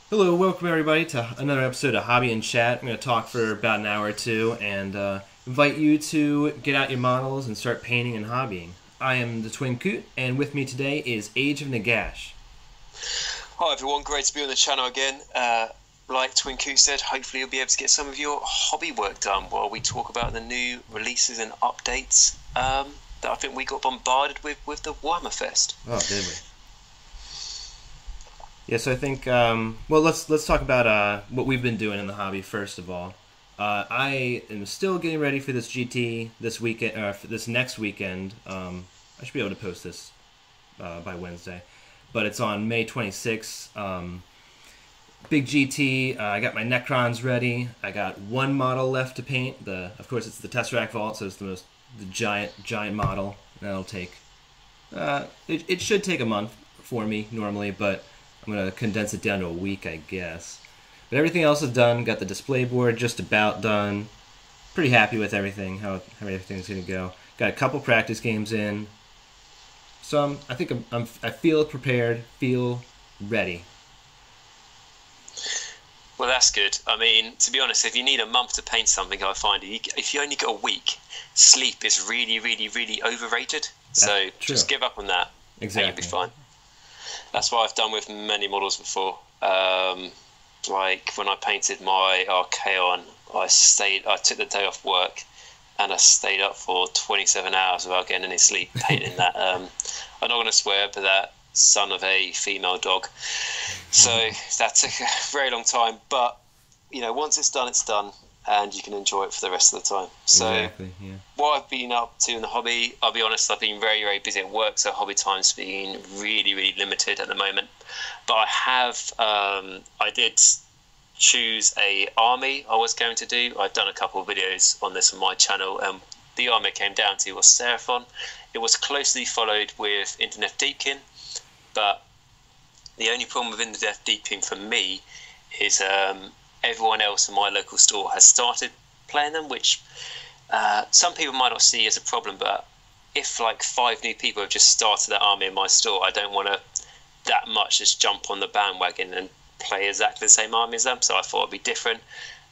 Hello, welcome everybody to another episode of Hobby and Chat. I'm going to talk for about an hour or two and invite you to get out your models and start painting and hobbying. I am the Twinned Coot, and with me today is Age of Nagash. Hi everyone, great to be on the channel again. Like Twinned Coot said, hopefully you'll be able to get some of your hobby work done while we talk about the new releases and updates that I think we got bombarded with the Warhammer Fest. Oh, did we? Yeah, so I think, well, let's talk about what we've been doing in the hobby first of all. I am still getting ready for this GT this weekend, for this next weekend. I should be able to post this by Wednesday, but it's on May 26th. Big GT. I got my Necrons ready. I got one model left to paint. Of course, it's the Tesseract Vault, so it's the giant model. That'll take. It should take a month for me normally, but I'm going to condense it down to a week, I guess. But everything else is done. Got the display board just about done. Pretty happy with everything, how everything's going to go. Got a couple practice games in. So I think I feel prepared, feel ready. Well, that's good. I mean, to be honest, if you need a month to paint something, I find if you only get a week, sleep is really, really, really overrated. So just give up on that. Exactly. And you'll be fine. That's what I've done with many models before. Like when I painted my Archaon, I took the day off work and I stayed up for 27 hours without getting any sleep painting that. I'm not going to swear, but that son of a female dog. So that took a very long time. But, you know, once it's done, and you can enjoy it for the rest of the time. So exactly, yeah. What I've been up to in the hobby, I'll be honest, I've been very, very busy at work, so hobby time's been really, really limited at the moment. But I did choose a army I was going to do. I've done a couple of videos on this on my channel, and the army it came down to was Seraphon. It was closely followed with Internet Deepkin, but the only problem with Internet Deepkin for me is everyone else in my local store has started playing them, which some people might not see as a problem, but if like 5 new people have just started that army in my store, I don't want to that much just jump on the bandwagon and play exactly the same army as them, so I thought it'd be different,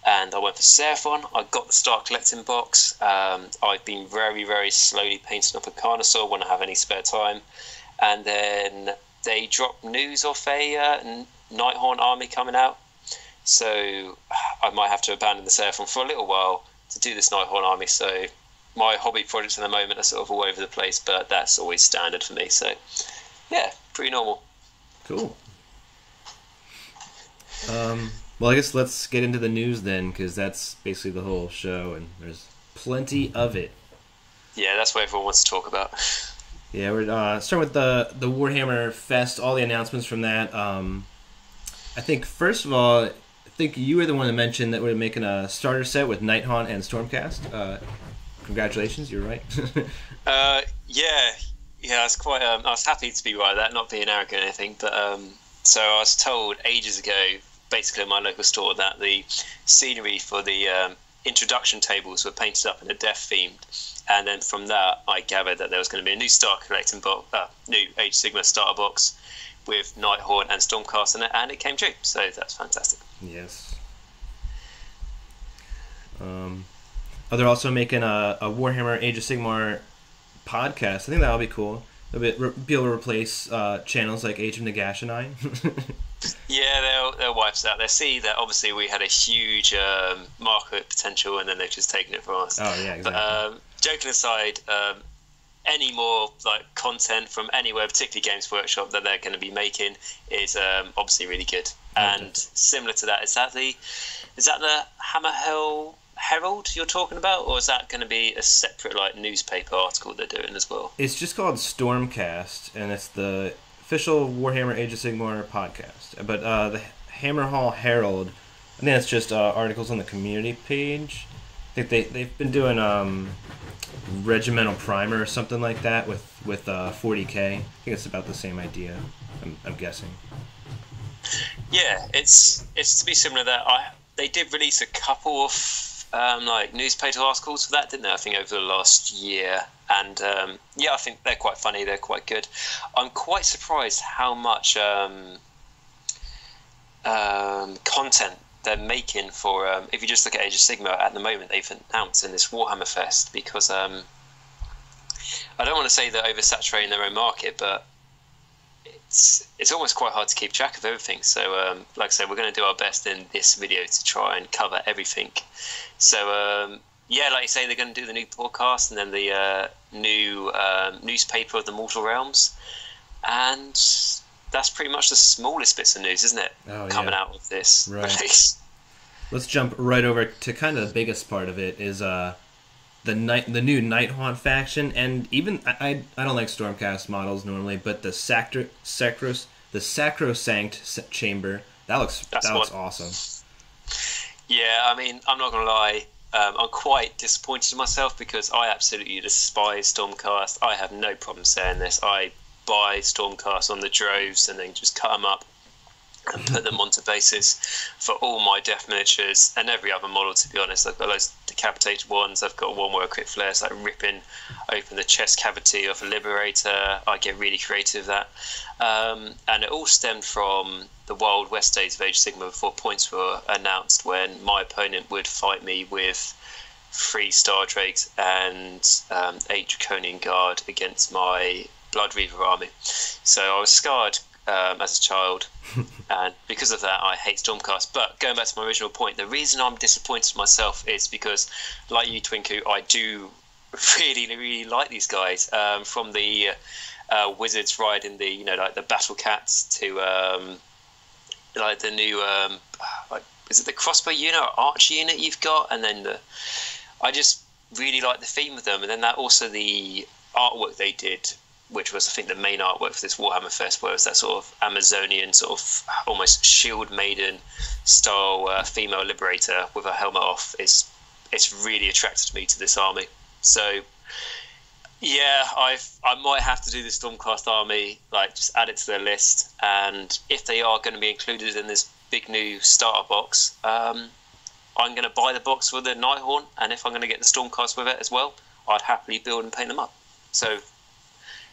and I went for Seraphon. I got the Start Collecting box. I've been very, very slowly painting up a Carnosaur when I have any spare time, and then they dropped news of a Nighthaunt army coming out. So I might have to abandon the Seraphon for a little while to do this Nighthaunt army. So my hobby projects at the moment are sort of all over the place, but that's always standard for me. So yeah, pretty normal. Cool. Well, I guess let's get into the news then, because that's basically the whole show, and there's plenty of it. Yeah, that's what everyone wants to talk about. Yeah, we're starting with the Warhammer Fest, all the announcements from that. I think, first of all, I think you were the one that mentioned that we're making a starter set with Nighthaunt and Stormcast. Congratulations, you're right. Yeah, it's quite. I was happy to be right at that, not being arrogant or anything. But so I was told ages ago, basically in my local store, that the scenery for the introduction tables were painted up in a death themed, and then from that I gathered that there was going to be a new Start Collecting box, new Age of Sigmar starter box with Nighthaunt and Stormcast in it, and it came true. So that's fantastic. Yes. They're also making a Warhammer Age of Sigmar podcast. I think that'll be cool. They'll be able to replace channels like Age of Nagash and I. Yeah, they'll wipe us out. They see that obviously we had a huge market potential, and then they've just taken it from us. Oh yeah, exactly. But joking aside, any more like content from anywhere, particularly Games Workshop, that they're going to be making is obviously really good. And similar to that, is that the Hammerhell Herald you're talking about, or is that going to be a separate like newspaper article they're doing as well? It's just called Stormcast, and it's the official Warhammer Age of Sigmar podcast. But the Hammerhall Herald, I think that's just articles on the community page. I think they've been doing Regimental Primer or something like that with 40K. I think it's about the same idea. I'm guessing. Yeah, it's to be similar to that. They did release a couple of like newspaper articles for that, didn't they? I think over the last year, and yeah, I think they're quite funny. They're quite good. I'm quite surprised how much content they're making for. If you just look at Age of Sigmar at the moment, they've announced in this Warhammer Fest because I don't want to say they're oversaturating their own market, but it's almost quite hard to keep track of everything. So, like I said, we're going to do our best in this video to try and cover everything. So, yeah, like you say, they're going to do the new podcast and then the new newspaper of the Mortal Realms, and that's pretty much the smallest bits of news, isn't it? Coming out of this release. Let's jump right over to kind of the biggest part of it is the new Nighthaunt faction, and even I don't like Stormcast models normally, but the Sacrosanct chamber that looks awesome. Yeah, I mean, I'm not gonna lie, I'm quite disappointed in myself because I absolutely despise Stormcast. I have no problem saying this. I buy Stormcast on the droves and then just cut them up and put them onto bases for all my death miniatures and every other model, to be honest. I've got those decapitated ones. I've got one where I crit flares, like ripping open the chest cavity of a Liberator. I get really creative with that. And it all stemmed from the Wild West days of Age of Sigmar before points were announced, when my opponent would fight me with 3 Star Drakes and 8 Draconian Guard against my Blood Reaver army. So I was scarred as a child, and because of that I hate Stormcast. But going back to my original point, the reason I'm disappointed in myself is because, like you, Twinned Coot, I do really like these guys, from the wizards riding the like the battle cats to like the new like, is it the crossbow unit or archer unit you've got, and then I just really like the theme of them. And then that also the artwork they did, which was I think the main artwork for this Warhammer Fest, where it was that sort of Amazonian sort of almost shield maiden style female liberator with her helmet off. It's really attracted me to this army. So yeah, I might have to do the Stormcast army, like just add it to the list, and if they are going to be included in this big new starter box, I'm going to buy the box with the Nighthaunt, and if I'm going to get the Stormcast with it as well, I'd happily build and paint them up. So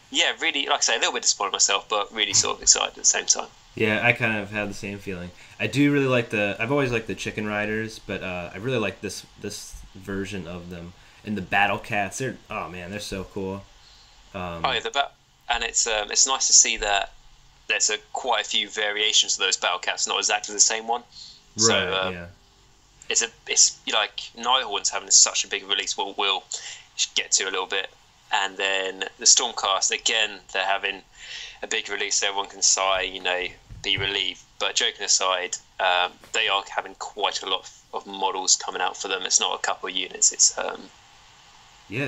yeah, really, like I say, a little bit disappointed myself, but really sort of excited at the same time. Yeah, I kind of had the same feeling. I do really like I've always liked the Chicken Riders, but I really like this version of them. And the Battle Cats, they're so cool. And it's nice to see that there's quite a few variations of those Battle Cats, not exactly the same one. Right. So, yeah. It's like Nighthaunt's having such a big release. We'll get to a little bit. And then the Stormcast, again, they're having a big release so everyone can sigh, be relieved. But joking aside, they are having quite a lot of models coming out for them. It's not a couple of units, it's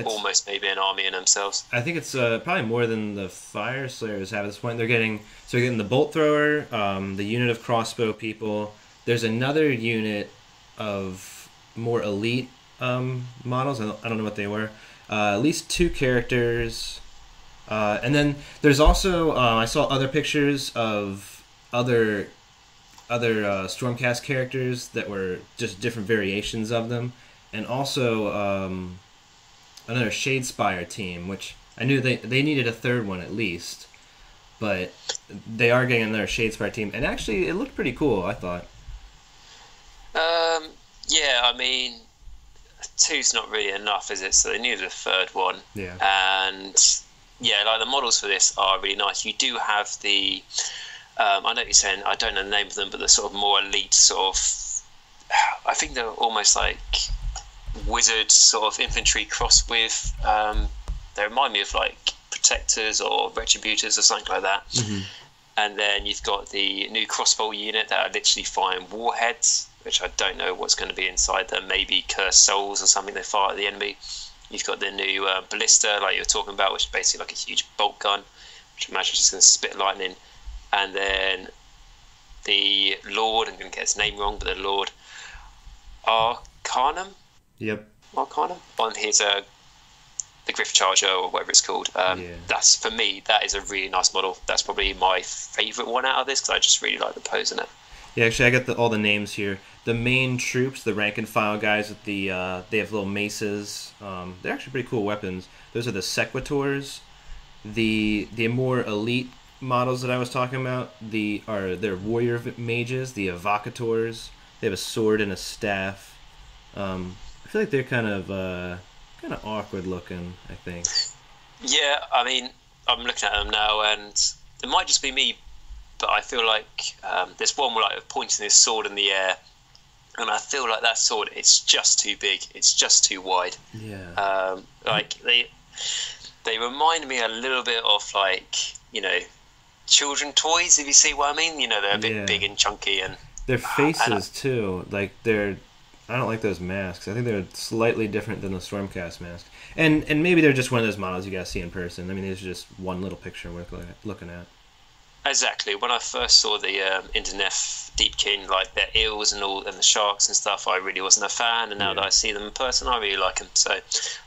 almost maybe an army in themselves. I think it's probably more than the Fire Slayers have at this point. They're getting the Bolt Thrower, the unit of crossbow people. There's another unit of more elite models. I don't know what they were. At least 2 characters, and then there's also I saw other pictures of other Stormcast characters that were just different variations of them, and also another Shadespire team, which I knew they needed a 3rd one at least, but they are getting another Shadespire team, and actually it looked pretty cool, I thought. Yeah, I mean, 2's not really enough, is it? So they needed a 3rd one. Yeah. And yeah, like the models for this are really nice. You do have the I know what you're saying, I don't know the name of them, but the sort of more elite sort of, I think they're almost like wizard sort of infantry crossed with they remind me of like protectors or retributors or something like that. Mm-hmm. And then you've got the new crossbow unit that are literally firing warheads, which I don't know what's going to be inside them. Maybe cursed souls or something they fire at the enemy. You've got the new ballista, like you're talking about, which is basically like a huge bolt gun, which I imagine is just going to spit lightning. And then the Lord, I'm going to get his name wrong, but the Lord Arcanum? Yep. Arcanum? On his the Griff Charger or whatever it's called. That's, for me, that is a really nice model. That's probably my favourite one out of this because I just really like the pose in it. Yeah, actually, I got all the names here. The main troops, the rank and file guys with the they have little maces. They're actually pretty cool weapons. Those are the Sequitors. The more elite models that I was talking about they're warrior mages, the evocators. They have a sword and a staff. I feel like they're kind of awkward looking, I think. Yeah, I mean, I'm looking at them now, and it might just be me, but I feel like there's one where like pointing his sword in the air, and I feel like that sword, it's just too big, it's just too wide. Yeah. Like they remind me a little bit of like, you know, children toys, if you see what I mean. You know, they're a bit big and chunky, and their faces too. Like I don't like those masks. I think they're slightly different than the Stormcast mask. And maybe they're just one of those models you guys see in person. I mean, there's just one little picture we're looking at. Exactly. When I first saw the Indonef Deepkin, like their eels and all, and the sharks and stuff, I really wasn't a fan. And now that I see them in person, I really like them. So,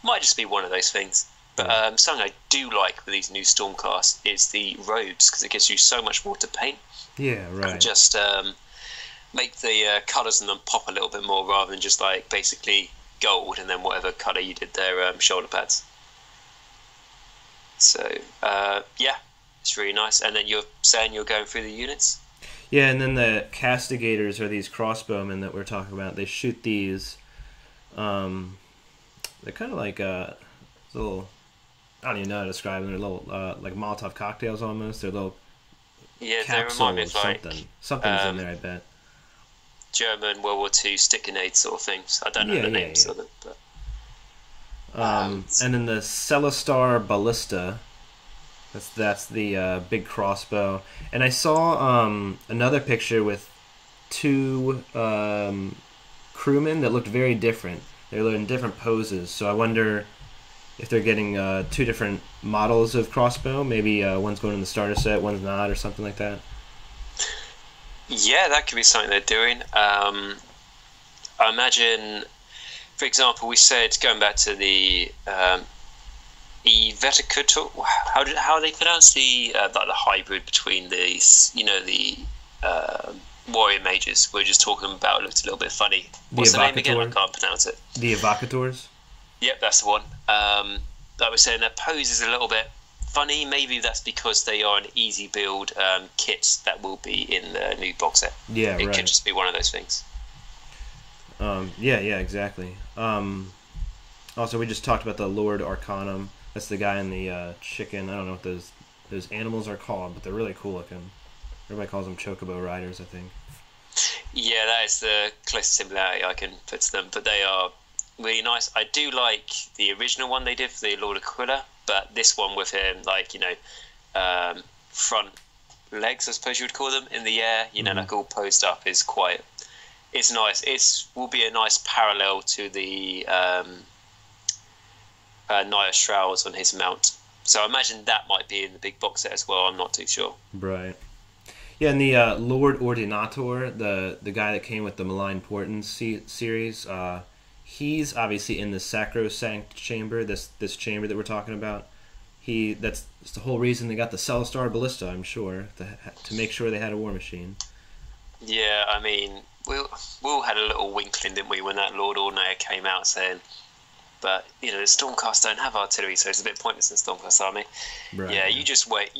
might just be one of those things. But something I do like with these new Stormcasts is the robes, because it gives you so much more to paint. Yeah, right. And just make the colours in them pop a little bit more, rather than just like basically gold and then whatever colour you did their shoulder pads. So, yeah. It's really nice. And then you're saying you're going through the units? Yeah, and then the castigators are these crossbowmen that we're talking about. They shoot these. They're kind of like little. I don't even know how to describe them. They're little like Molotov cocktails almost. They're little. Yeah, they remind me of something. Like Something's in there, I bet. German World War II stick grenade sort of things. I don't know the names of them, but. And then the Celestar Ballista. That's the big crossbow. And I saw another picture with two crewmen that looked very different. They were in different poses. So I wonder if they're getting two different models of crossbow. Maybe one's going in the starter set, one's not, or something like that. Yeah, that could be something they're doing. I imagine, for example, we said, going back to the Eveticator, how do they pronounce the hybrid between these, you know, the warrior mages we're just talking about? It looked a little bit funny. What's the name again? I can't pronounce it. The Evocators? Yep, that's the one. I was saying their pose is a little bit funny. Maybe that's because they are an easy build kit that will be in the new box set. Yeah, it right. could just be one of those things. Yeah, exactly. Also, we just talked about the Lord Arcanum. That's the guy in the chicken. I don't know what those animals are called, but they're really cool looking. Everybody calls them chocobo riders, I think. Yeah, that is the closest similarity I can put to them, but they are really nice. I do like the original one they did for the Lord Aquila, but this one with him, like, you know, front legs, I suppose you would call them, in the air, you know, like all posed up, is quite... It's nice. Will be a nice parallel to the Naya Shrouds on his mount. So I imagine that might be in the big box set as well. I'm not too sure. Right. Yeah, and the Lord Ordinator, the guy that came with the Malign series, he's obviously in the Sacrosanct chamber, this chamber that we're talking about. That's the whole reason they got the Celestar Ballista, I'm sure, to make sure they had a war machine. Yeah, I mean, we all had a little winkling, didn't we, when that Lord Ordinator came out saying, but, you know, the Stormcast don't have artillery, so it's a bit pointless in Stormcast army. Right. Yeah, you just wait,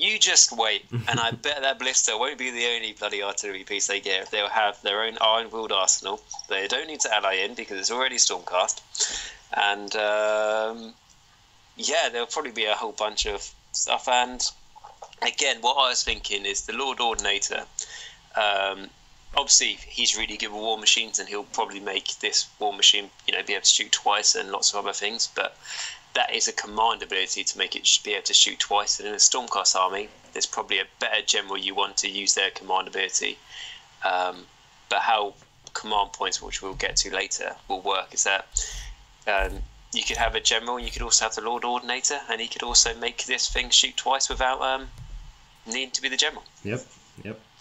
and I bet that Ballista won't be the only bloody artillery piece they get. They'll have their own iron-willed arsenal. They don't need to ally in, because it's already Stormcast. And, yeah, there'll probably be a whole bunch of stuff. And, again, what I was thinking is the Lord Ordinator... obviously, he's really good with war machines, and he'll probably make this war machine, you know, be able to shoot twice and lots of other things. But that is a command ability to make it be able to shoot twice. And in a Stormcast army, there's probably a better general you want to use their command ability. But how command points, which we'll get to later, will work is that you could have a general, and you could also have the Lord Ordinator, and he could also make this thing shoot twice without needing to be the general. Yep.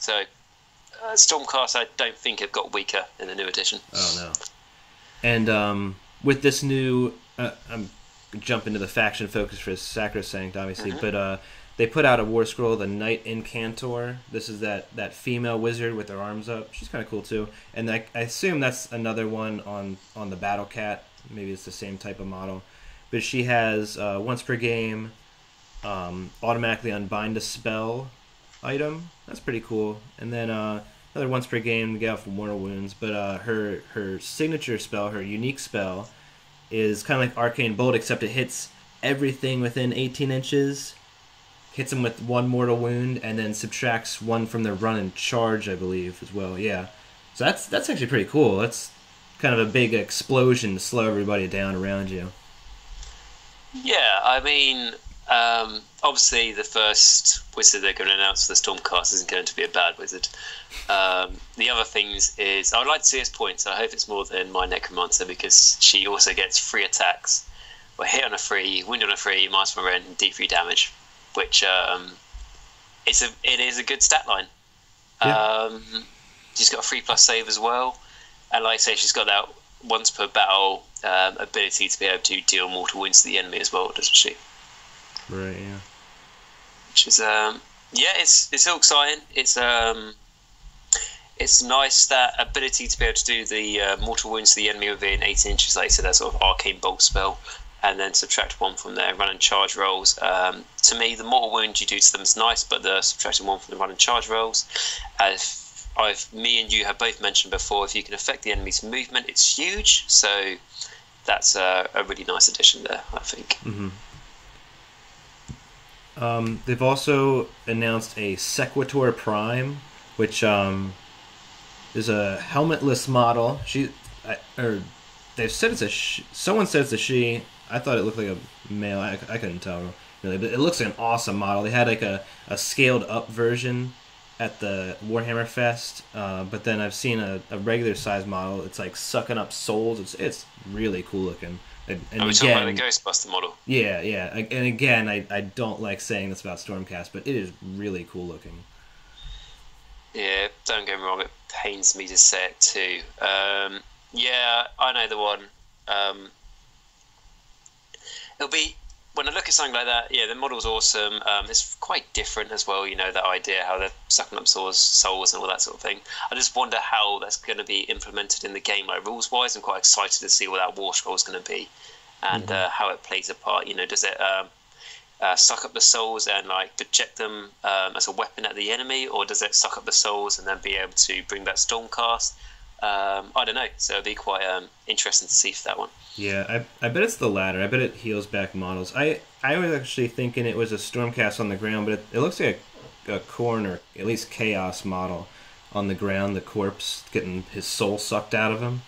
So... Stormcast, I don't think have got weaker in the new edition. Oh no! And with this new, I'm jumping to the faction focus for Sacrosanct, obviously, but they put out a war scroll, the Knight Incantor. This is that female wizard with her arms up. She's kind of cool too, and I assume that's another one on the Battle Cat. Maybe it's the same type of model, but she has once per game automatically unbind a spell. item. That's pretty cool. And then another once per game to get off mortal wounds. But her signature spell, her unique spell, is kind of like Arcane Bolt, except it hits everything within 18 inches. Hits them with one mortal wound, and then subtracts one from their run and charge, I believe, as well. Yeah. So that's actually pretty cool. That's kind of a big explosion to slow everybody down around you. Yeah, I mean, obviously the first wizard they're going to announce for the Stormcast isn't going to be a bad wizard. The other things is, I would like to see its points. I hope it's more than my Necromancer, because she also gets 3 attacks. Well, hit on a 3, wound on a 3, -1 rend, and D3 damage, which it is a good stat line. Yeah. She's got a 3+ save as well, and like I say, she's got that once per battle ability to be able to deal mortal wounds to the enemy as well, doesn't she? Right. Yeah. Which is it's all exciting. It's nice, that ability to be able to do the mortal wounds to the enemy within 18 inches. Like I said, that sort of arcane bolt spell, and then subtract 1 from their run and charge rolls. To me, the mortal wound you do to them is nice, but the subtracting 1 from the run and charge rolls, me and you have both mentioned before, if you can affect the enemy's movement, it's huge. So that's a really nice addition there, I think. Mm-hmm. They've also announced a Sequitur Prime, which is a helmetless model. They've said it's a someone said it's a she. I thought it looked like a male. I couldn't tell really, but it looks like an awesome model. They had like a scaled up version at the Warhammer Fest, but then I've seen a regular size model. It's like sucking up souls. It's really cool looking. And Are we talking about the Ghostbuster model? Yeah. And again, I don't like saying this about Stormcast, but it is really cool looking. Yeah, don't get me wrong, it pains me to say it too. Yeah, I know the one. It'll be, when I look at something like that, yeah, the model's awesome. It's quite different as well, that idea how they're sucking up souls and all that sort of thing. I just wonder how that's going to be implemented in the game, like rules-wise. I'm quite excited to see what that war scroll is going to be, and how it plays a part. Does it suck up the souls and like project them as a weapon at the enemy, or does it suck up the souls and then be able to bring that Stormcast? I don't know, so it'll be quite interesting to see for that one. Yeah, I bet it's the latter. I bet it heals back models. I was actually thinking it was a Stormcast on the ground, but it looks like a Khorne or at least Chaos model on the ground, the corpse getting his soul sucked out of him.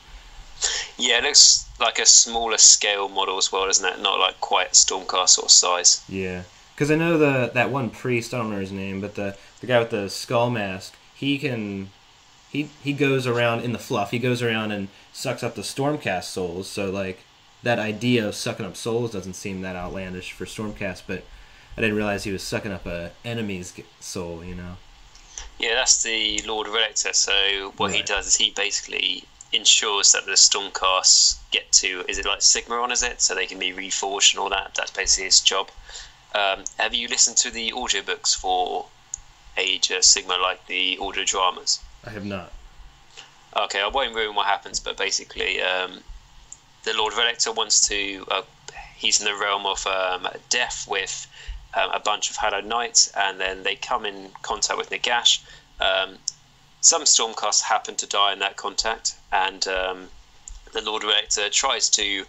Yeah, it looks like a smaller scale model as well, doesn't it? Not like quite a Stormcast sort of size. Yeah, because I know that one priest, I don't remember his name, but the guy with the skull mask, he goes around in the fluff. He goes around and sucks up the Stormcast souls. So like that idea of sucking up souls doesn't seem that outlandish for Stormcast, but I didn't realize he was sucking up a enemy's soul. Yeah, that's the Lord Relictor. So what he does is he basically ensures that the Stormcasts get to, is it like Sigmar on, is it? So they can be reforged and all that. That's basically his job. Have you listened to the audiobooks for Age of Sigmar, like the audio dramas? I have not. Okay, I won't ruin what happens, but basically the Lord Relictor wants to, he's in the realm of death with a bunch of Hallowed Knights, and then they come in contact with Nagash. Some Stormcasts happen to die in that contact, and the Lord Relictor tries to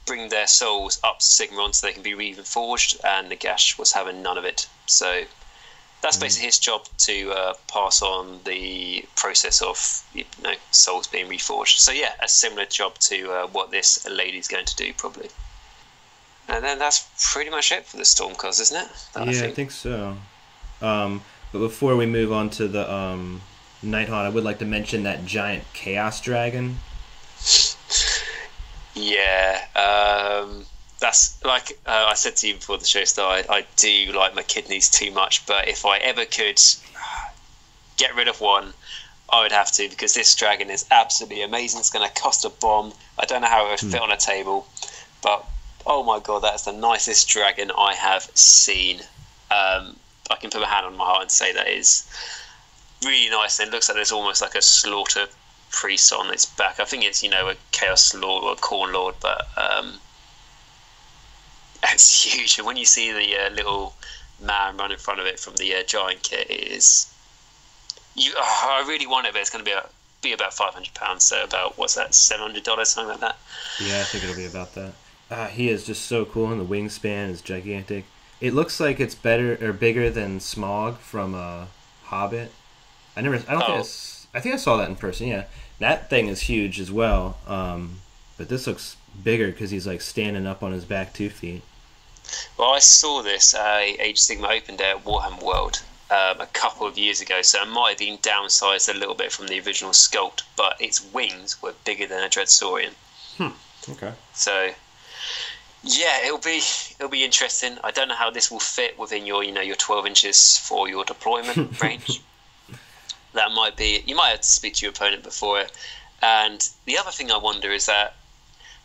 bring their souls up to Sigmar so they can be reforged, and Nagash was having none of it. So that's basically his job, to pass on the process of souls being reforged. So yeah, a similar job to what this lady's going to do, probably. And then that's pretty much it for the Stormcast, isn't it? I think so. But before we move on to the Nighthaunt, I would like to mention that giant Chaos Dragon. Yeah, that's like I said to you before the show started, I do like my kidneys too much, but if I ever could get rid of one, I would have to, because this dragon is absolutely amazing. It's going to cost a bomb. I don't know how it would fit on a table, but oh my god, that's the nicest dragon I have seen. I can put my hand on my heart and say that is really nice. And it looks like there's almost like a slaughter priest on its back. I think it's a Chaos Lord or a Khorne Lord, but it's huge. And when you see the little man run in front of it from the giant kit is. I really want it, but it's going to be about £500. So about what's that, $700, something like that. Yeah, I think it'll be about that. He is just so cool, and the wingspan is gigantic. It looks like it's bigger than Smaug from Hobbit. I think I saw that in person. Yeah, that thing is huge as well. But this looks bigger because he's like standing up on his back 2 feet. Well, I saw this Age of Sigmar Open Day at Warhammer World a couple of years ago, so it might have been downsized a little bit from the original sculpt, but its wings were bigger than a Dreadsaurian. Okay. So, yeah, it'll be interesting. I don't know how this will fit within your 12 inches for your deployment range. That might be. You might have to speak to your opponent before it. And the other thing I wonder is that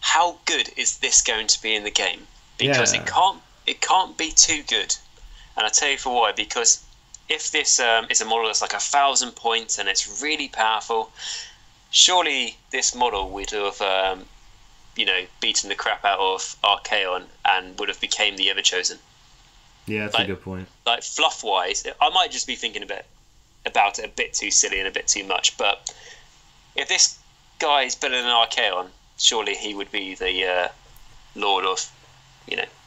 how good is this going to be in the game? Because it can't be too good. And I'll tell you for why. Because if this is a model that's like 1,000 points and it's really powerful, surely this model would have beaten the crap out of Archaon and would have became the Everchosen. Yeah, that's a good point. Like fluff wise, I might just be thinking about it a bit too silly and a bit too much. But if this guy is better than Archaon, surely he would be the Lord of,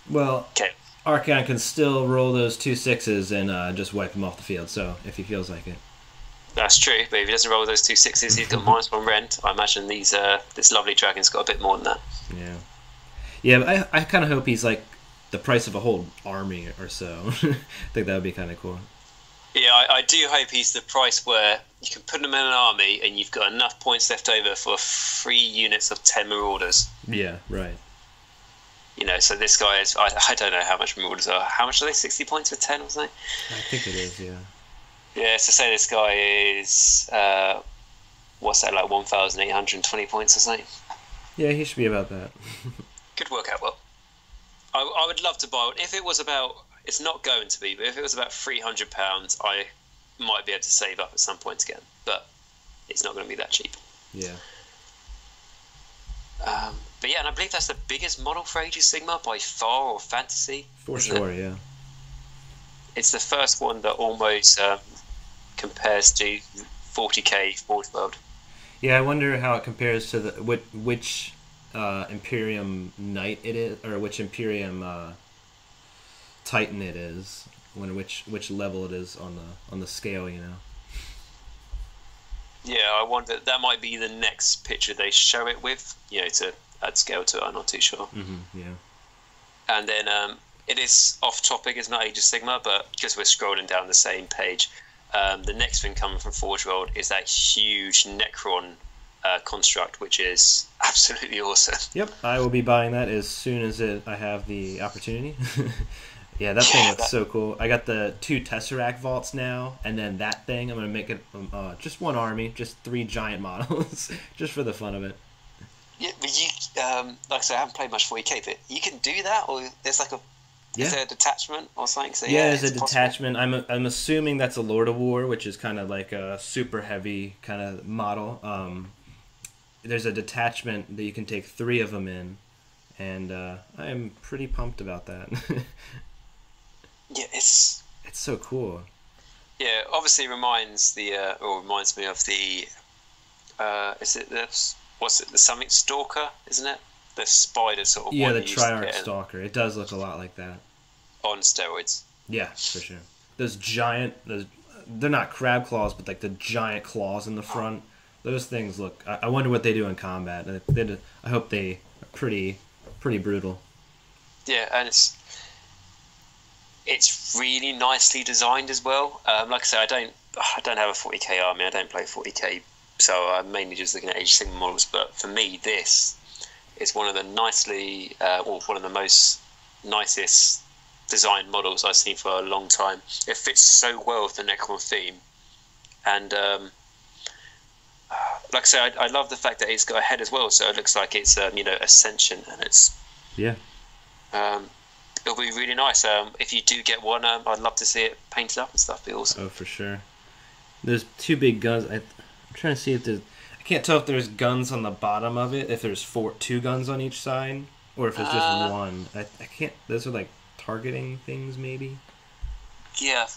Well, Chaos. Archaon can still roll those 2 6s and just wipe him off the field. So if he feels like it. That's true, but if he doesn't roll those 2 6s, he's got -1 rend. I imagine this lovely dragon's got a bit more than that. Yeah, but I kind of hope he's like the price of a whole army or so. I think that would be kind of cool. Yeah, I do hope he's the price where you can put him in an army and you've got enough points left over for 3 units of 10 Marauders. Yeah, right. So this guy is. I don't know how much Marauders are. How much are they? 60 points for 10 or something? I think it is, yeah. Yeah, so say this guy is. What's that, like 1,820 points or something? Yeah, he should be about that. Could work out well. I would love to buy one. If it was about. It's not going to be, but if it was about £300, I might be able to save up at some point again. But it's not going to be that cheap. Yeah. But yeah, and I believe that's the biggest model for Age of Sigmar by far, or fantasy. For sure, yeah. It's the first one that almost compares to 40k Forge World. Yeah, I wonder how it compares to which Imperium Knight it is, or which Imperium Titan it is, which level it is on the scale, Yeah, I wonder. That might be the next picture they show it with, to add scale to it. I'm not too sure. Yeah. And then it is off topic, it's not Age of Sigmar, but because we're scrolling down the same page, the next thing coming from Forge World is that huge Necron construct, which is absolutely awesome. Yep, I will be buying that as soon as I have the opportunity. Yeah, that thing looks so cool. I got the 2 Tesseract vaults now, and then that thing, I'm going to make it just one army, just 3 giant models, just for the fun of it. Yeah, but you, like I said, I haven't played much 40k, but you can do that, or there's like is there a detachment or something? So, yeah, there's a detachment. I'm assuming that's a Lord of War, which is kind of like a super heavy kind of model. There's a detachment that you can take 3 of them in, and I'm pretty pumped about that. Yeah, it's so cool. Yeah, obviously reminds me of the the Summit Stalker, isn't it? The spider sort of one. Yeah, the Triarch Stalker. It does look a lot like that. On steroids. Yeah, for sure. They're not crab claws, but like the giant claws in the front. Those things look. I wonder what they do in combat. I hope they are pretty brutal. Yeah, and it's really nicely designed as well. Like I said, I don't have a 40k army. I don't play 40k, so I'm mainly just looking at Age of Sigmar models. But for me, this is one of the one of the most nicest designed models I've seen for a long time. It fits so well with the Necron theme, and like I said, I love the fact that it's got a head as well. So it looks like it's Ascension, and it's it'll be really nice. If you do get one, I'd love to see it painted up and stuff. It'd be awesome. Oh, for sure. There's 2 big guns. I'm trying to see if there's. I can't tell if there's guns on the bottom of it. If there's 2 guns on each side, or if it's just one. I can't. Those are like targeting things, maybe. Yeah.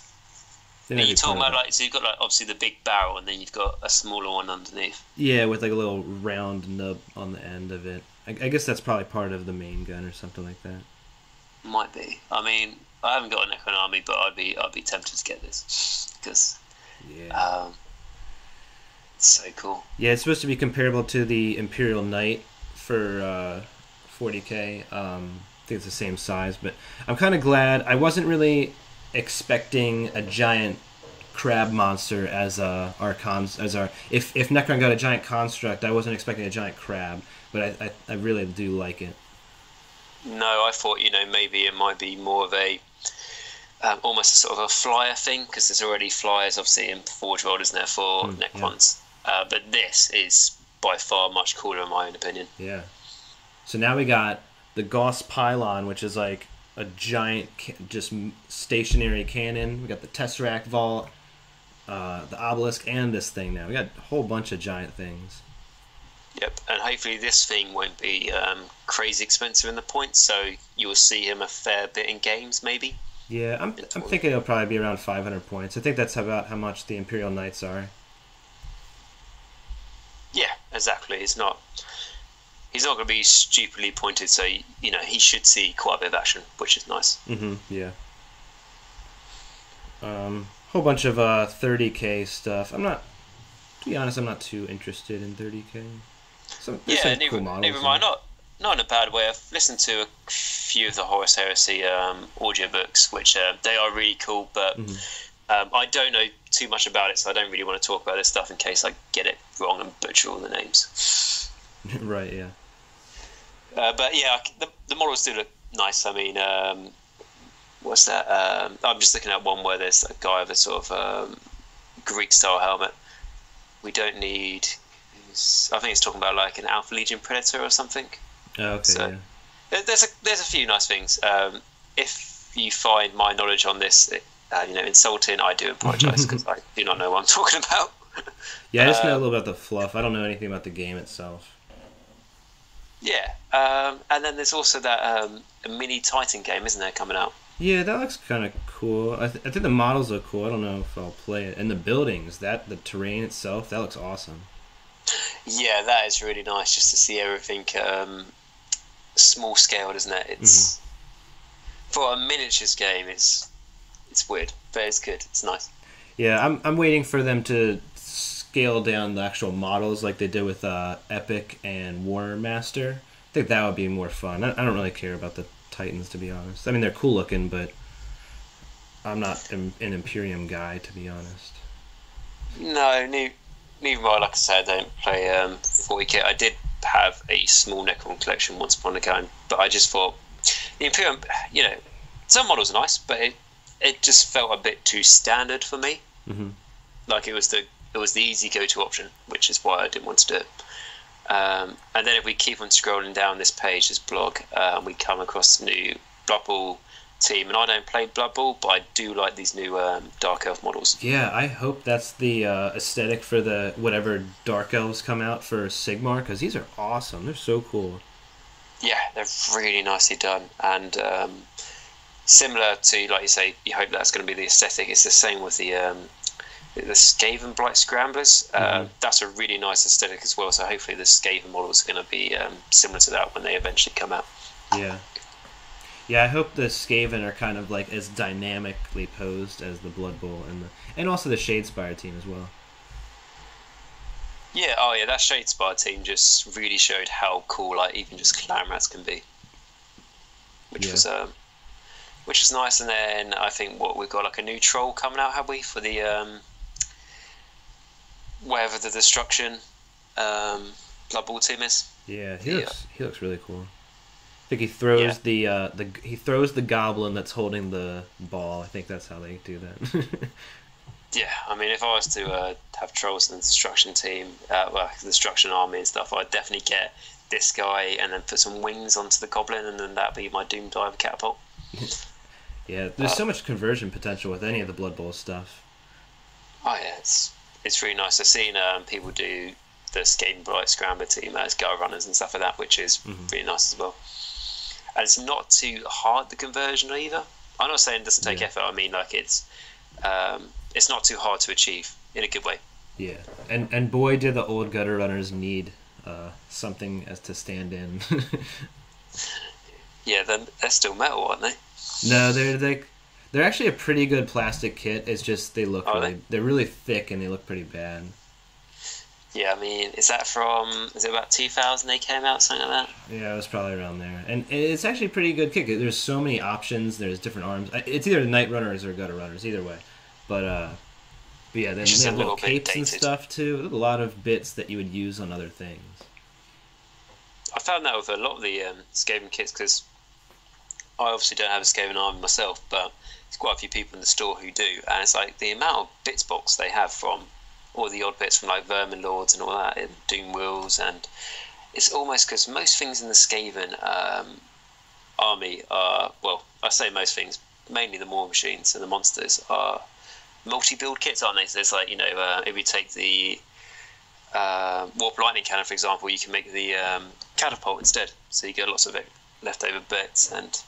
They Are might you be talking part about of it. like, so you've got like obviously the big barrel and then you've got a smaller one underneath? Yeah, with like a little round nub on the end of it. I guess that's probably part of the main gun or something like that. Might be. I mean, I haven't got a Necron army, but I'd be tempted to get this because Yeah. it's so cool. Yeah, it's supposed to be comparable to the Imperial Knight for 40k. I think it's the same size, but I'm kind of glad. I wasn't really expecting a giant crab monster as our if Necron got a giant construct, I wasn't expecting a giant crab, but I really do like it. No, I thought maybe it might be more of a almost a sort of a flyer thing because there's already flyers obviously in Forge World, isn't there, for Necrons? Yeah. But this is by far much cooler in my own opinion. Yeah. So now we got the Gauss Pylon, which is like a giant, just stationary cannon. We got the Tesseract Vault, the Obelisk, and this thing now. We got a whole bunch of giant things. Yep, and hopefully this thing won't be crazy expensive in the points, so you'll see him a fair bit in games, maybe. Yeah, I'm thinking it'll probably be around 500 points. I think that's about how much the Imperial Knights are. Yeah, exactly. He's not going to be stupidly pointed, so he should see quite a bit of action, which is nice. Yeah. Whole bunch of 30k stuff. To be honest, I'm not too interested in 30k. Neither am I. Not in a bad way. I've listened to a few of the Horus Heresy audiobooks, which they are really cool, but I don't know too much about it, so I don't really want to talk about this stuff in case I get it wrong and butcher all the names. Right, yeah. But yeah, the models do look nice. I mean, what's that? I'm just looking at one where there's a guy with a sort of Greek-style helmet. We don't need... I think it's talking about like an Alpha Legion Predator or something. Oh, okay, so, yeah. There's a few nice things. If you find my knowledge on this, insulting, I do apologise because I do not know what I'm talking about. Yeah, I just know a little about the fluff. I don't know anything about the game itself. Yeah, and then there's also that a mini Titan game, isn't there, coming out? Yeah, that looks kind of cool. I think the models look cool. I don't know if I'll play it. And the buildings, the terrain itself, that looks awesome. Yeah, that is really nice just to see everything small scale, isn't it? It's for a miniatures game. It's weird, but it's good. It's nice. Yeah, I'm waiting for them to scale down the actual models like they did with Epic and War Master. I think that would be more fun. I don't really care about the Titans, to be honest. I mean, they're cool looking, but I'm not an Imperium guy, to be honest. No, neither am I. Like I said, I don't play 40k. I did have a small Necron collection once upon a time, but I just thought the Imperium, some models are nice, but it just felt a bit too standard for me. Like it was the easy go-to option, which is why I didn't want to do it. And then if we keep on scrolling down this page, this blog, we come across the new Blood Bowl team, and I don't play Blood Bowl, but I do like these new Dark Elf models. Yeah, I hope that's the aesthetic for the whatever Dark Elves come out for Sigmar, because these are awesome. They're so cool. Yeah, they're really nicely done, and similar to, like you say, you hope that's going to be the aesthetic. It's the same with the Skaven Blight Scramblers. That's a really nice aesthetic as well, so hopefully the Skaven models are going to be similar to that when they eventually come out. Yeah, I hope the Skaven are kind of like as dynamically posed as the Blood Bowl and also the Shadespire team as well. Yeah, that Shadespire team just really showed how cool like even just clan rats can be, which was nice. And then I think we've got like a new troll coming out, have we, for the wherever the Destruction Blood Bowl team is? Yeah, he looks really cool. I think he throws the goblin that's holding the ball. I think that's how they do that. Yeah, I mean, if I was to have trolls in the Destruction team, the Destruction army and stuff, I'd definitely get this guy and then put some wings onto the goblin, and then that'd be my Doom Diver catapult. Yeah, there's so much conversion potential with any of the Blood Bowl stuff. Oh yeah, it's really nice. I've seen people do the Skaven Blight Scrambler team as guard runners and stuff like that, which is really nice as well. And it's not too hard, the conversion either. I'm not saying it doesn't take effort. I mean, like it's not too hard to achieve in a good way. Yeah, and boy, did the old gutter runners need something as to stand in. Yeah, they're still metal, aren't they? No, they're actually a pretty good plastic kit. It's just they're really thick and they look pretty bad. Yeah, I mean, is it about 2000 they came out, something like that? Yeah, it was probably around there. And it's actually a pretty good kit. There's so many options. There's different arms. It's either Night Runners or Gutter Runners, either way. But yeah, then they have little capes and stuff too. There's a lot of bits that you would use on other things. I found that with a lot of the Skaven kits, because I obviously don't have a Skaven army myself, but there's quite a few people in the store who do. And it's like the amount of bits box they have from all the odd bits from like Vermin Lords and all that, and Doom Wheels, and it's almost because most things in the Skaven army are, well, I say most things, mainly the War Machines and the monsters are multi-build kits, aren't they? So there's like, if you take the Warp Lightning Cannon, for example, you can make the catapult instead, so you get lots of leftover bits, and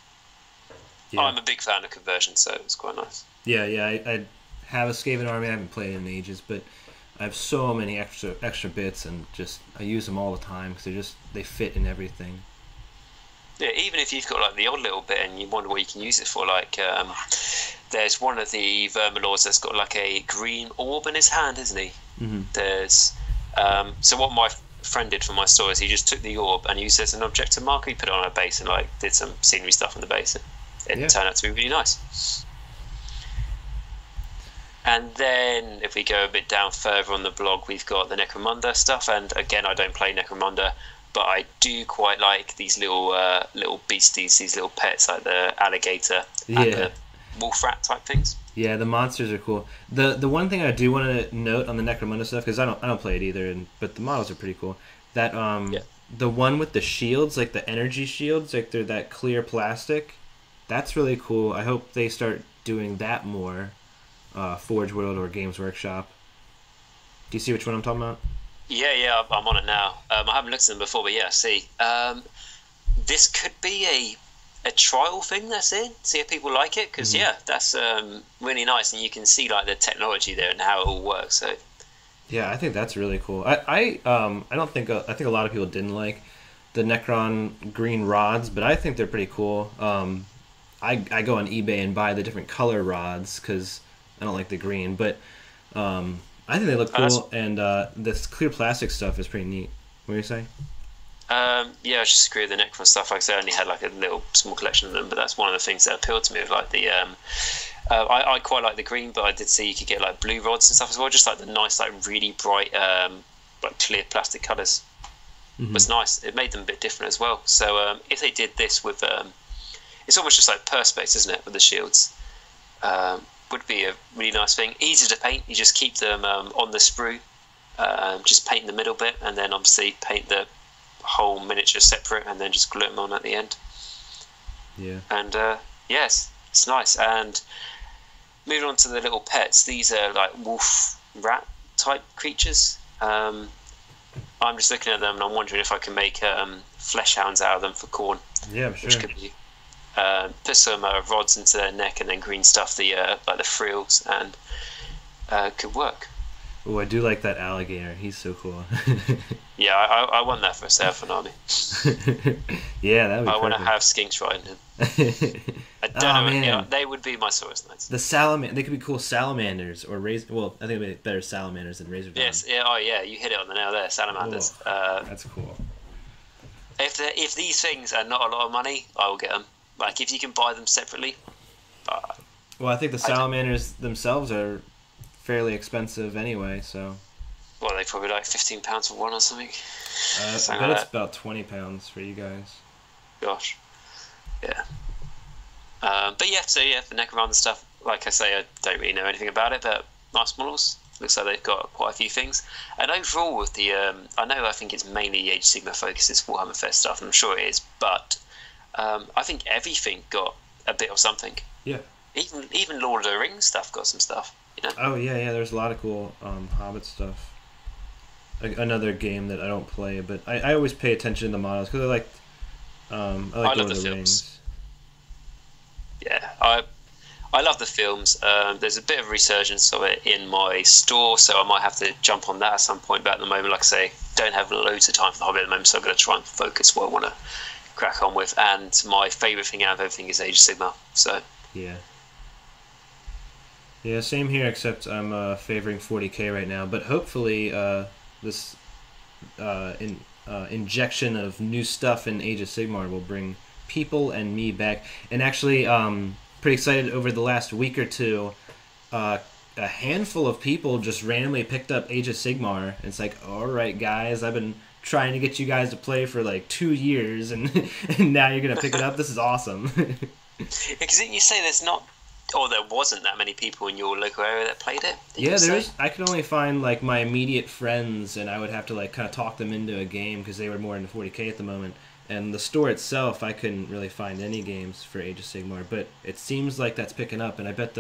I'm a big fan of conversion, so it's quite nice. Yeah, I have a Skaven army. I haven't played in ages, but I have so many extra bits, and just I use them all the time because they fit in everything. Yeah, even if you've got like the odd little bit and you wonder what you can use it for, like there's one of the Vermin Lords that's got like a green orb in his hand, isn't he? Mm-hmm. There's so what my friend did for my store is he just took the orb and used it as an objective marker. He put it on a base and like did some scenery stuff on the base. It turned out to be really nice. And then if we go a bit down further on the blog, we've got the Necromunda stuff. And again, I don't play Necromunda, but I do quite like these little beasties, these little pets like the alligator and the wolf rat type things. Yeah, the monsters are cool. The one thing I do want to note on the Necromunda stuff, because I don't play it either, but the models are pretty cool. That the one with the shields, like the energy shields, like they're that clear plastic. That's really cool. I hope they start doing that more. Forge World or Games Workshop. Do you see which one I'm talking about? Yeah, I'm on it now. I haven't looked at them before, but yeah, see. This could be a trial thing that's in. See if people like it, because that's really nice, and you can see like the technology there and how it all works. So yeah, I think that's really cool. I think a lot of people didn't like the Necron green rods, but I think they're pretty cool. I go on eBay and buy the different color rods because I don't like the green, but I think they look cool, and this clear plastic stuff is pretty neat. What are you saying? I just agree with the Necron stuff. Like I said, I only had like a little small collection of them, but that's one of the things that appealed to me. With like the, I quite like the green, but I did see you could get like blue rods and stuff as well. Just like the nice, like really bright, like clear plastic colours. Mm-hmm. Was nice. It made them a bit different as well. So if they did this with, it's almost just like perspex, isn't it, with the shields? Would be a really nice thing. Easy to paint. You just keep them on the sprue. Just paint the middle bit, and then obviously paint the whole miniature separate, and then just glue them on at the end. Yeah. And yes, it's nice. And moving on to the little pets. These are like wolf rat type creatures. I'm just looking at them, and I'm wondering if I can make flesh hounds out of them for corn. Yeah, sure. Which could be. Put some rods into their neck and then green stuff the like the frills, and could work. Oh, I do like that alligator. He's so cool. Yeah, I want that for a Seraphon army. Yeah, that would be I want to have skinks riding him. I don't know. Man. Yeah, they would be my Saurus Knights. The they could be cool salamanders or razor. Well, I think it'd be better salamanders than razor. Yes. Yeah. Oh, yeah. You hit it on the nail there. Salamanders. That's cool. If these things are not a lot of money, I will get them. Like if you can buy them separately. Well, I think the salamanders themselves are fairly expensive anyway, so. Well, they probably like £15 for one or something. I bet it's about £20 for you guys. Gosh, yeah. But yeah, so yeah, for Necromunda stuff, like I say, I don't really know anything about it, but nice models. Looks like they've got quite a few things. And overall, with the, I think it's mainly Age of Sigmar focus, it's Warhammer Fest stuff, and I'm sure it is, but I think everything got a bit of something. Yeah. Even Lord of the Rings stuff got some stuff. You know? Oh yeah, there's a lot of cool Hobbit stuff. Another game that I don't play, but I always pay attention to the models because I like Lord of the Rings. Yeah, I love the films. There's a bit of resurgence of it in my store, so I might have to jump on that at some point. But at the moment, like I say, don't have loads of time for the hobby at the moment, so I'm going to try and focus what I want to crack on with. And my favourite thing out of everything is Age of Sigmar. So yeah, same here. Except I'm favoring 40k right now. But hopefully, this injection of new stuff in Age of Sigmar will bring people and me back. And actually, pretty excited over the last week or two. A handful of people just randomly picked up Age of Sigmar. And it's like, all right, guys, I've been trying to get you guys to play for like 2 years, and now you're gonna pick it up. This is awesome. Because you say there's not, or there wasn't that many people in your local area that played it. Yeah, there is. I could only find like my immediate friends, and I would have to like kind of talk them into a game because they were more into 40k at the moment. And the store itself, I couldn't really find any games for Age of Sigmar, but it seems like that's picking up, and I bet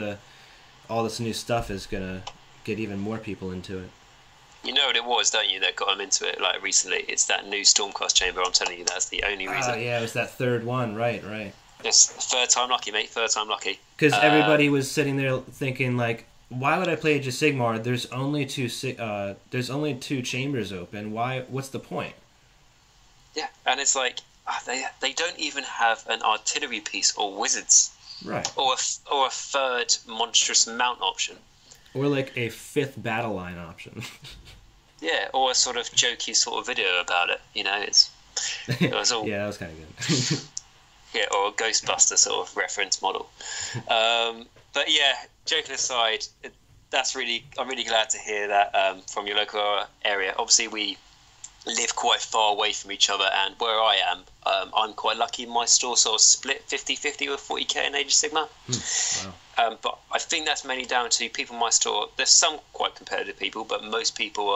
all this new stuff is gonna get even more people into it. You know what it was, don't you, that got them into it like recently? It's that new Stormcast chamber. I'm telling you, that's the only reason. Oh, yeah, it was that third one, right. Yes, third time lucky, mate. Third time lucky. Because everybody was sitting there thinking, like, why would I play Age of Sigmar? There's only two chambers open. What's the point? Yeah, and it's like they don't even have an artillery piece or wizards, right? Or a third monstrous mount option, or like a fifth battle line option. Yeah, or a sort of jokey sort of video about it. You know, it was all yeah, that was kind of good. Yeah, or a Ghostbuster sort of reference model. But yeah, joking aside, I'm really glad to hear that from your local area. Obviously, we live quite far away from each other, and where I am, I'm quite lucky. My store sort of split 50-50 with 40k and Age of Sigmar. Wow. But I think that's mainly down to people in my store. There's some quite competitive people, but most people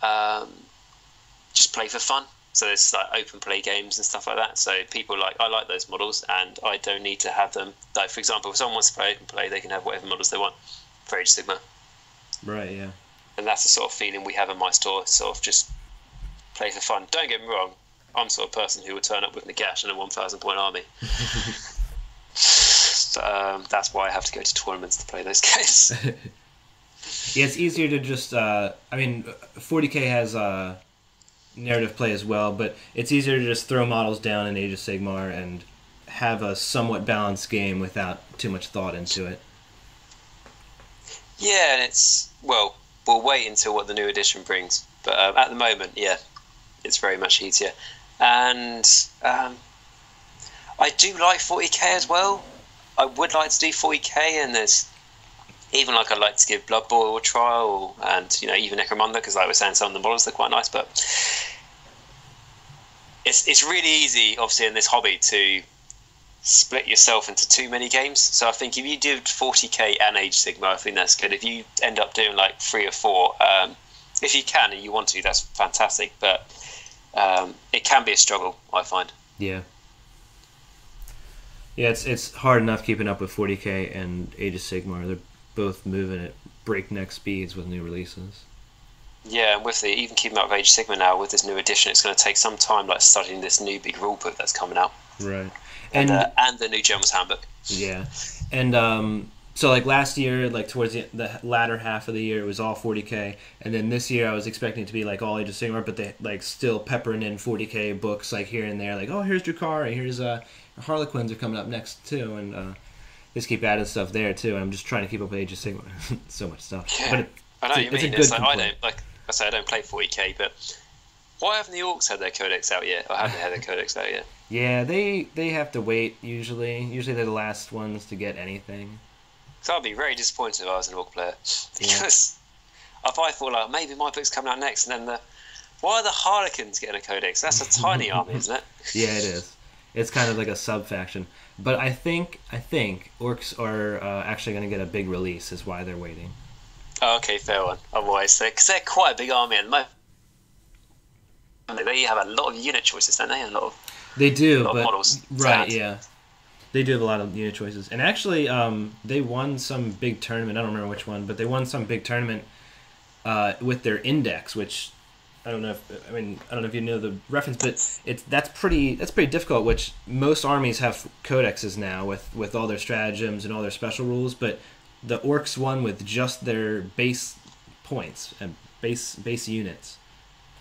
are just play for fun. So there's like open play games and stuff like that. So people I like those models, and I don't need to have them. Like, for example, if someone wants to play open play, they can have whatever models they want for Age of Sigmar. Right, yeah. And that's the sort of feeling we have in my store, sort of just play for fun. Don't get me wrong, I'm the sort of person who would turn up with Nagash and a 1,000 point army. That's why I have to go to tournaments to play those games. Yeah, it's easier to just, 40k has narrative play as well, but it's easier to just throw models down in Age of Sigmar and have a somewhat balanced game without too much thought into it. Yeah, and we'll wait until what the new edition brings. But at the moment, yeah, it's very much easier. And I do like 40k as well. I would like to do 40k, and there's even I'd like to give Blood Boil a trial, and even Necromunda, because like I was saying, some of the models are quite nice. But it's really easy, obviously, in this hobby to split yourself into too many games. So I think if you do 40k and Age of Sigmar, I think that's good. If you end up doing like 3 or 4, if you can and you want to, that's fantastic. But it can be a struggle, I find. Yeah. Yeah, it's hard enough keeping up with 40k and Age of Sigmar. They're both moving at breakneck speeds with new releases. Yeah, and with even keeping up with Age of Sigmar now, with this new edition, it's going to take some time, like studying this new big rule book that's coming out. Right. And the new General's Handbook. Yeah. And so like last year, like towards the latter half of the year, it was all 40k, and then this year I was expecting it to be like all Age of Sigmar, but they like still peppering in 40k books like here and there, like, oh, here's Drukhari, here's Harlequins are coming up next too, and just keep adding stuff there too. I'm just trying to keep up with Age of Sigmar. So much stuff. Yeah, but I know what you mean. It's like, I don't play 40k, but why haven't the Orcs had their codex out yet? Or have they had their codex out yet? Yeah, they have to wait usually. Usually they're the last ones to get anything. So I'd be very disappointed if I was an Orc player, because if I thought like maybe my book's coming out next, and then why are the Harlequins getting a codex? That's a tiny army, isn't it? Yeah, it is. It's kind of like a sub-faction. But I think Orcs are actually going to get a big release, is why they're waiting. Oh, okay, fair one. Otherwise, because they're quite a big army at the moment. They have a lot of unit choices, don't they? They do, but models. Right, yeah. They do have a lot of unit choices. And actually, they won some big tournament. I don't remember which one, but they won some big tournament with their index, which I don't know if you know the reference, but that's pretty difficult. Which most armies have codexes now with all their stratagems and all their special rules, but the orcs one with just their base points and base units.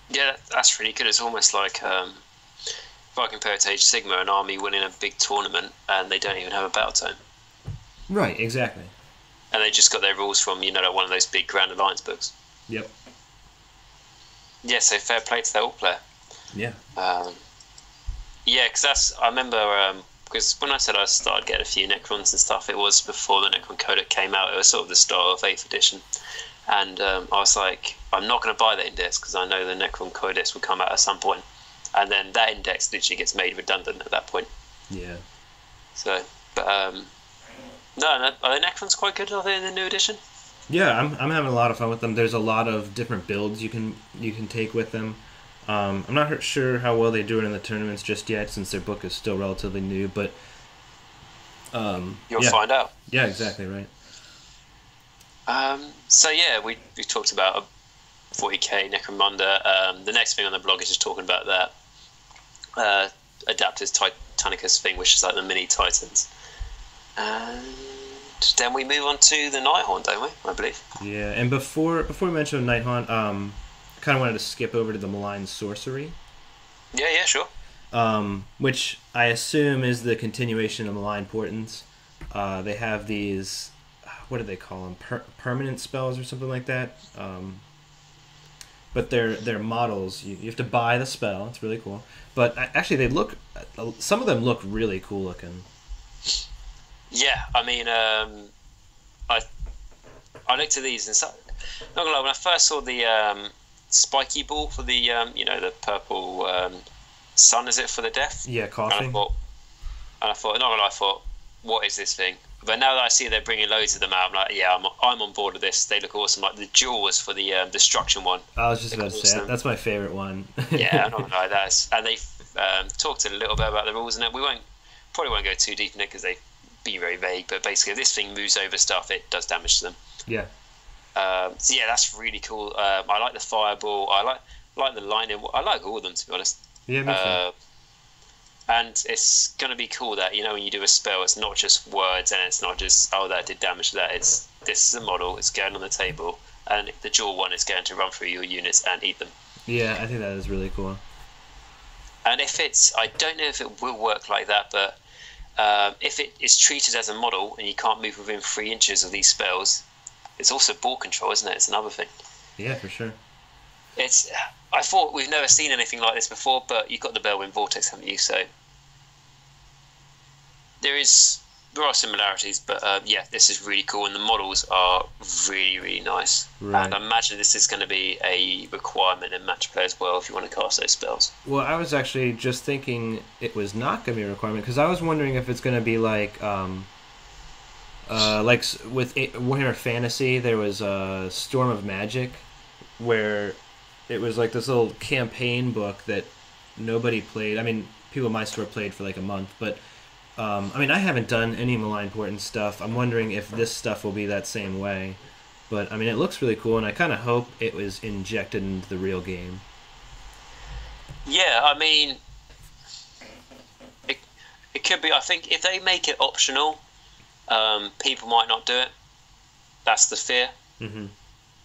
Yeah, that's really good. It's almost like if I compare it to Age of Sigmar, an army winning a big tournament and they don't even have a battle tome. Right, exactly. And they just got their rules from like one of those big Grand Alliance books. Yep. Yeah, so fair play to that all player. Yeah. Yeah, because I remember because when I said I started getting a few Necrons and stuff, it was before the Necron Codex came out. It was sort of the start of 8th edition. And I was like, I'm not going to buy that index because I know the Necron Codex will come out at some point. And then that index literally gets made redundant at that point. Yeah. So, but no, are the Necrons quite good? Are they in the new edition? Yeah, I'm having a lot of fun with them. There's a lot of different builds you can take with them. I'm not sure how well they do it in the tournaments just yet, since their book is still relatively new. But you'll find out. Yeah, exactly right. So yeah, we talked about a 40k Necromunda. The next thing on the blog is just talking about that Adapters Titanicus thing, which is like the mini Titans. And then we move on to the Nighthaunt, don't we? I believe. Yeah, and before we mention Nighthaunt, kind of wanted to skip over to the Malign Sorcery. Yeah, sure. Which I assume is the continuation of Malign Portents. They have these, what do they call them? Permanent spells or something like that. But they're models. You have to buy the spell. It's really cool. But actually, some of them look really cool looking. Yeah, I mean, I looked at these and not gonna lie, when I first saw the spiky ball for the the purple sun, is it for the death? Yeah, coughing. And I thought, not gonna lie, I thought, what is this thing? But now that I see they're bringing loads of them out, I'm like, yeah, I'm on board with this. They look awesome. Like the jaws for the destruction one. I was just about to say that's my favorite one. Yeah, I'm not gonna lie, and they talked a little bit about the rules, and we probably won't go too deep in it because they be very vague. But basically, if this thing moves over stuff, it does damage to them. Yeah. So yeah, that's really cool. I like the fireball. I like the lightning. I like all of them, to be honest. Yeah, me too. And it's going to be cool that, when you do a spell, it's not just words and it's not just, that did damage to that. This is a model, it's going on the table, and the jaw one is going to run through your units and eat them. Yeah, I think that is really cool. And I don't know if it will work like that, but if it is treated as a model and you can't move within 3 inches of these spells, it's also ball control, isn't it? It's another thing. Yeah, for sure. I thought we've never seen anything like this before, but you've got the Bellwind Vortex, haven't you? So there are similarities, but yeah, this is really cool, and the models are really, really nice. Right. And I imagine this is going to be a requirement in match play as well if you want to cast those spells. Well, I was actually just thinking it was not going to be a requirement, because I was wondering if it's going to be like with Warhammer Fantasy, there was a Storm of Magic, where it was like this little campaign book that nobody played. I mean, people in my store played for like a month, but I haven't done any Malign Portent stuff. I'm wondering if this stuff will be that same way. But I mean, it looks really cool, and I kind of hope it was injected into the real game. Yeah, I mean, it could be. I think if they make it optional, people might not do it. That's the fear. Mm-hmm.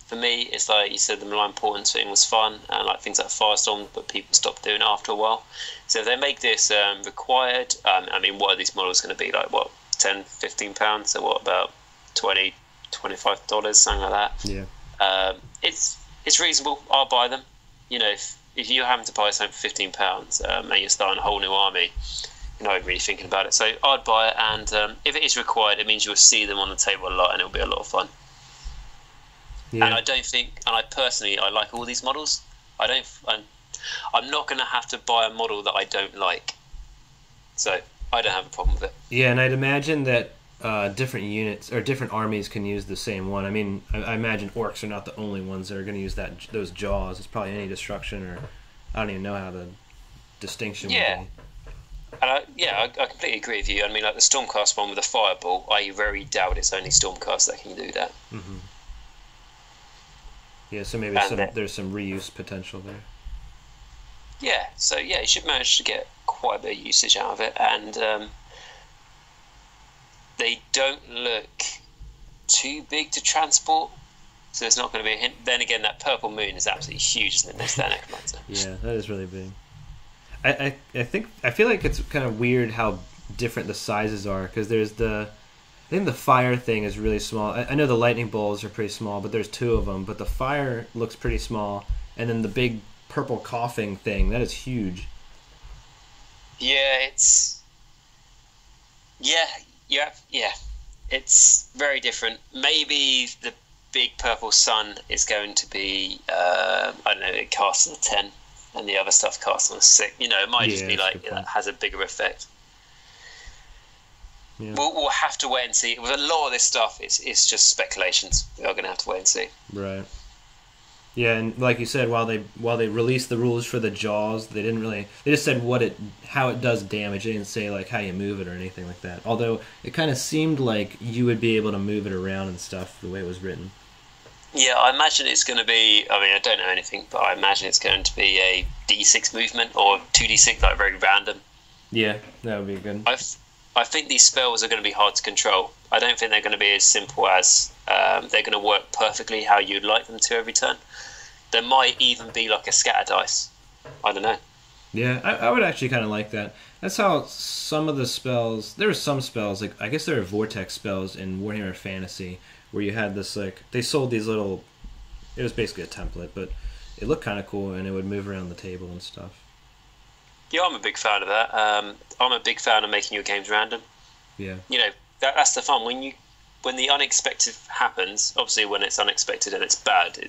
For me, it's like you said, the Malign Portent thing was fun, and like things like Firestorm, but people stopped doing it after a while. So if they make this required, what are these models going to be? Like, what, £10, £15? So what, about $20, $25, something like that? Yeah. It's reasonable. I'll buy them. If you're having to buy something for £15 and you're starting a whole new army, you're not really thinking about it. So I'd buy it, and if it is required, it means you'll see them on the table a lot, and it'll be a lot of fun. Yeah. And I like all these models. I'm not going to have to buy a model that I don't like. So I don't have a problem with it. Yeah, and I'd imagine that different units or different armies can use the same one. I mean, I imagine orcs are not the only ones that are going to use those jaws. It's probably any destruction, or I don't even know how the distinction would be. And I completely agree with you. I mean, like the Stormcast one with the fireball, I very doubt it's only Stormcast that can do that. Mm-hmm. Yeah, so maybe there's some reuse potential there. Yeah, so yeah, you should manage to get quite a bit of usage out of it, and they don't look too big to transport, so it's not going to be a hint. Then again, that purple moon is absolutely huge, isn't it, next to that Necromancer? Yeah, that is really big. I feel like it's kind of weird how different the sizes are, because there's I think the fire thing is really small. I know the lightning bolts are pretty small, but there's two of them. But the fire looks pretty small, and then the big purple coughing thing, that is huge. Yeah, yeah, it's very different. Maybe the big purple sun is going to be, I don't know, it casts on a 10, and the other stuff casts on a 6. You know, it might just be like that has a bigger effect. Yeah. We'll have to wait and see. With a lot of this stuff, it's just speculations. We are going to have to wait and see. Right. Yeah, and like you said, while they released the rules for the jaws, they didn't really. They just said how it does damage. They didn't say like how you move it or anything like that. Although it kind of seemed like you would be able to move it around and stuff the way it was written. Yeah, I imagine it's going to be. I mean, I don't know anything, but I imagine it's going to be a D6 movement or 2D6, like very random. Yeah, that would be good. I think these spells are going to be hard to control. I don't think they're going to be as simple as they're going to work perfectly how you'd like them to every turn. There might even be like a scatter dice. I don't know. Yeah, I would actually kind of like that. That's how some of the spells... There are some spells, like I guess there are vortex spells in Warhammer Fantasy, where you had this, like... They sold these little... It was basically a template, but it looked kind of cool, and it would move around the table and stuff. Yeah, I'm a big fan of that. I'm a big fan of making your games random. Yeah. You know, that's the fun. When the unexpected happens, obviously when it's unexpected and it's bad,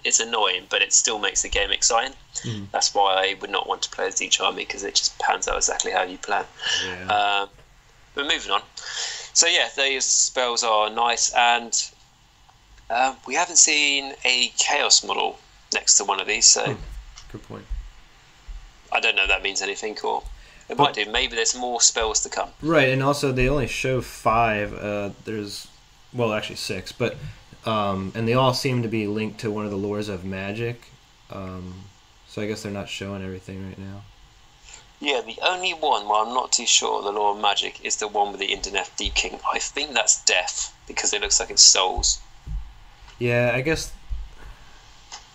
it's annoying, but it still makes the game exciting. Mm. That's why I would not want to play as each army, because it just pans out exactly how you plan. Yeah. But moving on. So yeah, those spells are nice, and we haven't seen a Chaos model next to one of these, so... Good point. I don't know if that means anything, or it might do. Maybe there's more spells to come. Right, and also they only show 5. There's, well, actually 6, but and they all seem to be linked to one of the lores of magic. So I guess they're not showing everything right now. Yeah, the only one where I'm not too sure the lore of magic is the one with the Indeneth Deep King. I think that's death, because it looks like it's souls. Yeah, I guess.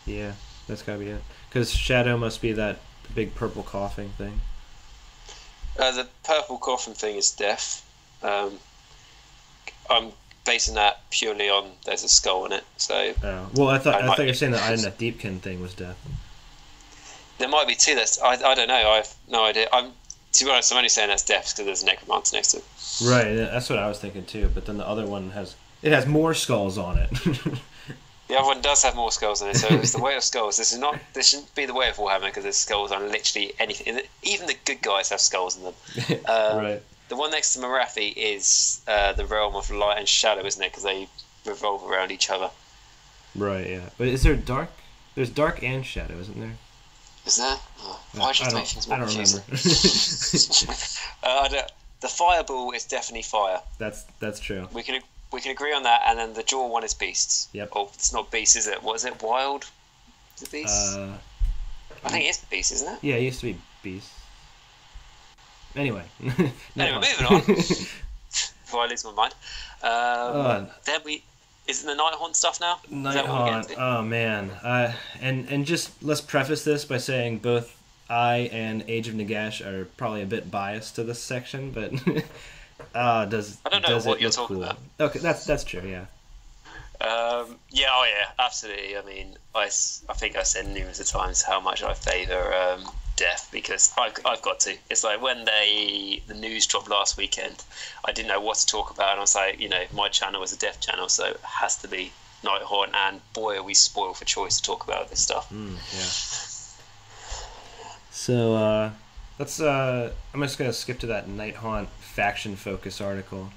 Yeah, that's gotta be it. Because Shadow must be that big purple coughing thing. The purple coffin thing is death. I'm basing that purely on there's a skull in it. So. Oh. Well, I thought you were saying that Indeneth Deepkin thing was death. There might be two. I don't know. I have no idea. To be honest, I'm only saying that's death because there's a necromancer next to it. Right. That's what I was thinking too. But then the other one has more skulls on it. The other one does have more skulls on it, so it's the way of skulls. This shouldn't be the way of Warhammer, because there's skulls on literally anything. Even the good guys have skulls in them. Right. The one next to Marathi is the realm of light and shadow, isn't it? Because they revolve around each other. Right. Yeah. But is there dark? There's dark and shadow, isn't there? Is there? Oh, why should I make things more confusing? I don't remember. The fireball is definitely fire. That's true. We can agree on that, and then the jaw one is beasts. Yep. Oh, it's not beasts, is it? What is it? Wild? Is it beasts? I think it's beasts, isn't it? Yeah, it used to be beasts. Anyway. Moving on. Before I lose my mind. Then is it the Nighthaunt stuff now? Nighthaunt. Oh man. And just let's preface this by saying both I and Age of Nagash are probably a bit biased to this section, but. I don't know what you're talking about. Okay, that's true. Yeah. Yeah, absolutely. I mean, I think I said numerous of times how much I favour death, because I've got to. It's like when the news dropped last weekend, I didn't know what to talk about, and I was like, my channel is a death channel, so it has to be Nighthaunt, and boy, are we spoiled for choice to talk about this stuff. Yeah. So let's. I'm just gonna skip to that Nighthaunt faction focus article,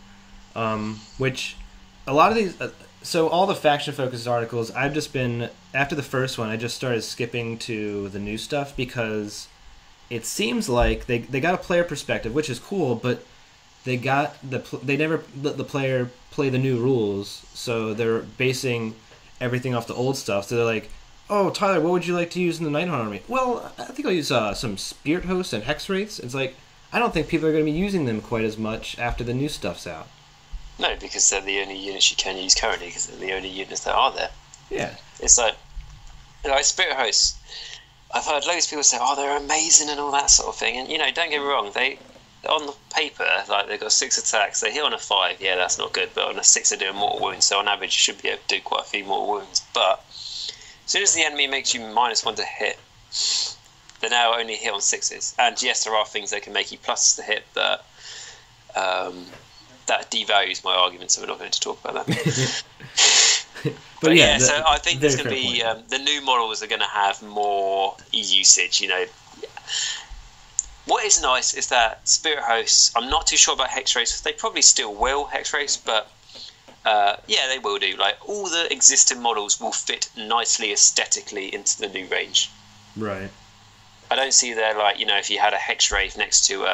which a lot of these so all the faction focus articles, I've just been, after the first one, I just started skipping to the new stuff, because it seems like they got a player perspective, which is cool, but they never let the player play the new rules, so they're basing everything off the old stuff. So they're like, oh, Tyler, what would you like to use in the Nighthaunt army? Well, I think I'll use some Spirit Hosts and Hex Wraiths. It's like, I don't think people are going to be using them quite as much after the new stuff's out. No, because they're the only units you can use currently, because they're the only units that are there. Yeah. It's like Spirit Hosts. I've heard loads of people say, oh, they're amazing and all that sort of thing. And, don't get me wrong, they, on the paper, like, they've got 6 attacks. They hit on a 5, yeah, that's not good. But on a 6, they're doing mortal wounds. So on average, you should be able to do quite a few mortal wounds. But as soon as the enemy makes you -1 to hit, they now only hit on 6s. And yes, there are things that can make you plus to hit, but that devalues my argument, so we're not going to talk about that. but yeah, so I think there's going to be the new models are going to have more usage. What is nice is that Spirit Hosts, I'm not too sure about Hex Wraiths. They probably still will Hex Wraiths, but yeah, they will do. Like, all the existing models will fit nicely aesthetically into the new range. Right. I don't see there, like, if you had a Hex Wraith next to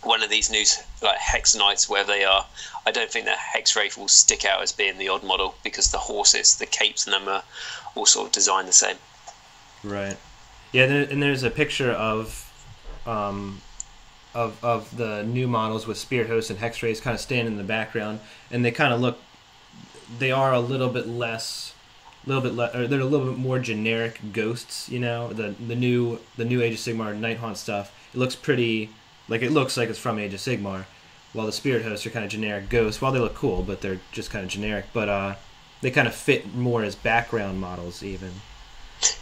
one of these new, like, Hex Knights, where they are, I don't think that Hex Wraith will stick out as being the odd model, because the horses, the capes and them are all sort of designed the same. Right. Yeah, and there's a picture of the new models with Spirit Hosts and Hex Wraiths kind of standing in the background, and they kind of look, they are a little bit less, or they're a little bit more generic ghosts. The new Age of Sigmar Nighthaunt stuff, it looks pretty, like, it looks like it's from Age of Sigmar, while the Spirit Hosts are kind of generic ghosts. While they look cool, but they're just kind of generic. But they kind of fit more as background models even.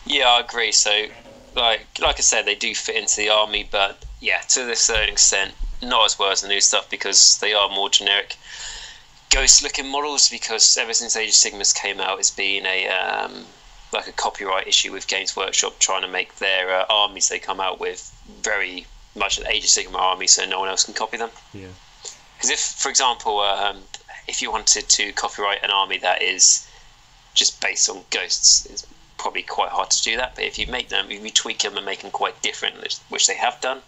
Yeah, I agree. So, like I said, they do fit into the army, but yeah, to a certain extent, not as well as the new stuff, because they are more generic ghost-looking models. Because ever since Age of Sigmar came out, it's been a copyright issue with Games Workshop trying to make their armies they come out with very much an Age of Sigmar army, so no one else can copy them. Yeah. Because if, for example, if you wanted to copyright an army that is just based on ghosts, it's probably quite hard to do that. But if you make them, if you tweak them and make them quite different, which they have done,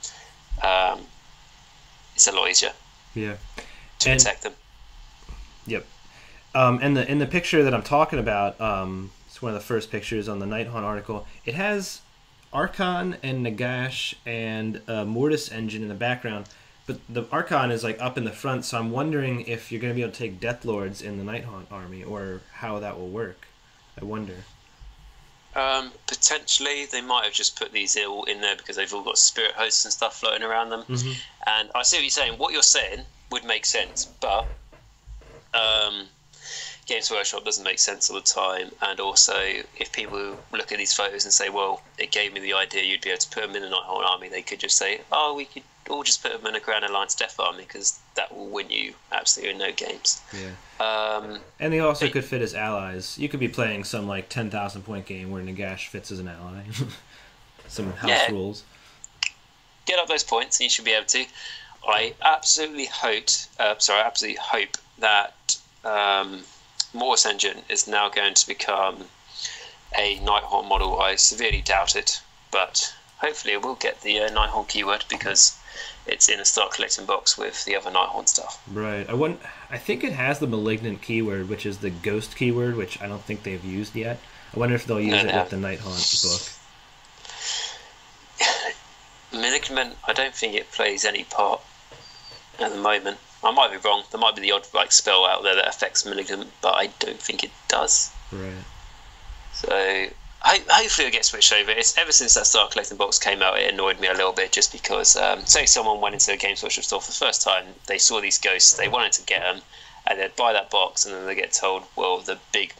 it's a lot easier. Yeah. To protect them. Yep. And the picture that I'm talking about, it's one of the first pictures on the Nighthaunt article. It has Archon and Nagash and Mortis engine in the background, but the Archon is like up in the front, so I'm wondering if you're going to be able to take Deathlords in the Nighthaunt army, or how that will work. I wonder. Potentially, they might have just put these all in there because they've all got Spirit Hosts and stuff floating around them. Mm-hmm. And I see what you're saying. What you're saying would make sense, but Games Workshop doesn't make sense all the time. And also, if people look at these photos and say, well, it gave me the idea you'd be able to put them in the Nighthaunt army, they could just say, oh, we could all just put them in a Grand Alliance Death army, because that will win you absolutely no games. Yeah. And they also could fit as allies. You could be playing some like 10,000 point game where Nagash fits as an ally. Some house rules. Get up those points and you should be able to. I absolutely hope that Morse Engine is now going to become a Nighthaunt model. I severely doubt it, but hopefully it will get the Nighthaunt keyword, because it's in a start collecting box with the other Nighthaunt stuff. Right. I think it has the Malignant keyword, which is the Ghost keyword, which I don't think they've used yet. I wonder if they'll use it with the Nighthaunt book. Malignant, I don't think it plays any part at the moment. I might be wrong. There might be the odd spell out there that affects Malignant, but I don't think it does. Right. So hopefully it gets switched over. It's ever since that Start Collecting box came out, it annoyed me a little bit, just because say someone went into a Games Workshop store for the first time, they saw these ghosts, they wanted to get them, and they'd buy that box, and then they get told, well, the big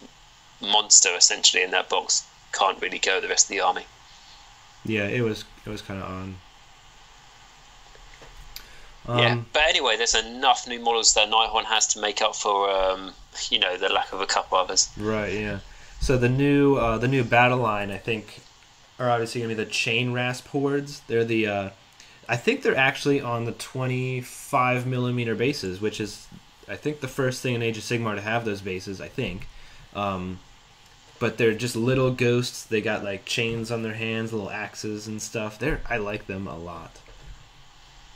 monster essentially in that box can't really go the rest of the army. Yeah, it was kind of odd. Yeah, but anyway, there's enough new models that Nighthaunt has to make up for the lack of a couple others. Right. Yeah. So the new battle line, I think, are obviously going to be the Chain Rasp Hordes. They're the I think they're actually on the 25mm bases, which is, I think, the first thing in Age of Sigmar to have those bases, I think. But they're just little ghosts. They got like chains on their hands, little axes and stuff. I like them a lot.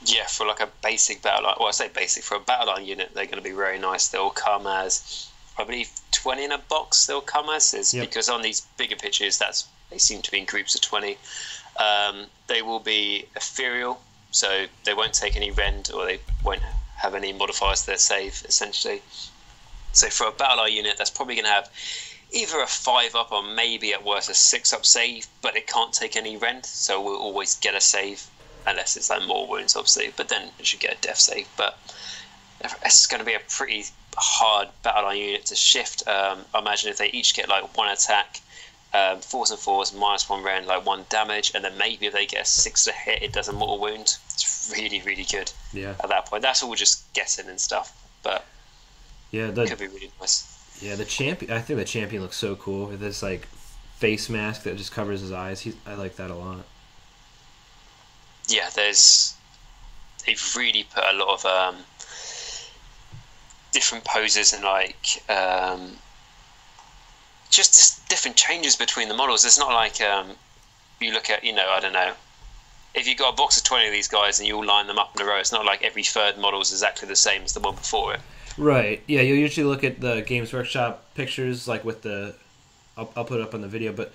Yeah, for like a basic battle line. Well, I say basic. For a battle line unit, they're going to be very nice. They'll come as I believe 20 in a box they'll come as, because on these bigger pictures they seem to be in groups of 20. They will be ethereal, so they won't take any rend, or they won't have any modifiers to their save, essentially. So for a battle eye unit, that's probably going to have either a 5-up or maybe at worst a 6-up save, but it can't take any rend, so we'll always get a save, unless it's like more wounds, obviously, but then it should get a death save. But it's going to be a pretty hard battle eye unit to shift. I imagine if they each get like 1 attack, 4s and 4s, -1 rend, like 1 damage, and then maybe if they get a 6 to hit, it does a mortal wound. It's really, really good at that point. That's all just guessing and stuff, but it could be really nice. Yeah, the champion. I think the champion looks so cool with this like face mask that just covers his eyes. I like that a lot. Yeah, they've really put a lot of different poses and like just different changes between the models. It's not like you look at, I don't know, if you've got a box of 20 of these guys and you all line them up in a row, it's not like every third model is exactly the same as the one before it. Right. Yeah, you'll usually look at the Games Workshop pictures, like with I'll put it up on the video, but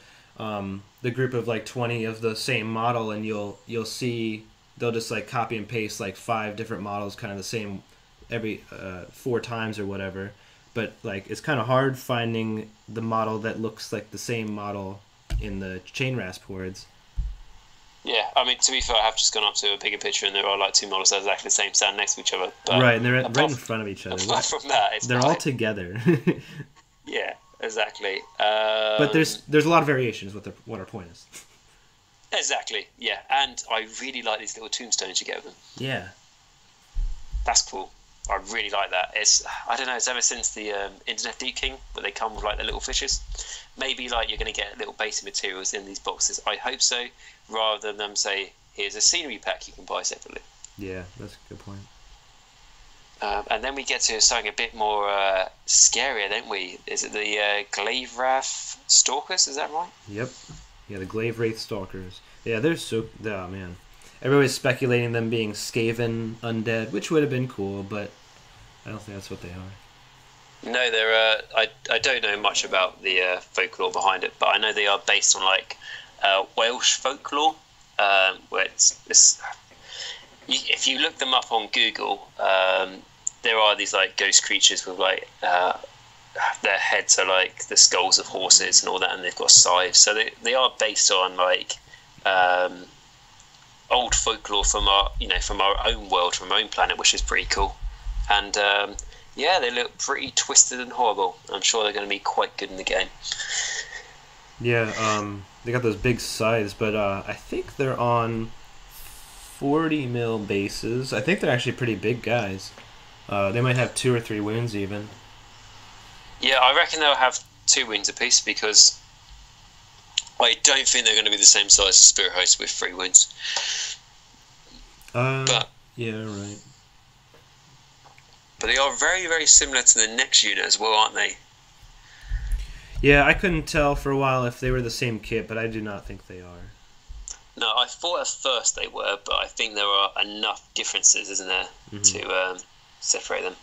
the group of like 20 of the same model, and you'll see they'll just like copy and paste like 5 different models, kind of the same every 4 times or whatever. But like it's kind of hard finding the model that looks like the same model in the chain rasp boards. Yeah, I mean, to be fair, I have just gone up to a bigger picture, and there are like 2 models that are exactly the same, standing next to each other. But right, and they're right in front of each other. Apart from that, they're all together. Yeah, exactly. But there's a lot of variations. What our point is. Exactly. Yeah, and I really like these little tombstones you get with them. Yeah, that's cool. I really like that. I don't know, it's ever since the Internet Deep King, where they come with like the little fishes. Maybe like you're going to get little basic materials in these boxes. I hope so, rather than them say, here's a scenery pack you can buy separately. Yeah, that's a good point. And then we get to something a bit more scarier, don't we? Is it the Glaive Wrath Stalkers? Is that right? Yep. Yeah, the Glaive Wraith Stalkers. Yeah, they're so... Oh, man. Everybody's speculating them being Skaven undead, which would have been cool, but I don't think that's what they are. No, they're... I don't know much about the folklore behind it, but I know they are based on, like, Welsh folklore, where it's if you look them up on Google, there are these, like, ghost creatures with, like... their heads are like the skulls of horses and all that, and they've got scythes. So they are based on like old folklore from our own world, from our own planet, which is pretty cool. And they look pretty twisted and horrible. I'm sure they're going to be quite good in the game. Yeah, they got those big scythes, but I think they're on 40 mil bases. I think they're actually pretty big guys. They might have 2 or 3 wounds even. Yeah, I reckon they'll have 2 wounds apiece, because I don't think they're going to be the same size as Spirit Host with 3 wounds. Yeah, right. But they are very, very similar to the next unit as well, aren't they? Yeah, I couldn't tell for a while if they were the same kit, but I do not think they are. No, I thought at first they were, but I think there are enough differences, isn't there, to separate them.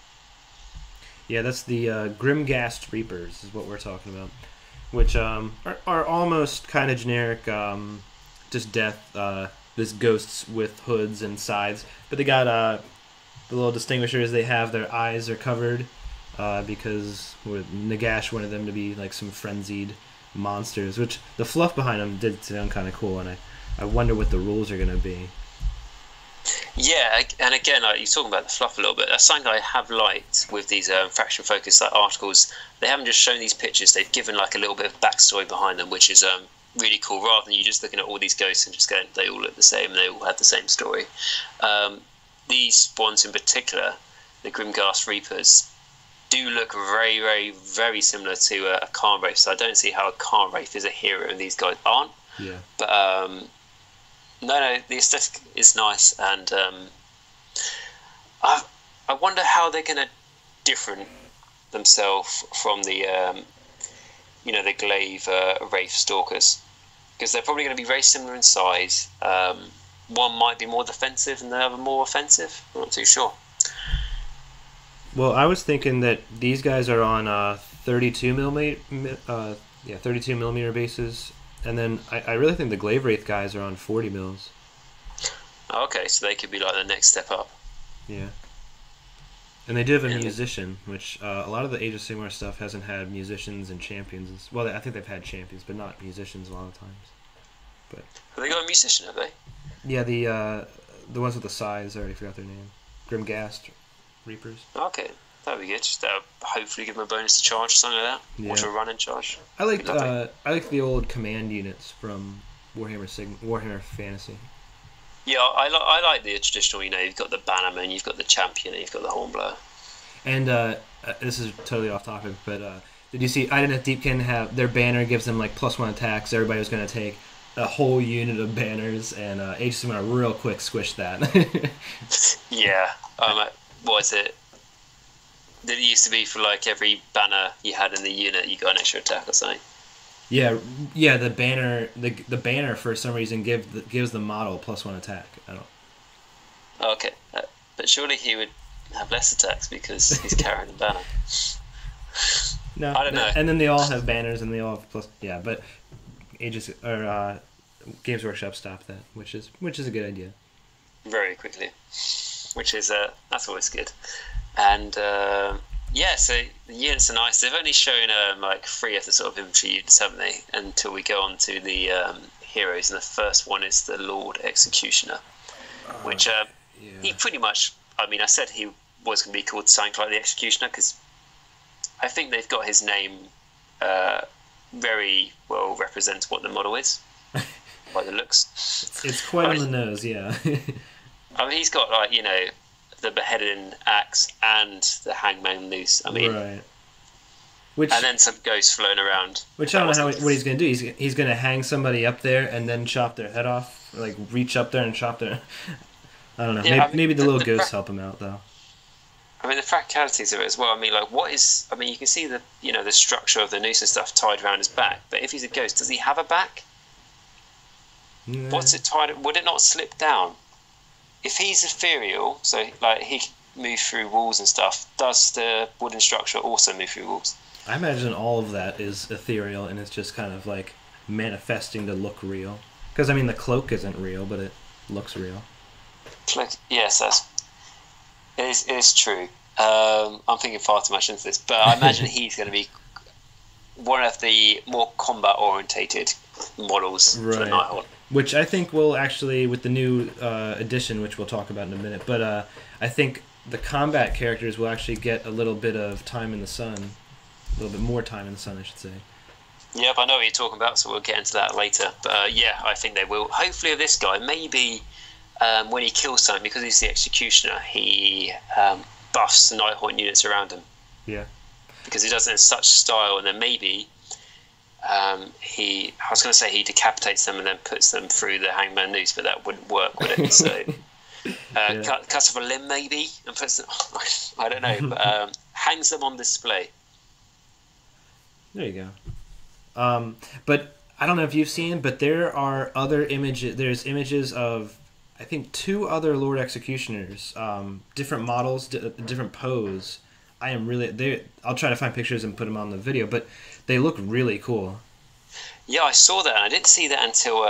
Yeah, that's the Grimghast Reapers is what we're talking about, which are almost kind of generic, just death, this ghosts with hoods and sides. But they got the little distinguishers they have. Their eyes are covered because Nagash wanted them to be like some frenzied monsters, which the fluff behind them did sound kind of cool, and I wonder what the rules are going to be. Yeah, and again, like, you're talking about the fluff a little bit. That's something I have liked with these faction-focused articles. They haven't just shown these pictures; they've given like a little bit of backstory behind them, which is really cool. Rather than you just looking at all these ghosts and just going, they all look the same, they all have the same story. These ones in particular, the Grimghast Reapers, do look very, very, very similar to a Khan Wraith. So I don't see how a Khan Wraith is a hero and these guys aren't. Yeah. But no, the aesthetic is nice, and I wonder how they're going to different themselves from the the Glaive Wraith Stalkers, because they're probably going to be very similar in size. One might be more defensive and the other more offensive. I'm not too sure. Well, I was thinking that these guys are on 32 millimeter, 32 millimeter bases, and then I really think the Glaive Wraith guys are on 40 mils. Okay, so they could be like the next step up. Yeah. And they do have a musician, which a lot of the Age of Sigmar stuff hasn't had musicians and champions. Well, I think they've had champions, but not musicians a lot of times. But have they got a musician, have they? Yeah, the ones with the scythes, I already forgot their name. Grimghast Reapers. Okay, that'd be good. Just hopefully give them a bonus to charge or something like that. Yeah. Or to run and charge. I like the old command units from Warhammer Fantasy. Yeah, I like the traditional. You've got the bannerman, you've got the champion, and you've got the hornblower. And this is totally off topic, but did you see? I didn't have Deepkin have their banner gives them like +1 attacks. Everybody was going to take a whole unit of banners, and Age of Sigmar real quick squished that. Yeah, what is it? Did it used to be for like every banner you had in the unit, you got an extra attack or something? Yeah. The banner for some reason gives the model +1 attack. I don't. Okay, but surely he would have less attacks because he's carrying the banner. No, I don't know. And then they all have banners, and they all have plus. Yeah, but Games Workshop stopped that, which is a good idea. Very quickly, which is that's always good. And so the units are nice. They've only shown like 3 of the sort of infantry units, haven't they? Until we go on to the heroes, and the first one is the Lord Executioner, which he pretty much. I mean, I said he was going to be called something like the Executioner because I think they've got his name very well represents what the model is by the looks. It's quite on the nose, yeah. I mean, he's got like the beheading axe and the hangman noose. I mean, right. And then some ghosts floating around. Which I don't know what he's going to do. He's going to hang somebody up there and then chop their head off, like reach up there and chop their. I don't know. Yeah, maybe the little ghosts help him out though. I mean, the practicalities of it as well. I mean, like, what is? I mean, you can see the the structure of the noose and stuff tied around his back. But if he's a ghost, does he have a back? Nah. What's it tied? Would it not slip down? If he's ethereal, so like he can move through walls and stuff, does the wooden structure also move through walls? I imagine all of that is ethereal, and it's just kind of like manifesting to look real. Because I mean, the cloak isn't real, but it looks real. Yes, it is true. I'm thinking far too much into this, but I imagine he's going to be one of the more combat-orientated models for the Nighthaunt. Which I think will actually, with the new edition, which we'll talk about in a minute, but I think the combat characters will actually get a little bit of time in the sun. A little bit more time in the sun, I should say. Yep, I know what you're talking about, so we'll get into that later. But yeah, I think they will. Hopefully this guy, maybe when he kills something, because he's the Executioner, he buffs the Nighthaunt units around him. Yeah. Because he does it in such style, and then maybe I was going to say he decapitates them and then puts them through the hangman noose, but that wouldn't work, would it? So cuts off a limb maybe and puts them, I don't know, but hangs them on display. There you go. But I don't know if you've seen, but there are other images. There's images of, I think, 2 other Lord Executioners, different models, different pose. I'll try to find pictures and put them on the video, but they look really cool. Yeah, I saw that, and I didn't see that until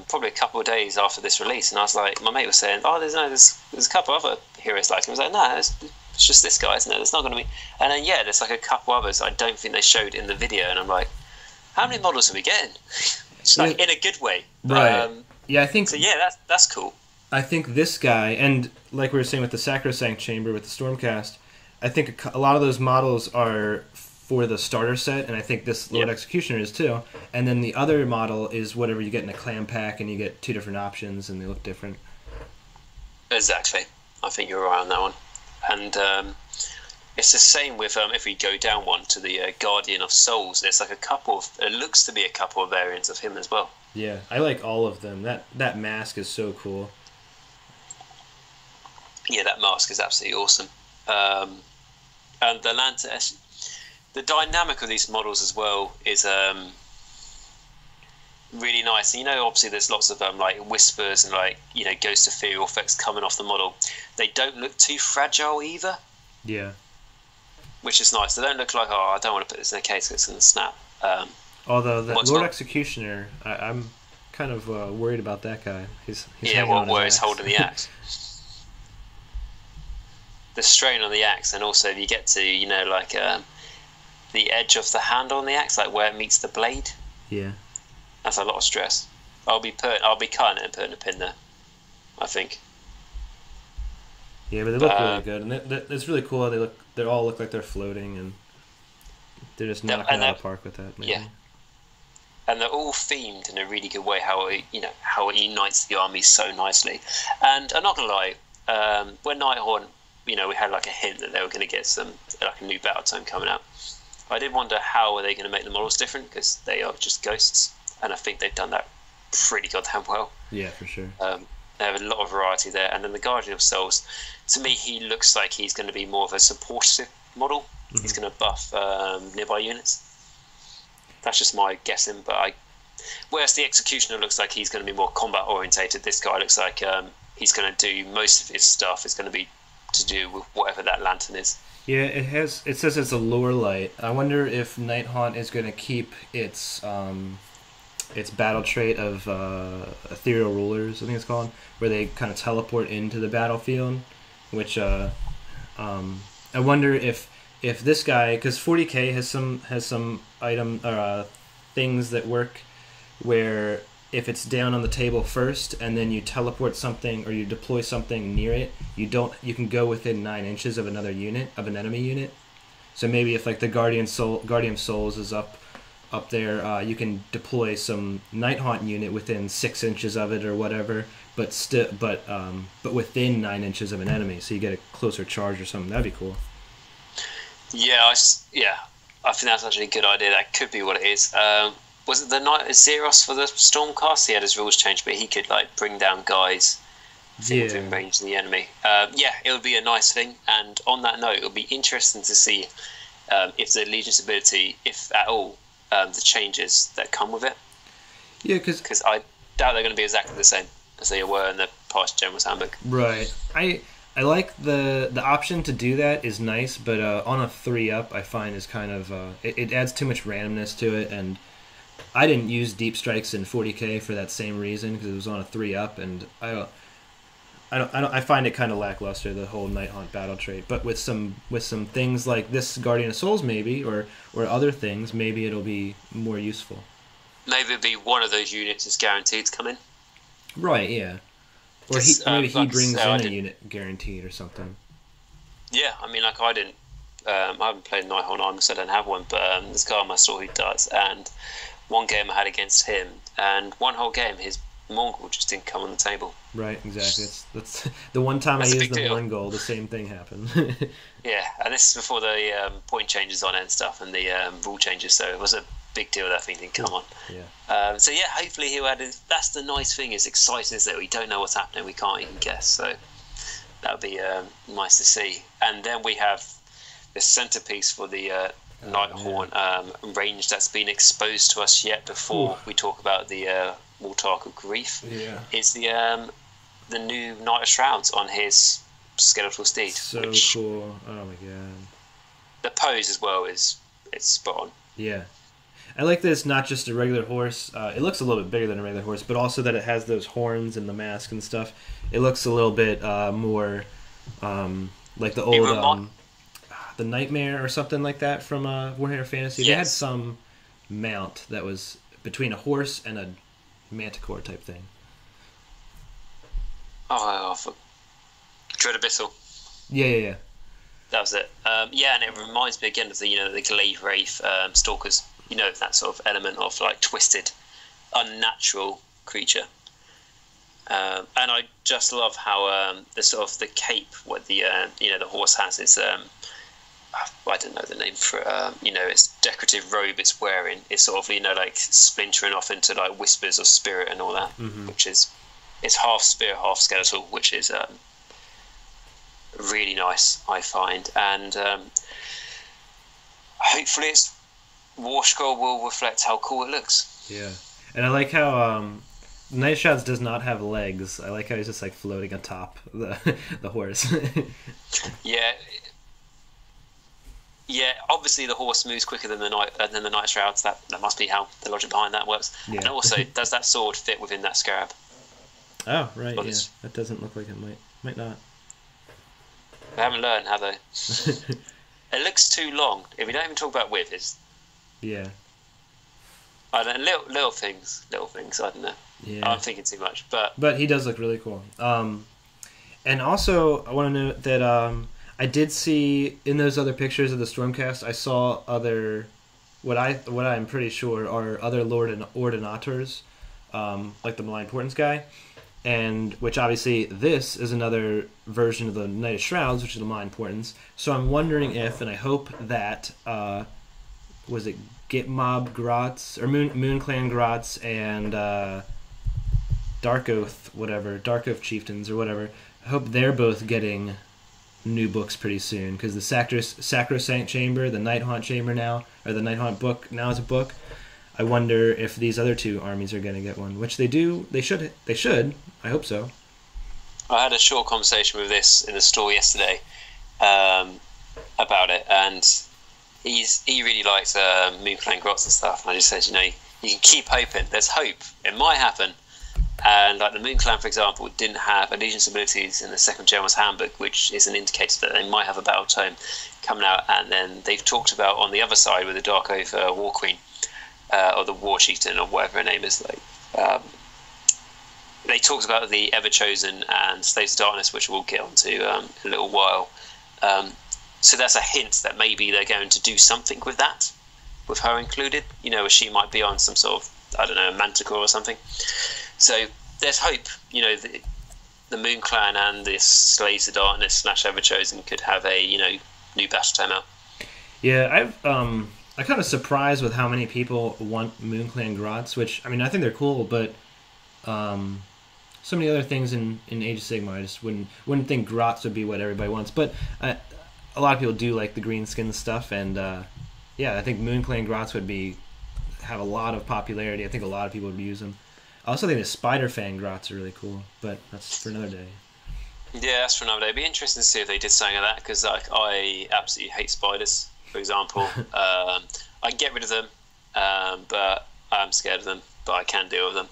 probably a couple of days after this release, and I was like, my mate was saying, there's a couple other heroes like him. I was like, no, it's just this guy, isn't it? There's not going to be... And then, yeah, there's like a couple others I don't think they showed in the video, and I'm like, how many models are we getting? It's like, in a good way. Right. Yeah, I think... So, yeah, that's cool. I think this guy, and like we were saying with the Sacrosanct Chamber, with the Stormcast, I think a lot of those models are for the starter set, and I think this Lord Executioner is too. And then the other model is whatever you get in a clan pack, and you get 2 different options, and they look different. Exactly. I think you're right on that one. And it's the same with, if we go down one to the Guardian of Souls, there's like it looks to be a couple of variants of him as well. Yeah, I like all of them. That mask is so cool. Yeah, that mask is absolutely awesome. And the lantern, the dynamic of these models as well is really nice. And, obviously there's lots of like whispers and like ghost ethereal effects coming off the model. They don't look too fragile either. Yeah. which is nice. They don't look like, oh, I don't want to put this in a case because it's going to snap. Although that Lord Executioner, I'm kind of worried about that guy. He's where he's holding the axe. The strain on the axe, and also if you get to, like the edge of the handle on the axe, like where it meets the blade. Yeah. That's a lot of stress. I'll be cutting it and putting a pin there, I think. Yeah, but they look really good, and it's really cool. They all look like they're floating, and they're just knocking out of the park with that. Maybe. Yeah, and they're all themed in a really good way. How it unites the army so nicely. And I'm not gonna lie, when Nighthaunt, we had like a hint that they were going to get some like a new battle tome coming out. I did wonder how are they going to make the models different, because they are just ghosts, and I think they've done that pretty goddamn well. Yeah, for sure. They have a lot of variety there, and then the Guardian of Souls, to me, he looks like he's going to be more of a supportive model. Mm-hmm. He's going to buff nearby units. That's just my guessing, but whereas the Executioner looks like he's going to be more combat orientated, this guy looks like he's going to do most of his stuff is going to be to do with whatever that lantern is. Yeah, it says it's a lure light. I wonder if Nighthaunt is going to keep its battle trait of ethereal rulers, I think it's called, where they kind of teleport into the battlefield, which I wonder if this guy, because 40k has some item or things that work where if it's down on the table first and then you teleport something or you deploy something near it, you can go within 9 inches of another unit, of an enemy unit. So maybe if like the Guardian of Souls is up there, you can deploy some Nighthaunt unit within 6 inches of it or whatever, but within 9 inches of an enemy, so you get a closer charge or something. That'd be cool. Yeah, I think that's actually a good idea. That could be what it is. Was it the Knight of Xeros for the Stormcast? He had his rules changed, but he could like bring down guys within range of the enemy. It would be a nice thing. And on that note, it would be interesting to see if the Legion's ability, if at all, the changes that come with it. Yeah, because I doubt they're going to be exactly the same as they were in the past General's Handbook. Right. I like the option to do that is nice, but on a 3-up, I find is kind of it adds too much randomness to it, and I didn't use Deep Strikes in 40k for that same reason, because it was on a 3-up, and I find it kind of lackluster, the whole Nighthaunt battle trait. But with some things like this Guardian of Souls, maybe, or other things, maybe it'll be more useful. Maybe it'll be one of those units is guaranteed to come in. Right. Yeah. Or maybe he brings in a unit guaranteed or something. Yeah, I mean, like I didn't. I haven't played Nighthaunt Army, so I don't have one. But this guy I saw who does, and one game I had against him, and one whole game his Mongol just didn't come on the table. Right, exactly. That's the one time I used the Mongol, the same thing happened. Yeah, and this is before the point changes on it and stuff, and the rule changes, so it was a big deal that thing didn't come on. Yeah. Hopefully he'll add. That's the nice thing, is exciting is that we don't know what's happening, we can't even guess, so that would be nice to see. And then we have the centerpiece for the Nighthaunt range that's been exposed to us yet before we talk about the Mortarch of Grief. Yeah. It's the new Knight of Shrouds on his skeletal steed. So cool. Oh my god. The pose as well it's spot on. Yeah. I like that it's not just a regular horse. It looks a little bit bigger than a regular horse, but also that it has those horns and the mask and stuff. It looks a little bit more like the old the Nightmare or something like that from Warhammer Fantasy. Yes. They had some mount that was between a horse and a manticore type thing. For Dread Abyssal. Yeah. That was it. And it reminds me again of the Glaive Wraith Stalkers. That sort of element of like twisted, unnatural creature. And I just love how the sort of the cape, what the the horse has is I don't know the name for it. Its decorative robe it's wearing is sort of like splintering off into like whispers of spirit and all that, which is it's half spear, half skeletal, which is really nice, I find. And hopefully its War Scroll will reflect how cool it looks. Yeah, and I like how Night Shots does not have legs. I like how he's just like floating atop the horse. Yeah. Yeah, obviously the horse moves quicker than the night shrouds. That must be how the logic behind that works. Yeah. And also, does that sword fit within that scarab? Oh, right. Yeah, that doesn't look like it might not. They haven't learned, have they? It looks too long. If we don't even talk about width, it's I don't know, little things. I don't know. Yeah. I'm thinking too much, but he does look really cool. And also I want to note that I did see in those other pictures of the Stormcast, I saw other what I'm pretty sure are other Lord and Ordinators, like the Malign Portents guy, and which obviously this is another version of the Knight of Shrouds, which is the Malign Portents. So I'm wondering if, and I hope that was it Gitmob Grotz or Moon Clan Grotz and Dark Oath Chieftains or whatever. I hope they're both getting new books pretty soon, because the Sacrosanct Chamber, the Nighthaunt Chamber now, or the Nighthaunt book now is a book. I wonder if these other two armies are going to get one, which they do. They should. I hope so. I had a short conversation with this in the store yesterday about it, and he really likes Moon Clan Grotz and stuff. And I just said, you can keep hoping. There's hope. It might happen. And like the Moon Clan, for example, didn't have allegiance abilities in the Second General's Handbook, which is an indicator that they might have a battle tome coming out. And then they've talked about on the other side with the Dark Oath War Queen, or the War Chieftain, or whatever her name is. They talked about the Ever Chosen and Slaves of Darkness, which we'll get onto in a little while. So that's a hint that maybe they're going to do something with that, with her included. She might be on some sort of, I don't know, Manticore or something. So there's hope. The Moon Clan and this Slaves of Darkness / Ever Chosen could have a new battle tome out. Yeah, I'm kind of surprised with how many people want Moon Clan Grotz, which I think they're cool, but so many other things in Age of Sigmar, I just wouldn't think Grotz would be what everybody wants. But a lot of people do like the green skin stuff, and I think Moon Clan Grotz would have a lot of popularity. I think a lot of people would use them. I also think the Spider Fang Grotz are really cool, but that's for another day. Yeah, that's for another day. It'd be interesting to see if they did something of that, because I absolutely hate spiders, for example. I can get rid of them, but I'm scared of them, but I can deal with them.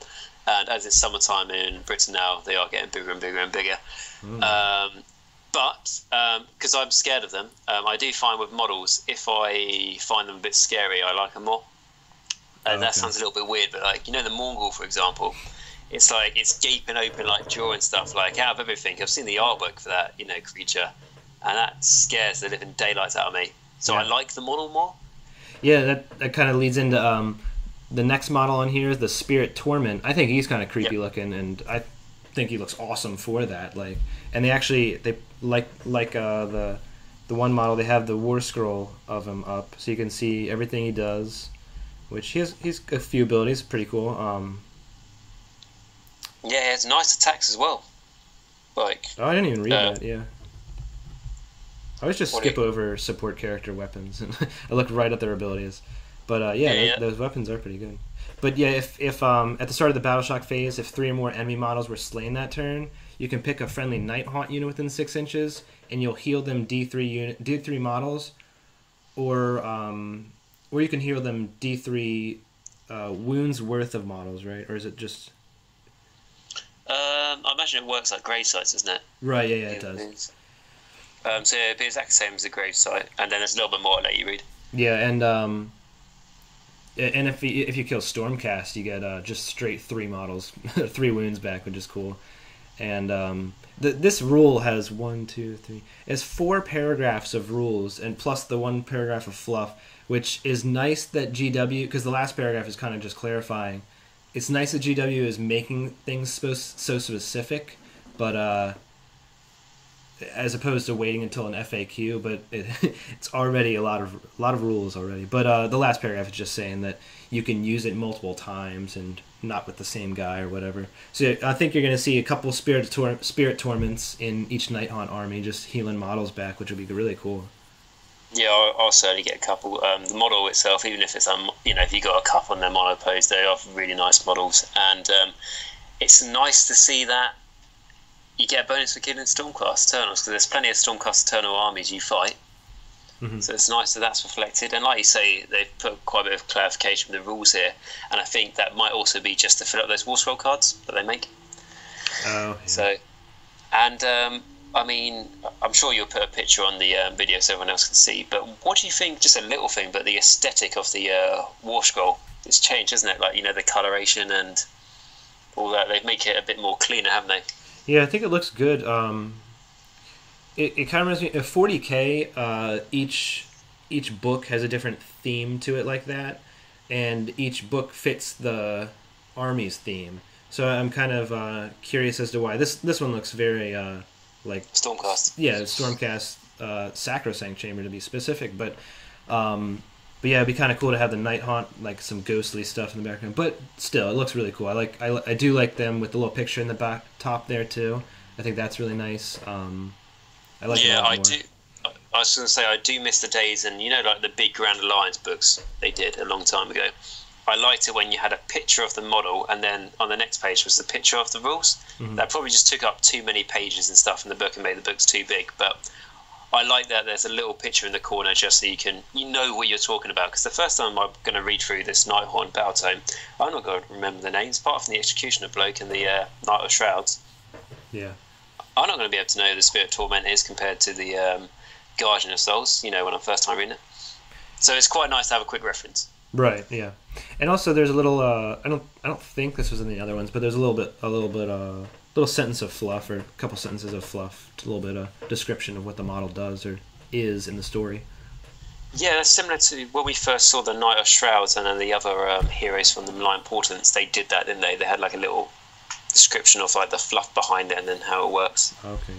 And as it's summertime in Britain now, they are getting bigger and bigger and bigger. But because I'm scared of them, I do find with models, if I find them a bit scary, I like them more. That sounds a little bit weird, but the Mongol, for example, it's it's gaping open like jaw and stuff. Out of everything, I've seen the artwork for that creature, and that scares the living daylights out of me. So I like the model more. Yeah, that kind of leads into the next model on here is the Spirit Torment. I think he's kind of creepy looking, and I think he looks awesome for that. And the one model, they have the War Scroll of him up, so you can see everything he does. Which he's a few abilities, pretty cool. He has nice attacks as well. I didn't even read that. Yeah, I always just skip over support character weapons and I look right at their abilities. But those weapons are pretty good. But yeah, if at the start of the Battle Shock phase, if 3 or more enemy models were slain that turn, you can pick a friendly Nighthaunt unit within 6 inches, and you'll heal them D3 models, or you can heal them D3 wounds worth of models, right? Or is it just... I imagine it works like grave sites, doesn't it? Right, yeah, it does. So it'd be the exact same as a grave site, and then there's a little bit more I'll let you read. Yeah, and if you kill Stormcast, you get just straight 3 models, 3 wounds back, which is cool. And this rule has it's 4 paragraphs of rules, and plus the 1 paragraph of fluff, which is nice that GW, because the last paragraph is kind of just clarifying. It's nice that GW is making things so specific, but as opposed to waiting until an FAQ. But it's already a lot of rules already. But the last paragraph is just saying that you can use it multiple times and not with the same guy or whatever. So I think you're going to see a couple Spirit Torments in each Nighthaunt army, just healing models back, which will be really cool. Yeah, I'll certainly get a couple. The model itself, even if it's if you got a couple and they're monopose, they are really nice models, and it's nice to see that you get a bonus for killing Stormcast Eternals, because there's plenty of Stormcast Eternal armies you fight, So it's nice that that's reflected. And like you say, they've put quite a bit of clarification with the rules here. And I think that might also be just to fill up those war scroll cards that they make. Oh, yeah. So, and I mean, I'm sure you'll put a picture on the video so everyone else can see. But what do you think? Just a little thing, but the aesthetic of the war scroll, it's changed, hasn't it? Like, you know, the coloration and all that. They've made it a bit more cleaner, haven't they? Yeah, I think it looks good. It kind of reminds me of 40K. Each book has a different theme to it like that, and each book fits the army's theme. So I'm kind of curious as to why this one looks very like Stormcast. Yeah, Stormcast Sacrosanct Chamber to be specific, but yeah, it'd be kind of cool to have the Nighthaunt, like some ghostly stuff in the background. But still, it looks really cool. I do like them with the little picture in the back top there too. I think that's really nice. I like it a lot more. do. I was going to say, I do miss the days, and you know, like the big Grand Alliance books they did a long time ago. I liked it when you had a picture of the model, and then on the next page was the picture of the rules. That probably just took up too many pages and stuff in the book and made the books too big. But I like that there's a little picture in the corner just so you know what you're talking about. Because the first time I'm going to read through this Nighthaunt Battle Tome, I'm not going to remember the names, apart from the Executioner bloke and the Knight of Shrouds. Yeah. I'm not going to be able to know who the Spirit Torment is compared to the Guardian of Souls, you know, when I'm first time reading it. So it's quite nice to have a quick reference. Right. Yeah. And also, there's a little. I don't think this was in the other ones, but there's a little sentence of fluff, or a couple sentences of fluff, a little bit of description of what the model does or is in the story. Yeah, that's similar to when we first saw the Knight of Shrouds and then the other heroes from the Malign Portents. They did that, didn't they? They had like a little description of like the fluff behind it and then how it works. Okay,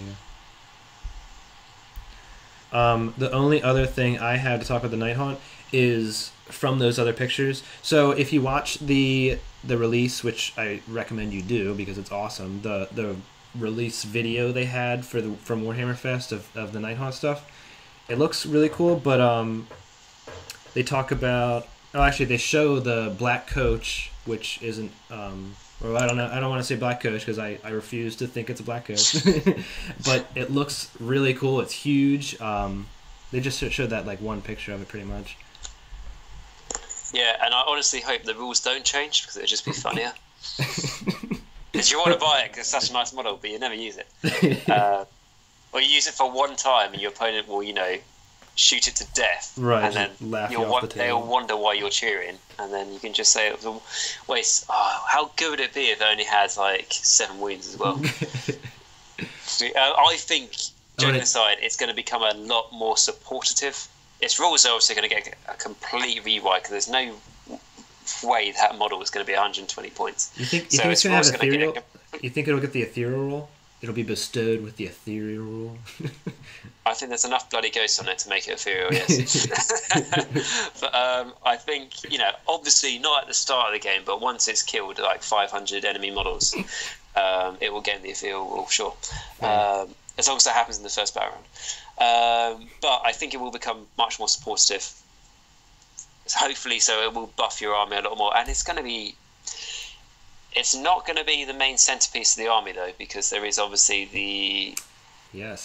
yeah. The only other thing I have to talk about the Nighthaunt is from those other pictures. So if you watch the release, which I recommend you do because it's awesome, the release video they had from Warhammer Fest of the Nighthaunt stuff, it looks really cool. But they talk about they show the Black Coach, which isn't or I don't know. I don't want to say Black Coach because I refuse to think it's a Black Coach. But it looks really cool. It's huge. They just showed that like one picture of it pretty much. Yeah, and I honestly hope the rules don't change because it'd just be funnier. Because you want to buy it because it's such a nice model, but you never use it. Or you use it for one time and your opponent will, you know, shoot it to death. Right, and then they'll wonder why you're cheering. And then you can just say it was a waste. Oh, how good would it be if it only had like 7 wounds as well? I think, joking aside, it's going to become a lot more supportive. Its rules are obviously going to get a complete rewrite because there's no way that model is going to be 120 points. You think it's going to have ethereal? You think it'll get the ethereal rule? It'll be bestowed with the ethereal rule? I think there's enough bloody ghosts on it to make it ethereal, yes. But I think, you know, obviously not at the start of the game, but once it's killed like 500 enemy models, it will gain the ethereal rule, sure. As long as that happens in the first battle round. But I think it will become much more supportive. Hopefully, so it will buff your army a lot more. And it's not going to be the main centerpiece of the army, though, because there is obviously the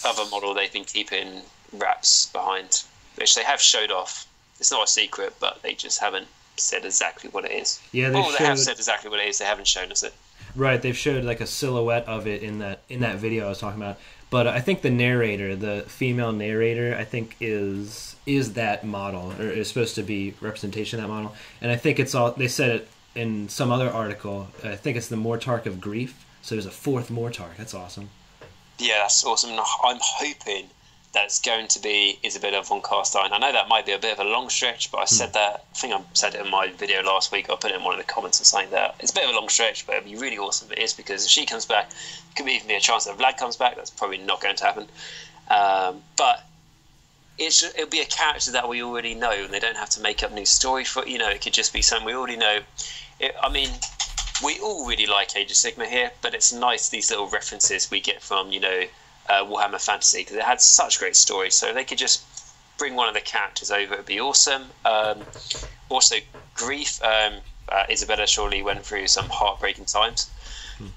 other model they've been keeping wraps behind, which they have showed off. It's not a secret, but they just haven't said exactly what it is. Yeah, they have said exactly what it is. They haven't shown us it. Right, they've showed like a silhouette of it in that video I was talking about. But I think the narrator, the female narrator, I think is that model, or is supposed to be representation of that model. And I think it's all, they said it in some other article, I think it's the Mortarch of Grief. So there's a 4th Mortarch. That's awesome. Yeah, that's awesome. I'm hoping that it's going to be Isabella von Carstein. I know that might be a bit of a long stretch, but I said that, I think I said it in my video last week. I put it in one of the comments and saying that it's a bit of a long stretch, but it'd be really awesome if it is, because if she comes back, it could even be a chance that Vlad comes back. That's probably not going to happen. But it'll be a character that we already know, and they don't have to make up new story for, you know, it could just be something we already know. I mean, we all really like Age of Sigmar here, but it's nice these little references we get from, you know, Warhammer Fantasy, because it had such great stories. So if they could just bring one of the characters over, it'd be awesome. Also, Grief, Isabella surely went through some heartbreaking times,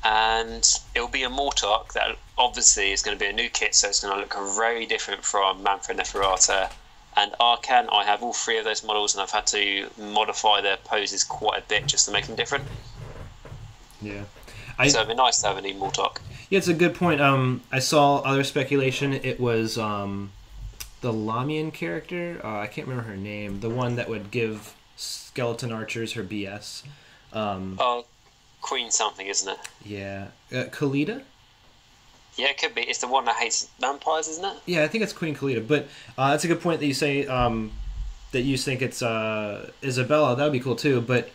and it'll be a Mortarch that obviously is going to be a new kit, so it's going to look very different from Manfred Neferata And Arcan, I have all 3 of those models, and I've had to modify their poses quite a bit just to make them different. Yeah. So it'd be nice to have a new Mortarch. Yeah, it's a good point. I saw other speculation. It was the Lamian character. I can't remember her name. The one that would give skeleton archers her BS. Queen something, isn't it? Yeah. Khalida? Yeah, it could be. It's the one that hates vampires, isn't it? Yeah, I think it's Queen Khalida. But that's a good point that you say that you think it's Isabella. That would be cool too. But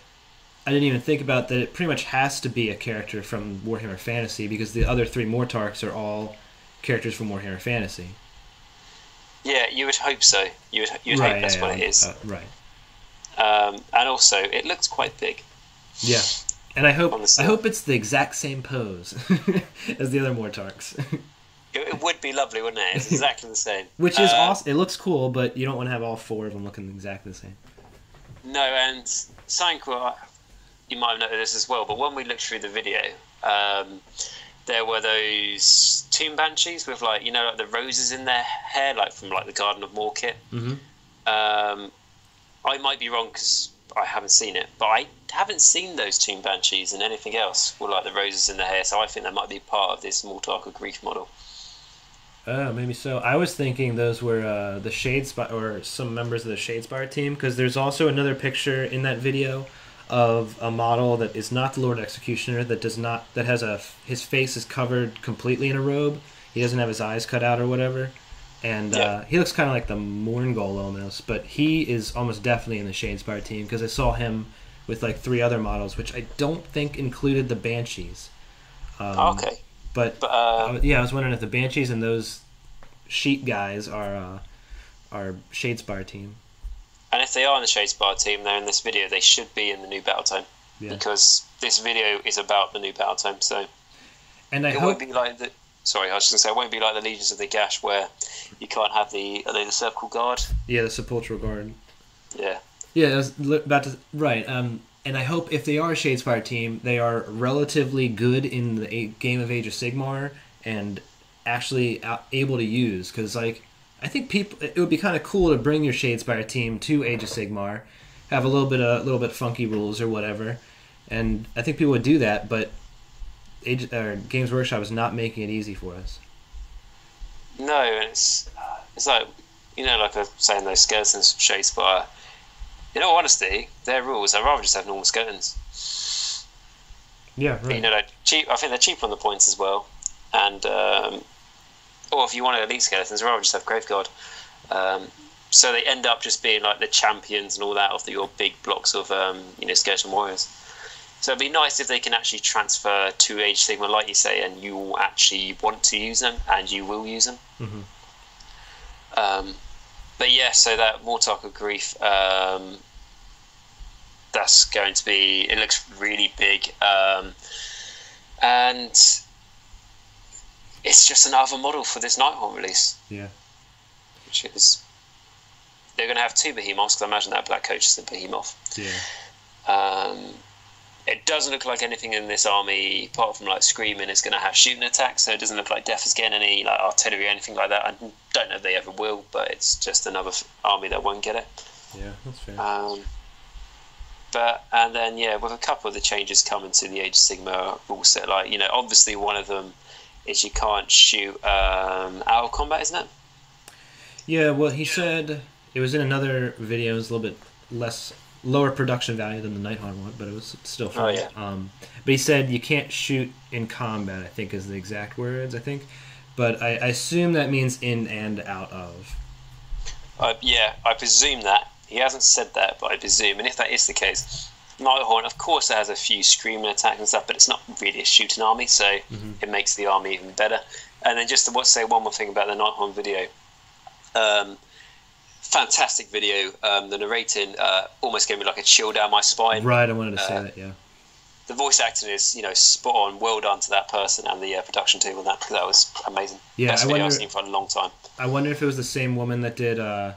I didn't even think about that. It pretty much has to be a character from Warhammer Fantasy because the other 3 Mortarchs are all characters from Warhammer Fantasy. Yeah, you would hope so. You'd hope that's what it is. Right. And also, it looks quite big. Yeah. And I hope it's the exact same pose as the other Mortarchs. It would be lovely, wouldn't it? It's exactly the same. Which is awesome. It looks cool, but you don't want to have all 4 of them looking exactly the same. No, and something you might have noticed this as well, but when we looked through the video, there were those Tomb Banshees with, like, like the roses in their hair, like from like the Garden of Moor kit. Mm-hmm. I might be wrong because I haven't seen it, but I haven't seen those Tomb Banshees in anything else with like the roses in their hair, so I think that might be part of this Mortarch of Grief model. Maybe so. I was thinking those were the Shadespire, or some members of the Shadespire team, because there's also another picture in that video of a model that is not the Lord Executioner, that has his face is covered completely in a robe. He doesn't have his eyes cut out or whatever. And he looks kind of like the Mourngol almost, but he is almost definitely in the Shadespire team because I saw him with like 3 other models, which I don't think included the Banshees. Okay. But I was wondering if the Banshees and those sheet guys are Shadespire team. And if they are in the Shadespire team, they're in this video, they should be in the new battle tome. Yeah. Because this video is about the new battle tome, so... And it won't be like the... Sorry, I was just going to say, it won't be like the Legions of Nagash where you can't have the Circle Guard? Yeah, the Sepulchral Guard. Yeah. Yeah, I was about to... Right, and I hope if they are a Shadespire team, they are relatively good in the game of Age of Sigmar and actually able to use, because, like, I think it would be kind of cool to bring your Shadespire team to Age of Sigmar, have a little bit funky rules or whatever, and I think people would do that, but Games Workshop is not making it easy for us. No, and it's like, like I was saying, those skeletons from Shadespire, in all honesty, their rules, I'd rather just have normal skeletons. Yeah, right. But, cheap. I think they're cheaper on the points as well, and or if you want elite skeletons, I'd rather just have Graveguard. So they end up just being like the champions and all that of your big blocks of skeleton warriors. So it'd be nice if they can actually transfer to Age of Sigmar, like you say, and you will actually want to use them, and you will use them. Mm-hmm. But yeah, so that Mortarch of Grief, that's going to be... It looks really big. And it's just another model for this Nighthaunt release. Yeah. Which is... They're going to have 2 behemoths, because I imagine that Black Coach is the behemoth. Yeah. It doesn't look like anything in this army, apart from like Screaming, is going to have shooting attacks, so it doesn't look like Death is getting any like artillery or anything like that. I don't know if they ever will, but it's just another army that won't get it. Yeah, that's fair. And then with a couple of the changes coming to the Age of Sigmar rule set, like obviously one of them is you can't shoot out of combat, isn't it? Yeah, well, he said it was in another video. It was a little bit lower production value than the Nighthaunt one, but it was still fun. Oh, yeah. But he said you can't shoot in combat, I think is the exact words, I think. But I assume that means in and out of. Yeah, I presume that. He hasn't said that, but I presume. And if that is the case, Nighthaunt, of course, it has a few Screaming attacks and stuff, but it's not really a shooting army, so it makes the army even better. And then just to say one more thing about the Nighthaunt video. Fantastic video. The narrating almost gave me like a chill down my spine. Right, I wanted to say that, yeah. The voice acting is, spot on. Well done to that person and the production team on that, because that was amazing. Yeah, Best video I've seen for a long time. I wonder if it was the same woman that did the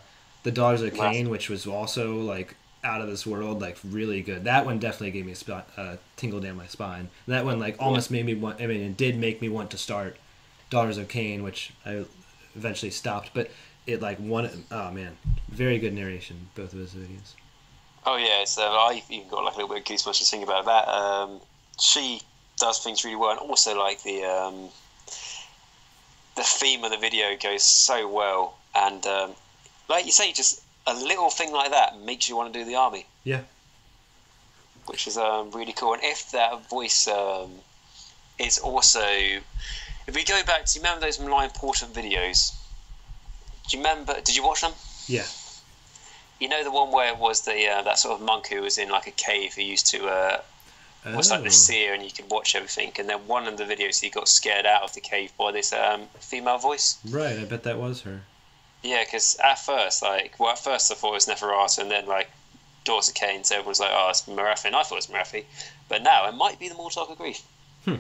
Daughters of Cain, which was also like out of this world, like really good. That one definitely gave me a tingle down my spine. That one like almost made me want. I mean, it did make me want to start Daughters of Cain, which I eventually stopped. But it like one. Oh man, very good narration, both of those videos. Oh yeah, so I even got like a little bit of goosebumps just thinking about that. She does things really well, and also like the theme of the video goes so well, and like you say, just a little thing like that makes you want to do the army. Yeah, which is really cool. And if that voice is also, if we go back, do you remember those Malign Portent videos? Do you remember? Did you watch them? Yeah. You know the one where it was the that sort of monk who was in like a cave who used to was like the seer, and you could watch everything. And then one of the videos he got scared out of the cave by this female voice. Right, I bet that was her. Yeah, because at first I thought it was Neferata, and then like Daughter Cain, so everyone was like, oh, it's Merathi, and I thought it was Merathi. But now it might be the Mortarch of Grief. You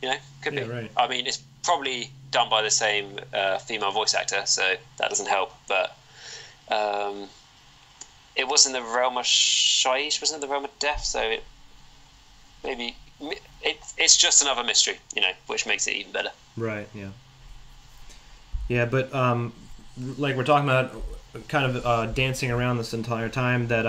know, could be. Right. I mean, it's probably done by the same female voice actor, so that doesn't help. But it was in the realm of Shaiish, wasn't it? The realm of death, so it's just another mystery, you know, which makes it even better. Right. Yeah. Yeah, but like we're talking about, kind of dancing around this entire time, that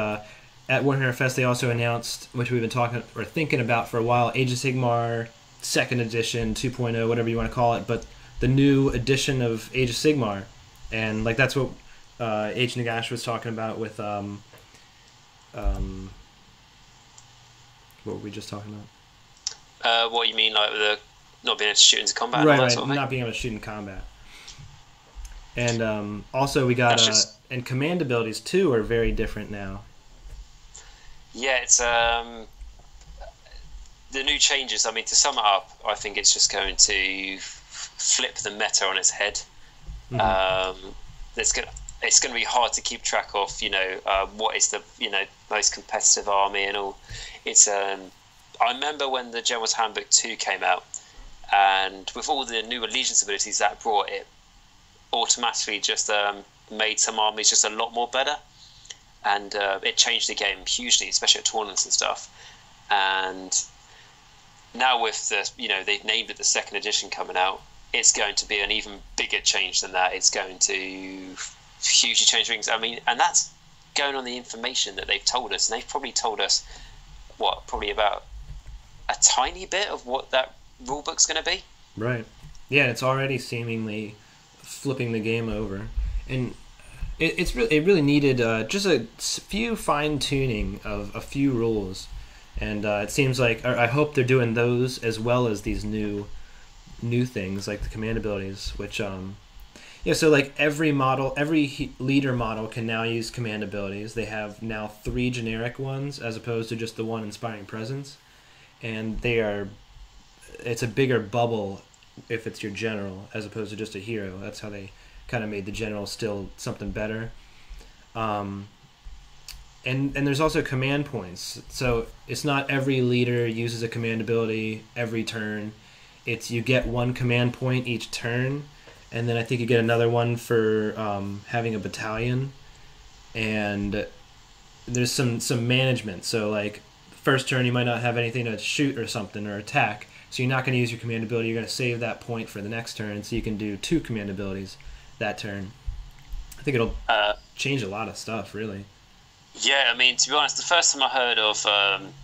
at Warhammer Fest they also announced, which we've been talking or thinking about for a while, Age of Sigmar 2nd edition, 2.0, whatever you want to call it, but the new edition of Age of Sigmar, and like that's what H. Nagash was talking about with what were we just talking about? What you mean, like with the not being able to shoot into combat? Right, and all that right, sort of thing? not being able to shoot in combat. And also we got and command abilities too are very different now. Yeah, it's the new changes. I mean, to sum it up, I think it's just going to flip the meta on its head. Mm-hmm. It's going to be hard to keep track of. You know, what is the most competitive army and all. It's I remember when the General's Handbook 2 came out, and with all the new allegiance abilities that brought, it automatically just made some armies just a lot more better, and it changed the game hugely, especially at tournaments and stuff. And now with the, they've named it the 2nd edition coming out, it's going to be an even bigger change than that. It's going to hugely change things. I mean, and that's going on the information that they've told us, and they've probably told us probably about a tiny bit of what that rulebook's going to be. Right. Yeah, it's already seemingly flipping the game over, and it really needed just a few fine tuning of a few rules, and it seems like, I hope they're doing those as well as these new things like the command abilities, which so like every leader model can now use command abilities. They have now 3 generic ones as opposed to just the one Inspiring Presence, and it's a bigger bubble if it's your general as opposed to just a hero. That's how they kind of made the general still something better. And there's also command points. So it's not every leader uses a command ability every turn. It's you get 1 command point each turn, and then I think you get another one for having a battalion. And there's some management. So like first turn you might not have anything to shoot or something or attack, so you're not going to use your command ability. You're going to save that point for the next turn, so you can do 2 command abilities that turn. I think it'll change a lot of stuff, really. Yeah, I mean, to be honest, the first time I heard of,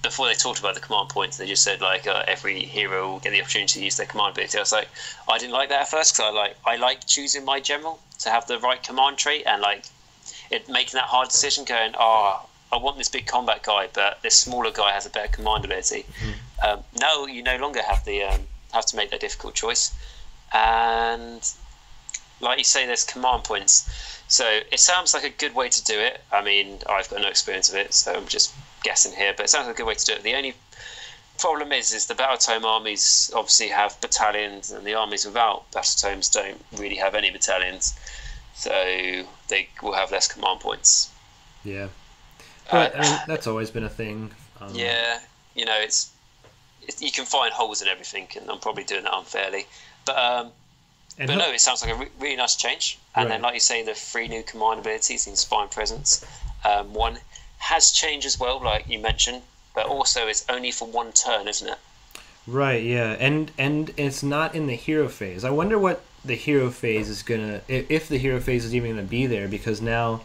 before they talked about the command points, they just said, like, every hero will get the opportunity to use their command ability. I was like, I didn't like that at first, because I like choosing my general to have the right command trait, and, like, making that hard decision, going, I want this big combat guy, but this smaller guy has a better command ability. Mm-hmm. Now you no longer have to make that difficult choice. And, like you say, there's command points. So it sounds like a good way to do it. I mean, I've got no experience of it, so I'm just guessing here, but it sounds like a good way to do it. The only problem is the Battletome armies obviously have battalions, and the armies without Battletomes don't really have any battalions, so they will have less command points. Yeah. But, I mean, that's always been a thing. Yeah, you can find holes in everything, and I'm probably doing that unfairly. But no, it sounds like a really nice change. And then, like you say, the 3 new command abilities, the Inspiring Presence. One has changed as well, like you mentioned, but also it's only for 1 turn, isn't it? Right, yeah. And it's not in the hero phase. I wonder what the hero phase is gonna, if the hero phase is even gonna be there, because now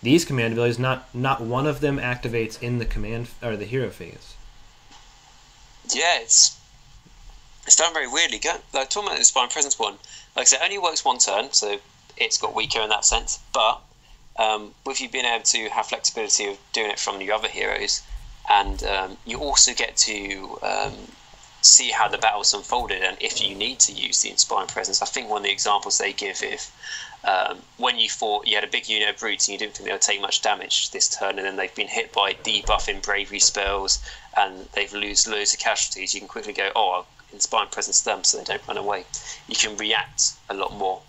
these command abilities, not one of them activates in the command or the hero phase. Yeah, it's done very weirdly. Like talking about the Inspiring Presence one, like I said, it only works one turn, so it's got weaker in that sense. But with you being able to have flexibility of doing it from your other heroes, and you also get to see how the battle's unfolded, and if you need to use the Inspiring Presence. I think one of the examples they give, if when you fought, you had a big unit of brutes and you didn't think they would take much damage this turn, and then they've been hit by debuffing bravery spells and they've lose loads of casualties, you can quickly go, oh, I'll Inspiring Presence them so they don't run away. You can react a lot more.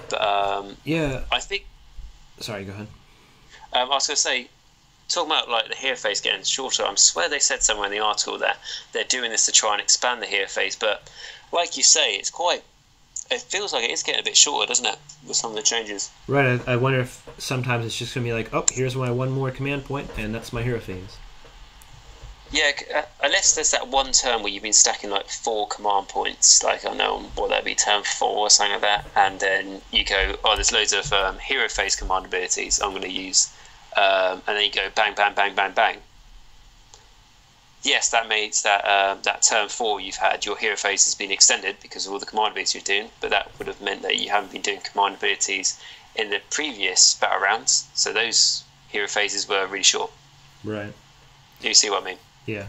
But yeah, I think. Sorry, go ahead. I was going to say, talking about like the hero phase getting shorter, I swear they said somewhere in the article that they're doing this to try and expand the hero phase, but like you say, it feels like it is getting a bit shorter, doesn't it, with some of the changes? Right, I wonder if sometimes it's just going to be like, oh, here's my one more command point, and that's my hero phase. Yeah, unless there's that one turn where you've been stacking like 4 command points, like I know what that'd be, turn 4 or something like that, and then you go, oh, there's loads of hero phase command abilities I'm going to use, and then you go bang, bang, bang, bang, bang. Yes, that means that that turn 4 you've had, your hero phase has been extended because of all the command abilities you're doing, but that would have meant that you haven't been doing command abilities in the previous battle rounds, so those hero phases were really short. Right. Do you see what I mean? Yeah.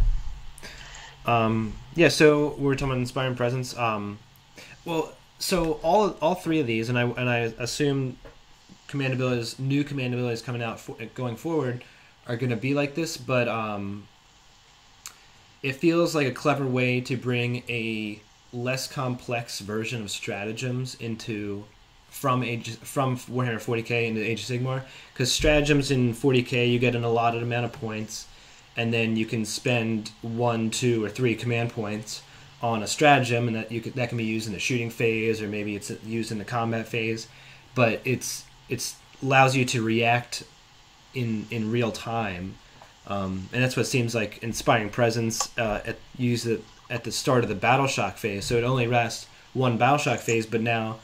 Yeah, so we're talking about Inspiring Presence. Well, so all 3 of these, and I assume new command abilities coming out going forward are going to be like this, but it feels like a clever way to bring a less complex version of stratagems from Warhammer 40k into Age of Sigmar, because stratagems in 40k you get an allotted amount of points, and then you can spend 1, 2, or 3 command points on a stratagem, and that can be used in the shooting phase, or maybe it's used in the combat phase. But it's allows you to react in real time, and that's what seems like Inspiring Presence used it at the start of the Battle Shock phase. So it only lasts 1 Battle Shock phase, but now,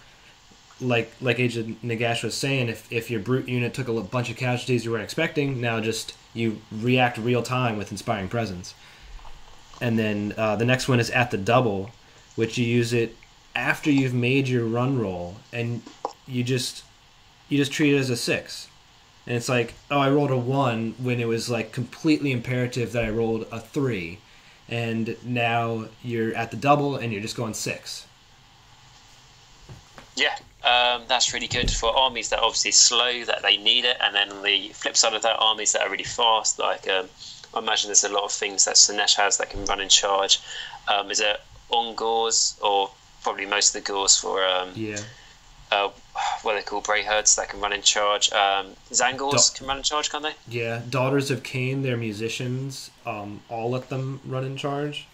like Age of Nagash was saying, if your brute unit took a bunch of casualties you weren't expecting, now just you react real time with Inspiring Presence. And then the next one is at the double, which you use it after you've made your run roll, and you just treat it as a 6. And it's like, oh, I rolled a 1 when it was like completely imperative that I rolled a 3, and now you're at the double and you're just going 6. Yeah. That's really good for armies that are obviously slow, that they need it, and then on the flip side of that, armies that are really fast, like I imagine there's a lot of things that Sinesh has that can run in charge. Is it Ungors, or probably most of the Gors for what are they called, Brayherds, that can run in charge. Zangors can run in charge, can't they? Yeah, Daughters of Cain, they're musicians, all let them run in charge.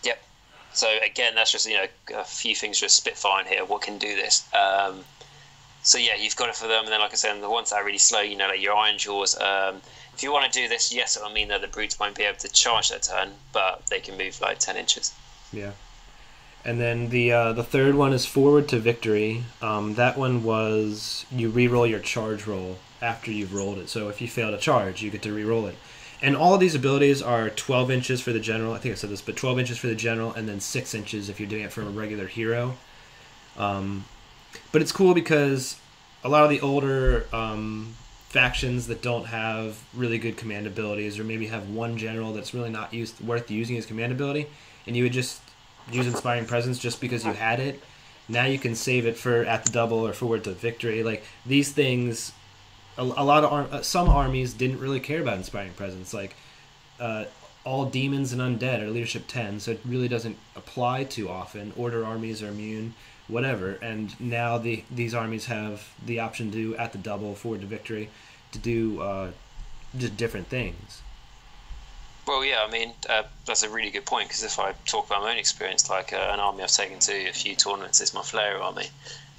Yep. So again, that's just, a few things just spitfiring here. What can do this? So yeah, you've got it for them, and then like I said, the ones that are really slow, like your Iron Jaws. If you want to do this, yes, it'll mean that the brutes won't be able to charge their turn, but they can move like 10 inches. Yeah. And then the third one is Forward to Victory. That one was you re-roll your charge roll after you've rolled it. So if you fail to charge, you get to re-roll it. And all of these abilities are 12 inches for the general. I think I said this, but 12 inches for the general, and then 6 inches if you're doing it from a regular hero. But it's cool because a lot of the older factions that don't have really good command abilities, or maybe have one general that's really not worth using as command ability, and you would just use Inspiring Presence just because you had it, now you can save it for at the double or Forward to Victory. Like, these things, a lot of some armies didn't really care about Inspiring Presence. Like, all demons and undead are leadership 10, so it really doesn't apply too often. Order armies are immune, whatever. And now these armies have the option to do at the double, Forward to Victory, to do just different things. Well, yeah, I mean, that's a really good point, because if I talk about my own experience, like an army I've taken to a few tournaments is my Flayer army,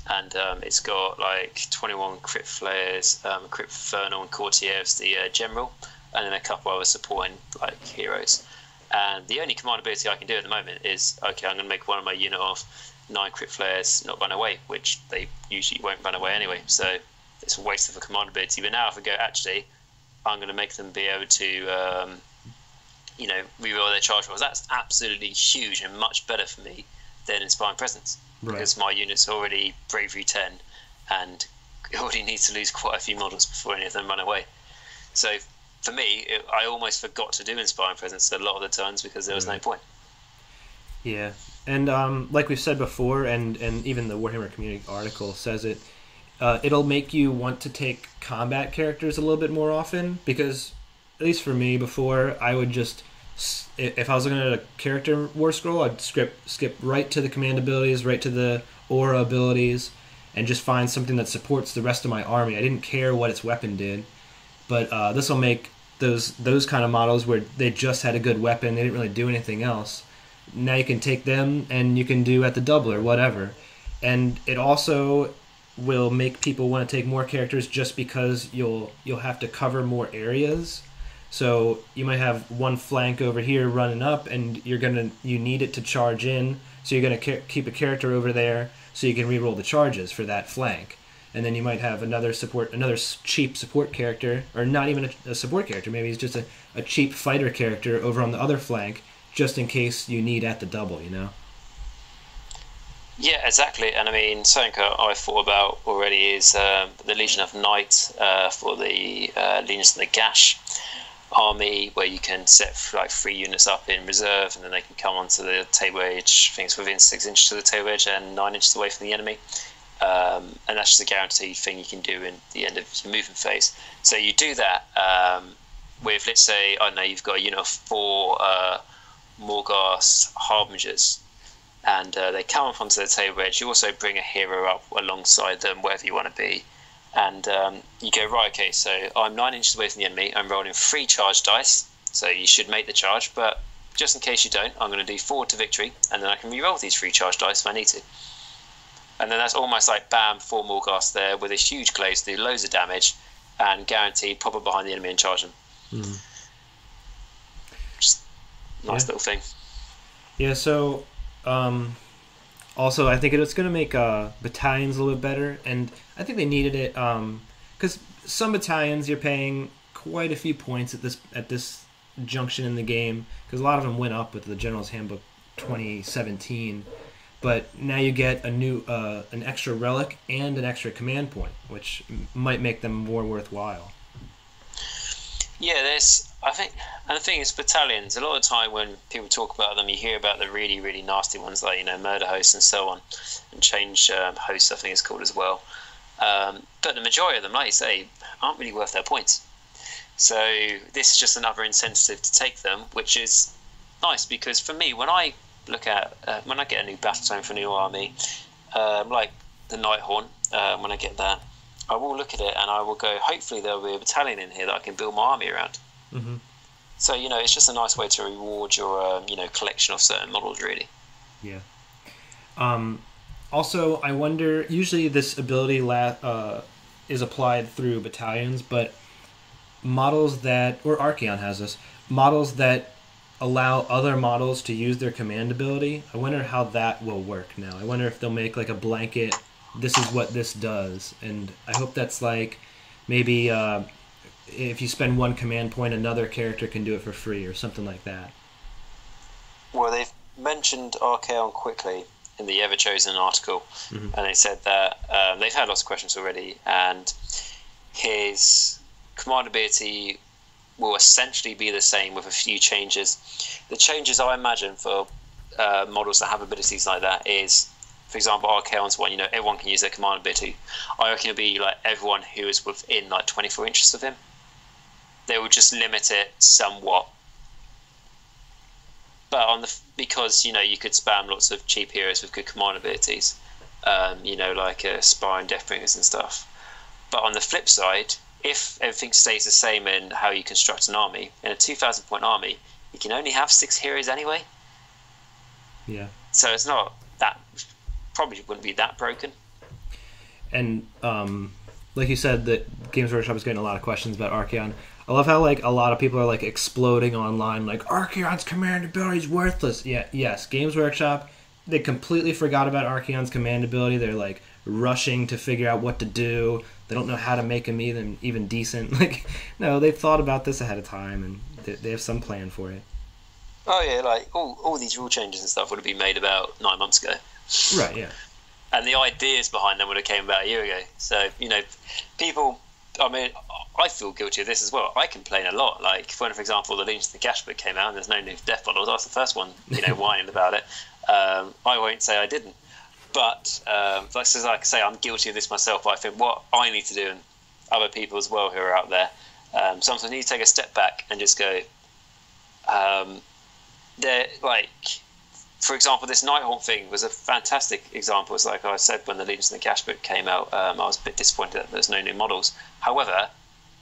and it's got like 21 crit Flayers, crit Infernal and Courtier as the general, and then a couple I was supporting like heroes. And the only command ability I can do at the moment is, okay, I'm going to make one of my unit of 9 crit flares not run away, which they usually won't run away anyway, so it's a waste of a command ability. But now if I go, actually, I'm going to make them be able to, reroll their charge rolls. That's absolutely huge and much better for me than Inspiring Presence, because my unit's already Bravery 10, and it already needs to lose quite a few models before any of them run away. So for me, I almost forgot to do Inspiring Presence a lot of the times because there was no point. Yeah, and like we've said before, and even the Warhammer community article says it, it'll make you want to take combat characters a little bit more often, because, at least for me, before, I would just, if I was looking at a character war scroll, I'd skip right to the command abilities, right to the aura abilities, and just find something that supports the rest of my army. I didn't care what its weapon did, but this will make those kind of models where they just had a good weapon, they didn't really do anything else. Now you can take them and you can do at the double or whatever. And it also will make people want to take more characters just because you'll have to cover more areas. So you might have one flank over here running up, and you need it to charge in, so you're going to keep a character over there so you can reroll the charges for that flank. And then you might have another cheap support character, or not even a support character, maybe he's just a cheap fighter character over on the other flank, just in case you need at the double, Yeah, exactly. And I mean, something I've thought about already is the Legion of Night for the Legions of Nagash army, where you can set like 3 units up in reserve, and then they can come onto the table edge, things within 6 inches of the table edge and 9 inches away from the enemy. And that's just a guaranteed thing you can do in the end of your movement phase. So you do that with, let's say, I don't know, you've got a unit of 4 Morghast Harbingers, and they come up onto the table edge. You also bring a hero up alongside them, wherever you want to be, and you go, right, okay, so I'm 9 inches away from the enemy, I'm rolling 3 charge dice, so you should make the charge, but just in case you don't, I'm going to do forward to victory, and then I can re-roll these 3 charge dice if I need to. And then that's almost like, bam, 4 Morghast there with a huge glaze, do loads of damage, and guaranteed pop up behind the enemy and charge them. Just nice little thing. Yeah, so also I think it's going to make battalions a little bit better, and I think they needed it because some battalions you're paying quite a few points at this junction in the game, because a lot of them went up with the General's Handbook 2017. But now you get a new, an extra relic and an extra command point, which might make them more worthwhile. Yeah, I think, and the thing is, battalions, a lot of the time when people talk about them, you hear about the really, really nasty ones, like, murder hosts and so on, and change hosts, I think it's called as well. But the majority of them, like you say, aren't really worth their points. So this is just another incentive to take them, which is nice, because for me, when I look at when I get a new battle zone for a new army, like the Nighthaunt, when I get that, I will look at it and I will go, hopefully there'll be a battalion in here that I can build my army around. So it's just a nice way to reward your collection of certain models, really. Yeah. Also, I wonder, usually this ability is applied through battalions, but models that, or Archaon has this, models that allow other models to use their command ability, I wonder how that will work now. I wonder if they'll make like a blanket, this is what this does, and I hope that's like, maybe if you spend 1 command point, another character can do it for free, or something like that. Well, they've mentioned Archaon quickly in the Everchosen article, and they said that they've had lots of questions already, and his command ability will essentially be the same with a few changes. The changes I imagine for models that have abilities like that is, for example, Archaon's one, everyone can use their command ability. I reckon it'll be like everyone who is within like 24 inches of him. They will just limit it somewhat. But because you could spam lots of cheap heroes with good command abilities, like Spire and Deathbringers and stuff. But on the flip side, if everything stays the same in how you construct an army, in a 2,000 point army, you can only have 6 heroes anyway. Yeah. So it's not that, probably wouldn't be that broken. And like you said, that Games Workshop is getting a lot of questions about Archaon. I love how like a lot of people are like exploding online, like Archaon's command ability is worthless. Yeah, yes, Games Workshop, they completely forgot about Archaon's command ability. They're like rushing to figure out what to do. They don't know how to make him even decent. Like, no, they've thought about this ahead of time, and they have some plan for it. Oh yeah, like all these rule changes and stuff would have been made about 9 months ago. Right. Yeah. And the ideas behind them would have came about a year ago. So, people, I mean, I feel guilty of this as well. I complain a lot. Like, when, for example, the Legions of the Gash book came out and there's no new death models, I was the first one, whining about it. I won't say I didn't. But, like I say, I'm guilty of this myself. But I think what I need to do, and other people as well who are out there, sometimes I need to take a step back and just go, they're like... For example, this Nighthaunt thing was a fantastic example. It's like I said, when the Legions of the Gash book came out, I was a bit disappointed that there's no new models. However,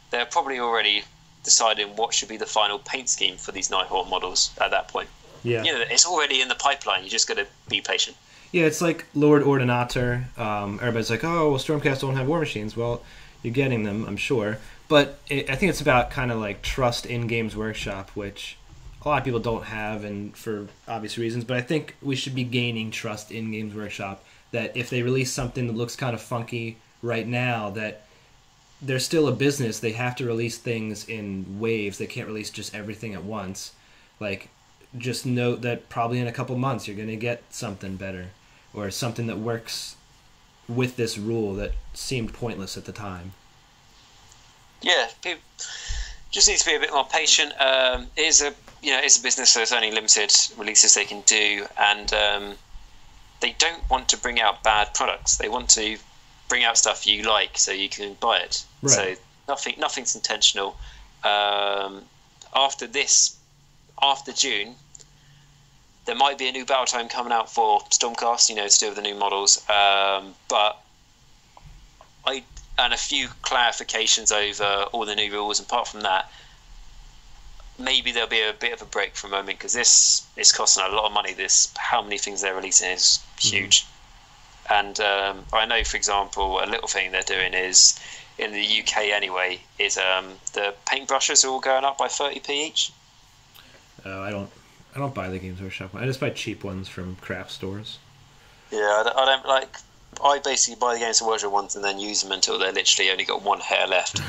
they're probably already deciding what should be the final paint scheme for these Nighthaunt models at that point. Yeah. It's already in the pipeline. You just got to be patient. Yeah, it's like Lord Ordinator. Everybody's like, oh, well, Stormcast don't have war machines. Well, you're getting them, I'm sure. But I think it's about kind of like trust in Games Workshop, which... a lot of people don't have, and for obvious reasons, but I think we should be gaining trust in Games Workshop that if they release something that looks kind of funky right now, that they're still a business. They have to release things in waves. They can't release just everything at once. Like, just note that probably in a couple months you're going to get something better, or something that works with this rule that seemed pointless at the time. Yeah, people just need to be a bit more patient. It's a business, so there's only limited releases they can do, and they don't want to bring out bad products. They want to bring out stuff you like, so you can buy it. Right. So nothing's intentional. After June, there might be a new battle tome coming out for Stormcast, to do with the new models. And a few clarifications over all the new rules. And apart from that, maybe there'll be a bit of a break for a moment, because this is costing a lot of money. How many things they're releasing is huge. And I know, for example, a little thing they're doing is, in the UK anyway, is the paintbrushes are all going up by 30p each. I don't buy the Games Workshop one. I just buy cheap ones from craft stores. Yeah, I don't like. I basically buy the Games Workshop ones and then use them until they're literally only got one hair left.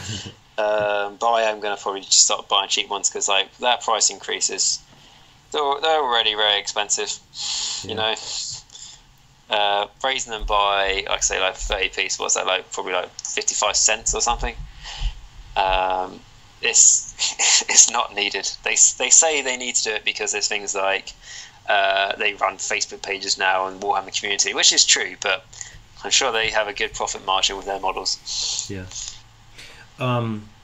But I am going to probably just start buying cheap ones, because like that price increases. They're already very expensive, raising them by, like I say, like 30p. So what's that, like probably like 55 cents or something? It's not needed. They say they need to do it because there's things like they run Facebook pages now and Warhammer community, which is true, but I'm sure they have a good profit margin with their models. Yeah.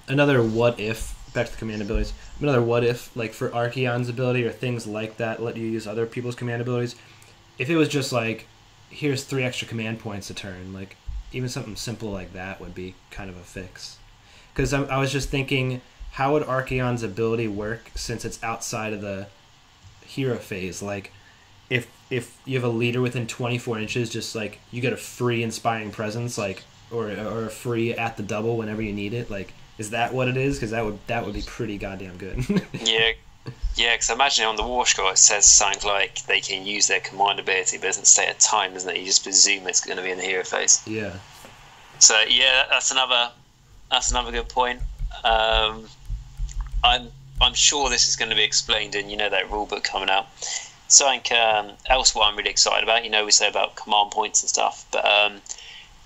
Another what if, back to the command abilities, another what if, like for Archaon's ability or things like that, let you use other people's command abilities. If it was just like, here's 3 extra command points a turn, like even something simple like that would be kind of a fix. Because I was just thinking, how would Archaon's ability work since it's outside of the hero phase? Like, if you have a leader within 24 inches, just like you get a free inspiring presence, like or a free at the double whenever you need it. Like, is that what it is? Because that would be pretty goddamn good. Yeah, because imagine on the War Scroll it says something like they can use their command ability, but it doesn't say a time, doesn't it? You just presume it's going to be in the hero phase. Yeah. So yeah, that's another good point. I'm sure this is going to be explained in that rule book coming out. Something else what I'm really excited about. We say about command points and stuff, but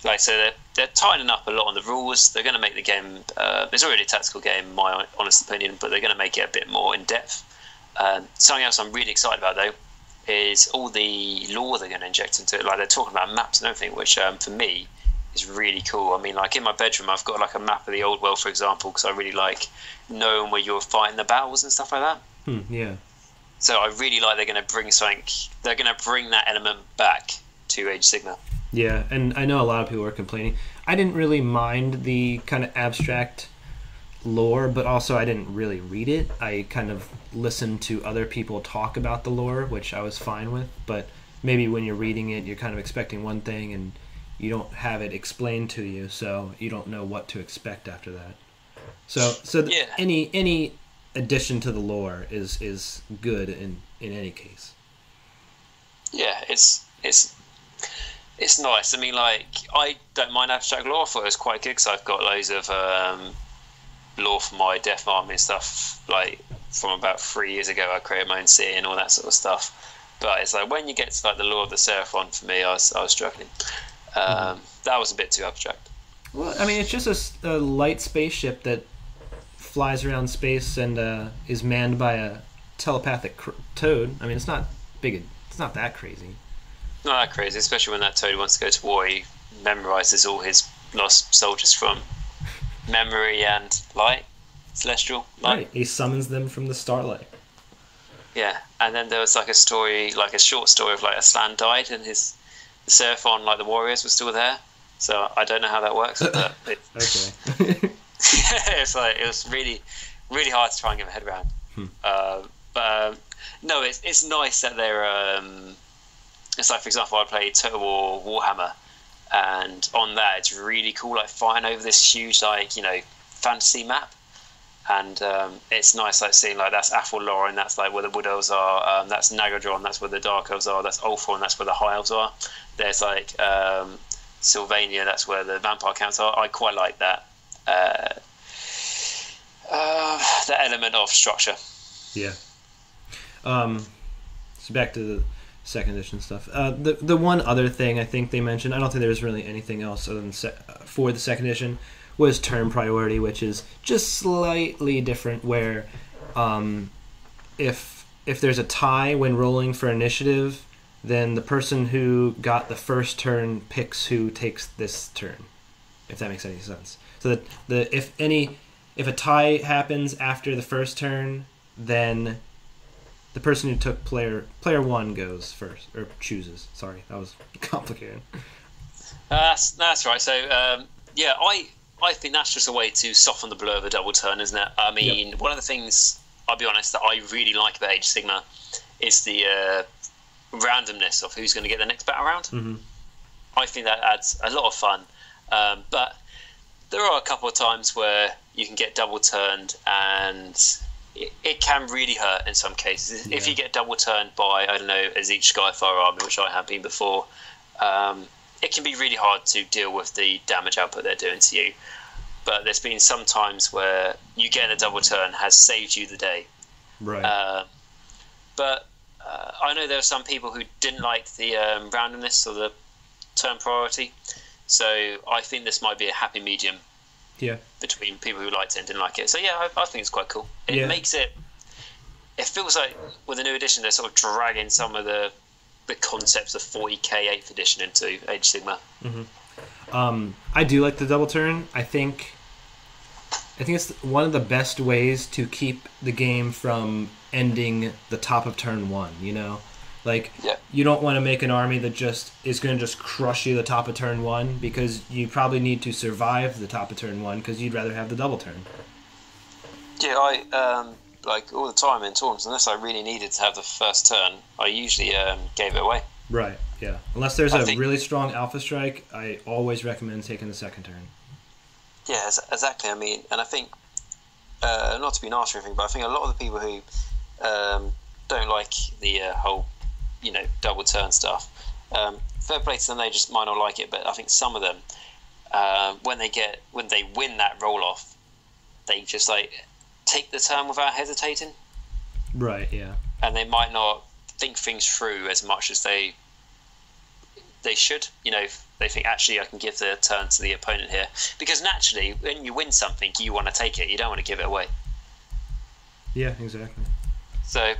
like I said, they're tightening up a lot on the rules. They're going to make the game. It's already a tactical game, in my honest opinion, but they're going to make it a bit more in depth. Something else I'm really excited about though is all the lore they're going to inject into it. Like, they're talking about maps and everything, which for me is really cool. I mean, like in my bedroom, I've got like a map of the old world, for example, because I really like knowing where you're fighting the battles and stuff like that. Yeah. So I really like they're going to bring something. They're going to bring that element back to Age of Sigmar. Yeah, and I know a lot of people are complaining. I didn't really mind the kind of abstract lore, but also I didn't really read it. I kind of listened to other people talk about the lore, which I was fine with. But maybe when you're reading it, you're kind of expecting one thing, and you don't have it explained to you, so you don't know what to expect after that. So Yeah. any addition to the lore is good in any case. Yeah, it's nice. I mean, like, I don't mind abstract lore. I thought it was quite good because I've got loads of lore for my Death Army and stuff. Like, from about 3 years ago, I created my own city and all that sort of stuff. But it's like, when you get to like the lore of the Seraphon, for me, I was struggling. That was a bit too abstract. Well, I mean, it's just a light spaceship that flies around space and is manned by a telepathic toad. I mean, it's not big. It's not that crazy. Not that crazy, especially when that toad wants to go to war. He memorizes all his lost soldiers from memory and light, celestial light. Right, he summons them from the starlight. Yeah, and then there was like a story, like a short story of like Aslan died and the Seraphon, like the warriors, were still there. So I don't know how that works, but Okay. it's like, it was really, really hard to try and get my head around. No, it's nice that they're. It's like, for example, I played Total War Warhammer, and on that it's really cool, like flying over this huge, like, fantasy map, and it's nice, like seeing like that's Athel-Loren, that's like where the Wood Elves are, that's Nagadron, that's where the Dark Elves are, that's Ulthuan, that's where the High Elves are. There's like Sylvania, that's where the Vampire Counts are. I quite like that. That element of structure. Yeah. So back to the second edition stuff. The one other thing I think they mentioned, I don't think there was really anything else other than for the second edition, was turn priority, which is just slightly different. Where if there's a tie when rolling for initiative, then the person who got the first turn picks who takes this turn. If that makes any sense. So that if a tie happens after the first turn, then the person who took player one goes first, or chooses. Sorry, that was complicated. That's right. So yeah, I think that's just a way to soften the blow of a double turn, isn't it? I mean, One of the things, I'll be honest, that I really like about Age of Sigmar is the randomness of who's going to get the next battle round. Mm-hmm. I think that adds a lot of fun, but there are a couple of times where you can get double turned and it can really hurt in some cases. If you get double turned by, I don't know, a Tzeentch Skyfire army, which I have been before, it can be really hard to deal with the damage output they're doing to you. But there's been some times where you getting a double turn has saved you the day. Right. But I know there are some people who didn't like the randomness or the turn priority. So I think this might be a happy medium. Yeah. Between people who liked it and didn't like it. So yeah, I think it's quite cool. It makes it feels like with the new edition they're sort of dragging some of the concepts of 40k 8th edition into Age of Sigmar. Mm-hmm. I do like the double turn. I think it's one of the best ways to keep the game from ending the top of turn one, you don't want to make an army that just is going to just crush you the top of turn one, because you probably need to survive the top of turn one because you'd rather have the double turn. Yeah, I like all the time in tournaments, unless I really needed to have the first turn, I usually gave it away. Right, yeah. Unless there's really strong alpha strike, I always recommend taking the second turn. Yeah, exactly. I mean, and I think, not to be nasty or anything, but I think a lot of the people who don't like the whole, double turn stuff, fair play to them, they just might not like it, but I think some of them, when they win that roll off, they just take the turn without hesitating. Right, yeah. And they might not think things through as much as they should. They think, actually, I can give the turn to the opponent here, because naturally when you win something you want to take it, you don't want to give it away. Yeah, exactly. So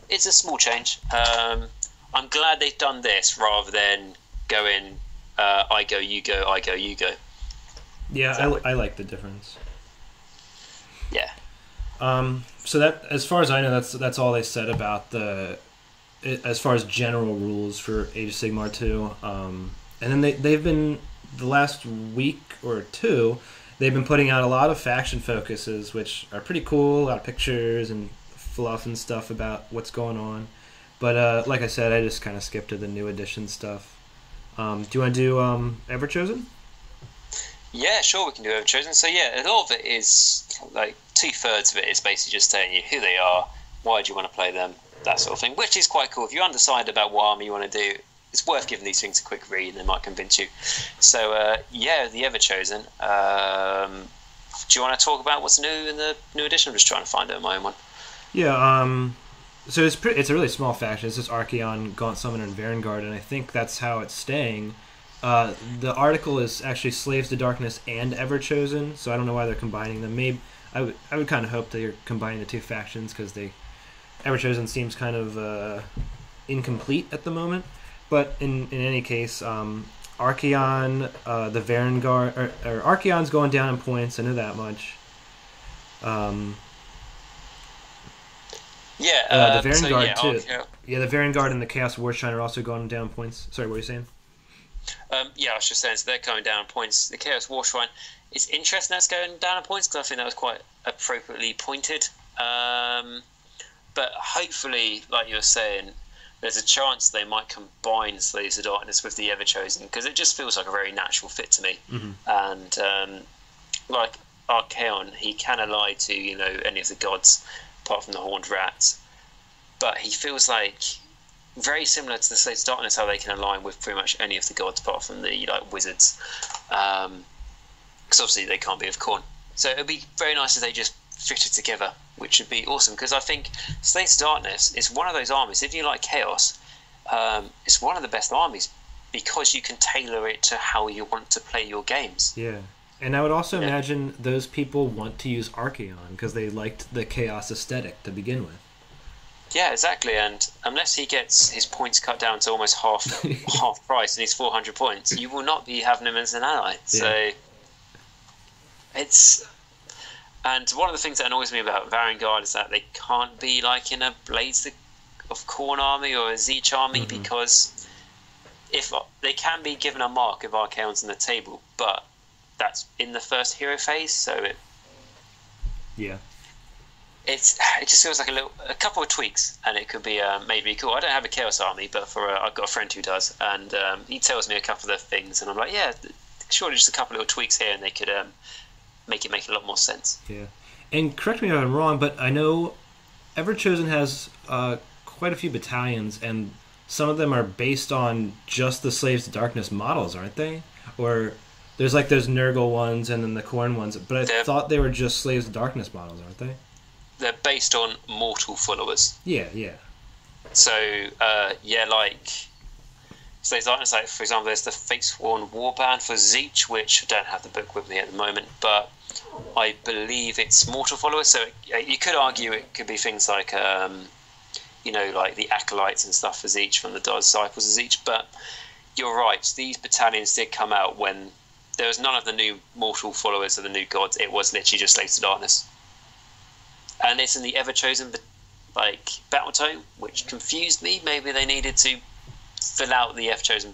it's a small change. I'm glad they've done this rather than going I go, you go, I go, you go. Yeah, I like the difference. Yeah. So that, as far as I know, that's all they said about as far as general rules for Age of Sigmar 2. And then they've been, the last week or two, they've been putting out a lot of faction focuses, which are pretty cool, a lot of pictures and fluff and stuff about what's going on. But like I said, I just kind of skipped to the new edition stuff. Do you want to do Everchosen? Yeah, sure, we can do Everchosen. So yeah, a lot of it is like 2/3 of it is basically just telling you who they are, why do you want to play them, that sort of thing, which is quite cool. If you're undecided about what army you want to do, it's worth giving these things a quick read, and they might convince you. So yeah, the Everchosen. Do you want to talk about what's new in the new edition? I'm just trying to find it in my own one. Yeah. So it's a really small faction. It's just Archaon, Gaunt Summoner, and Varangard, and I think that's how it's staying. The article is actually Slaves to Darkness and Everchosen, so I don't know why they're combining them. Maybe I would kind of hope that you're combining the two factions because Everchosen seems kind of incomplete at the moment. But in any case, Archaon, the Varangard, or Archaon's going down in points. I know that much. The Varangard too. Yeah, the Varangard and the Chaos Warshrine are also going down in points. Sorry, what were you saying? Yeah, I was just saying, so they're going down in points. The Chaos Warshrine, it's interesting that's going down in points because I think that was quite appropriately pointed. But hopefully, like you were saying, there's a chance they might combine Slaves of Darkness with the Everchosen because it just feels like a very natural fit to me. Mm-hmm. And like Archaon, he can ally to any of the gods apart from the Horned Rat, but he feels like very similar to the Slaves of Darkness, how they can align with pretty much any of the gods apart from the wizards, because obviously they can't be of Khorne. So it would be very nice if they just fitted together, which would be awesome, because I think Slaves of Darkness is one of those armies, if you like Chaos, it's one of the best armies because you can tailor it to how you want to play your games. Yeah. And I would also imagine those people want to use Archaon because they liked the Chaos aesthetic to begin with. Yeah, exactly. And unless he gets his points cut down to almost half price and he's 400 points, you will not be having him as an ally. So it's... And one of the things that annoys me about Varangard is that they can't be like in a Blades of Khorne army or a Zeech army, because if they can be given a mark if Archaon's on the table, but that's in the first hero phase, so it just feels like a couple of tweaks, and it could be maybe cool. I don't have a Chaos army, but I've got a friend who does, and he tells me a couple of things, and I'm like, yeah, surely just a couple of little tweaks here, and they could make a lot more sense. Yeah, and correct me if I'm wrong, but I know Everchosen has quite a few battalions, and some of them are based on just the Slaves to Darkness models, aren't they? Or there's like those Nurgle ones and then the Khorne ones, but I thought they were just Slaves to Darkness models, aren't they? They're based on mortal followers. Yeah. So, like Slaves to Darkness, like, for example, there's the Fatesworn Warband for Zeech, which I don't have the book with me at the moment, but I believe it's mortal followers, so you could argue it could be things like, like the Acolytes and stuff for Zeech from the Disciples of Zeech, but you're right, these battalions did come out when there was none of the new mortal followers of the new gods. It was literally just Slaves to Darkness. And it's in the Everchosen battle tome, which confused me. Maybe they needed to fill out the Everchosen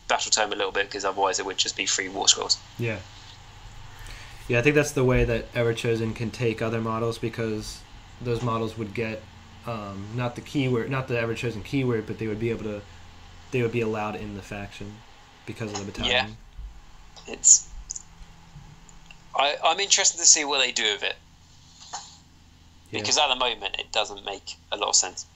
battle tome a little bit, because otherwise it would just be 3 war scrolls. Yeah, I think that's the way that Everchosen can take other models, because those models would get not the Everchosen keyword, but they would be allowed in the faction because of the battalion. Yeah, I'm interested to see what they do with it, because at the moment it doesn't make a lot of sense.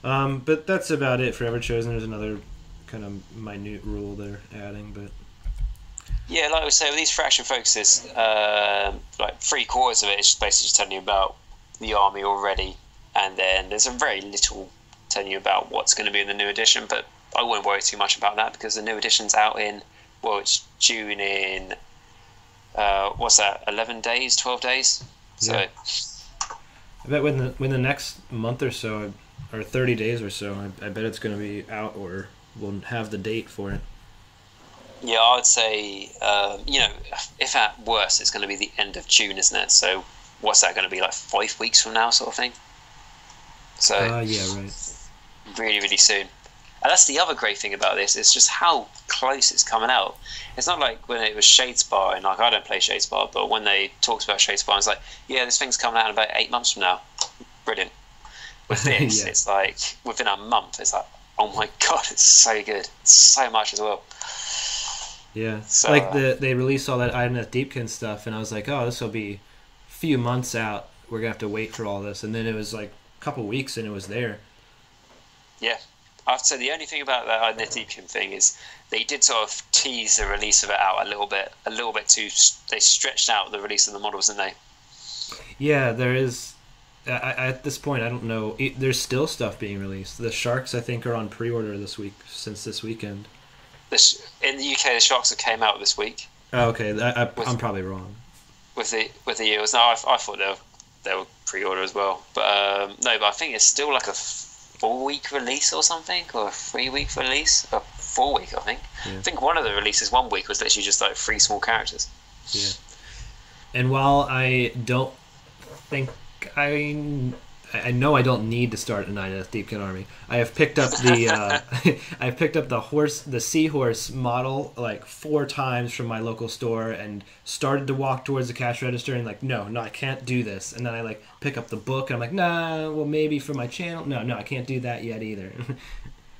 But that's about it for Everchosen. There's another kind of minute rule they're adding, but yeah, like we say, with these faction focuses, like 3/4 of it is just basically just telling you about the army already, and then there's a very little telling you about what's going to be in the new edition, but I wouldn't worry too much about that, because the new edition's out in, it's June in, 11 days, 12 days? So I bet when the next month or so, or 30 days or so, I bet it's going to be out, or we'll have the date for it. Yeah, I would say, if at worst, it's going to be the end of June, isn't it? So what's that going to be, like 5 weeks from now, sort of thing? So yeah, right. Really, really soon. And that's the other great thing about this, it's just how close it's coming out. It's not like when it was Shadespire, and I don't play Shadespire, but when they talked about Shadespire, it's like, yeah, this thing's coming out in about 8 months from now. Brilliant. With this, It's like, within a month, it's like, oh my god, it's so good. It's so much as well. Yeah. So, Like they released all that Iron Deepkin stuff, and I was like, oh, this will be a few months out. We're gonna have to wait for all this, and then it was like a couple weeks, and it was there. yeah. I have to say the only thing about that Deepkin thing is they did sort of tease the release of it out a little bit too. They stretched out the release of the models, didn't they? Yeah, there is. At this point, I don't know. There's still stuff being released. The Sharks, I think, are on pre-order this week since this weekend. In the UK, the Sharks came out this week. Oh, okay. I'm probably wrong. With the Eels. No, I thought they were pre-order as well. But no, but I think it's still like a 4-week release or something, or a 3-week release, a 4-week, I think. Yeah. I think one of the releases 1 week was literally just like 3 small characters. Yeah. And while I don't think I know I don't need to start a 9th Deepkin army, I have picked up the I've picked up the seahorse model like 4 times from my local store and started to walk towards the cash register and like no I can't do this, and then I like pick up the book and I'm like nah, well maybe for my channel no I can't do that yet either.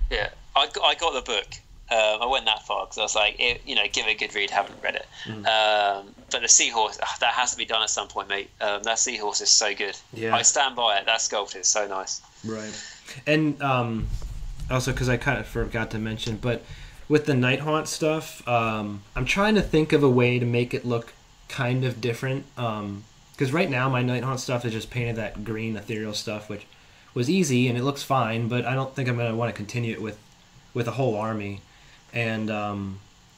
Yeah, I got the book. I went that far because I was like, give it a good read. Haven't read it, but the seahorse that has to be done at some point, mate. That seahorse is so good. Yeah, I stand by it. That sculpt is so nice. Right, and also because I kind of forgot to mention, but with the Nighthaunt stuff, I'm trying to think of a way to make it look kind of different. Because right now my Nighthaunt stuff is just painted that green ethereal stuff, which was easy and it looks fine, but I don't think I'm gonna want to continue it with a whole army. And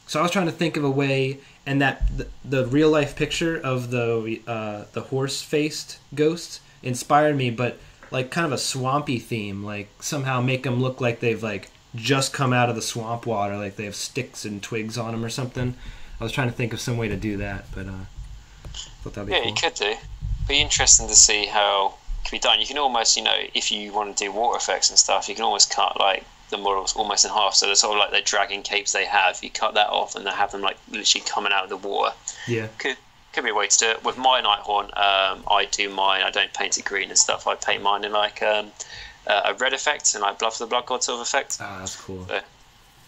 so I was trying to think of a way, and that the real life picture of the horse faced ghost inspired me, but like kind of a swampy theme, like somehow make them look like they've like just come out of the swamp water, like they have sticks and twigs on them or something. I was trying to think of some way to do that, but thought that'd be cool. You could do. Be interesting to see how it can be done. You can almost, if you want to do water effects and stuff, you can almost cut like the models almost in half, so they're sort of like the dragon capes they have. You cut that off and they have them like literally coming out of the water. Yeah, could be a way to do it. With my Nighthaunt, I do mine. I don't paint it green and stuff. I paint mine in like a red effect and like Blood for the Blood God sort of effect. Ah, that's cool. So,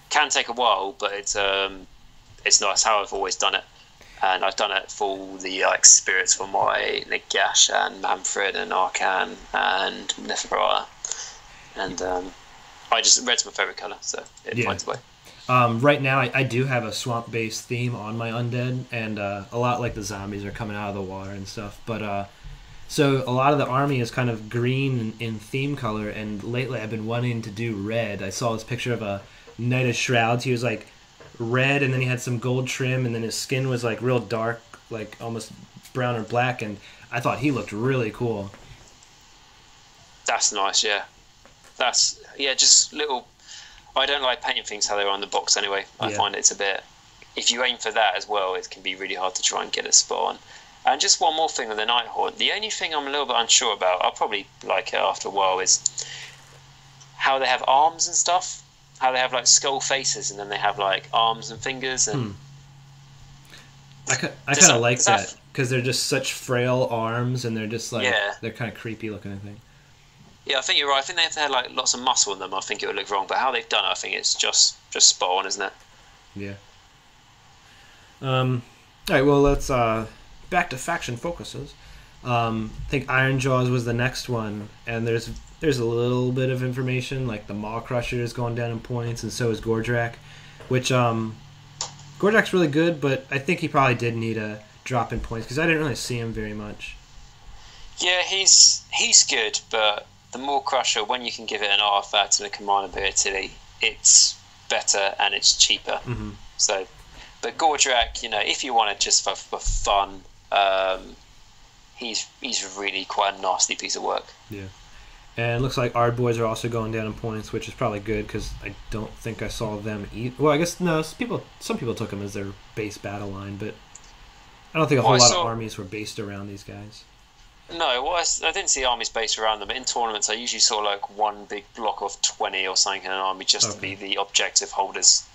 can take a while, but it's nice how I've always done it. And I've done it for all the like spirits for my Nagash and Manfred and Arcan and Neferata, and red's my favourite colour, so it finds a way. Right now, I do have a swamp-based theme on my undead, and a lot like the zombies are coming out of the water and stuff. But so a lot of the army is kind of green in theme color, and lately I've been wanting to do red. I saw this picture of a Knight of Shrouds. He was like red, and then he had some gold trim, and then his skin was like real dark, like almost brown or black, and I thought he looked really cool. That's nice, yeah. Just little. I don't like painting things how they are on the box anyway. I find it's a bit. If you aim for that as well, it can be really hard to try and get it spot on. And just one more thing on the Nighthaunt. The only thing I'm a little bit unsure about, I'll probably like it after a while, is how they have arms and stuff. How they have like skull faces and then they have like arms and fingers and. I kind of like that because they're just such frail arms and they're just like they're kind of creepy looking, I think. Yeah, I think you're right. I think they have to have like lots of muscle in them. I think it would look wrong, but how they've done it, I think it's just spot on, isn't it? Yeah. All right. Well, let's back to faction focuses. I think Ironjaws was the next one, and there's a little bit of information like the Maw Crusher is going down in points, and so is Gordrak, which Gordrak's really good, but I think he probably did need a drop in points because I didn't really see him very much. Yeah, he's good, but the Maw Crusher, when you can give it an artifact and a command ability, it's better and it's cheaper. Mm-hmm. So, but Gordrak, if you want it just for fun, he's really quite a nasty piece of work. Yeah. And it looks like Ard Boys are also going down in points, which is probably good because I don't think I saw them eat. Well, I guess no. Some people took them as their base battle line, but I don't think a whole lot of armies were based around these guys. No, well, I didn't see armies based around them. In tournaments, I usually saw like one big block of 20 or something in an army just to be the objective holders.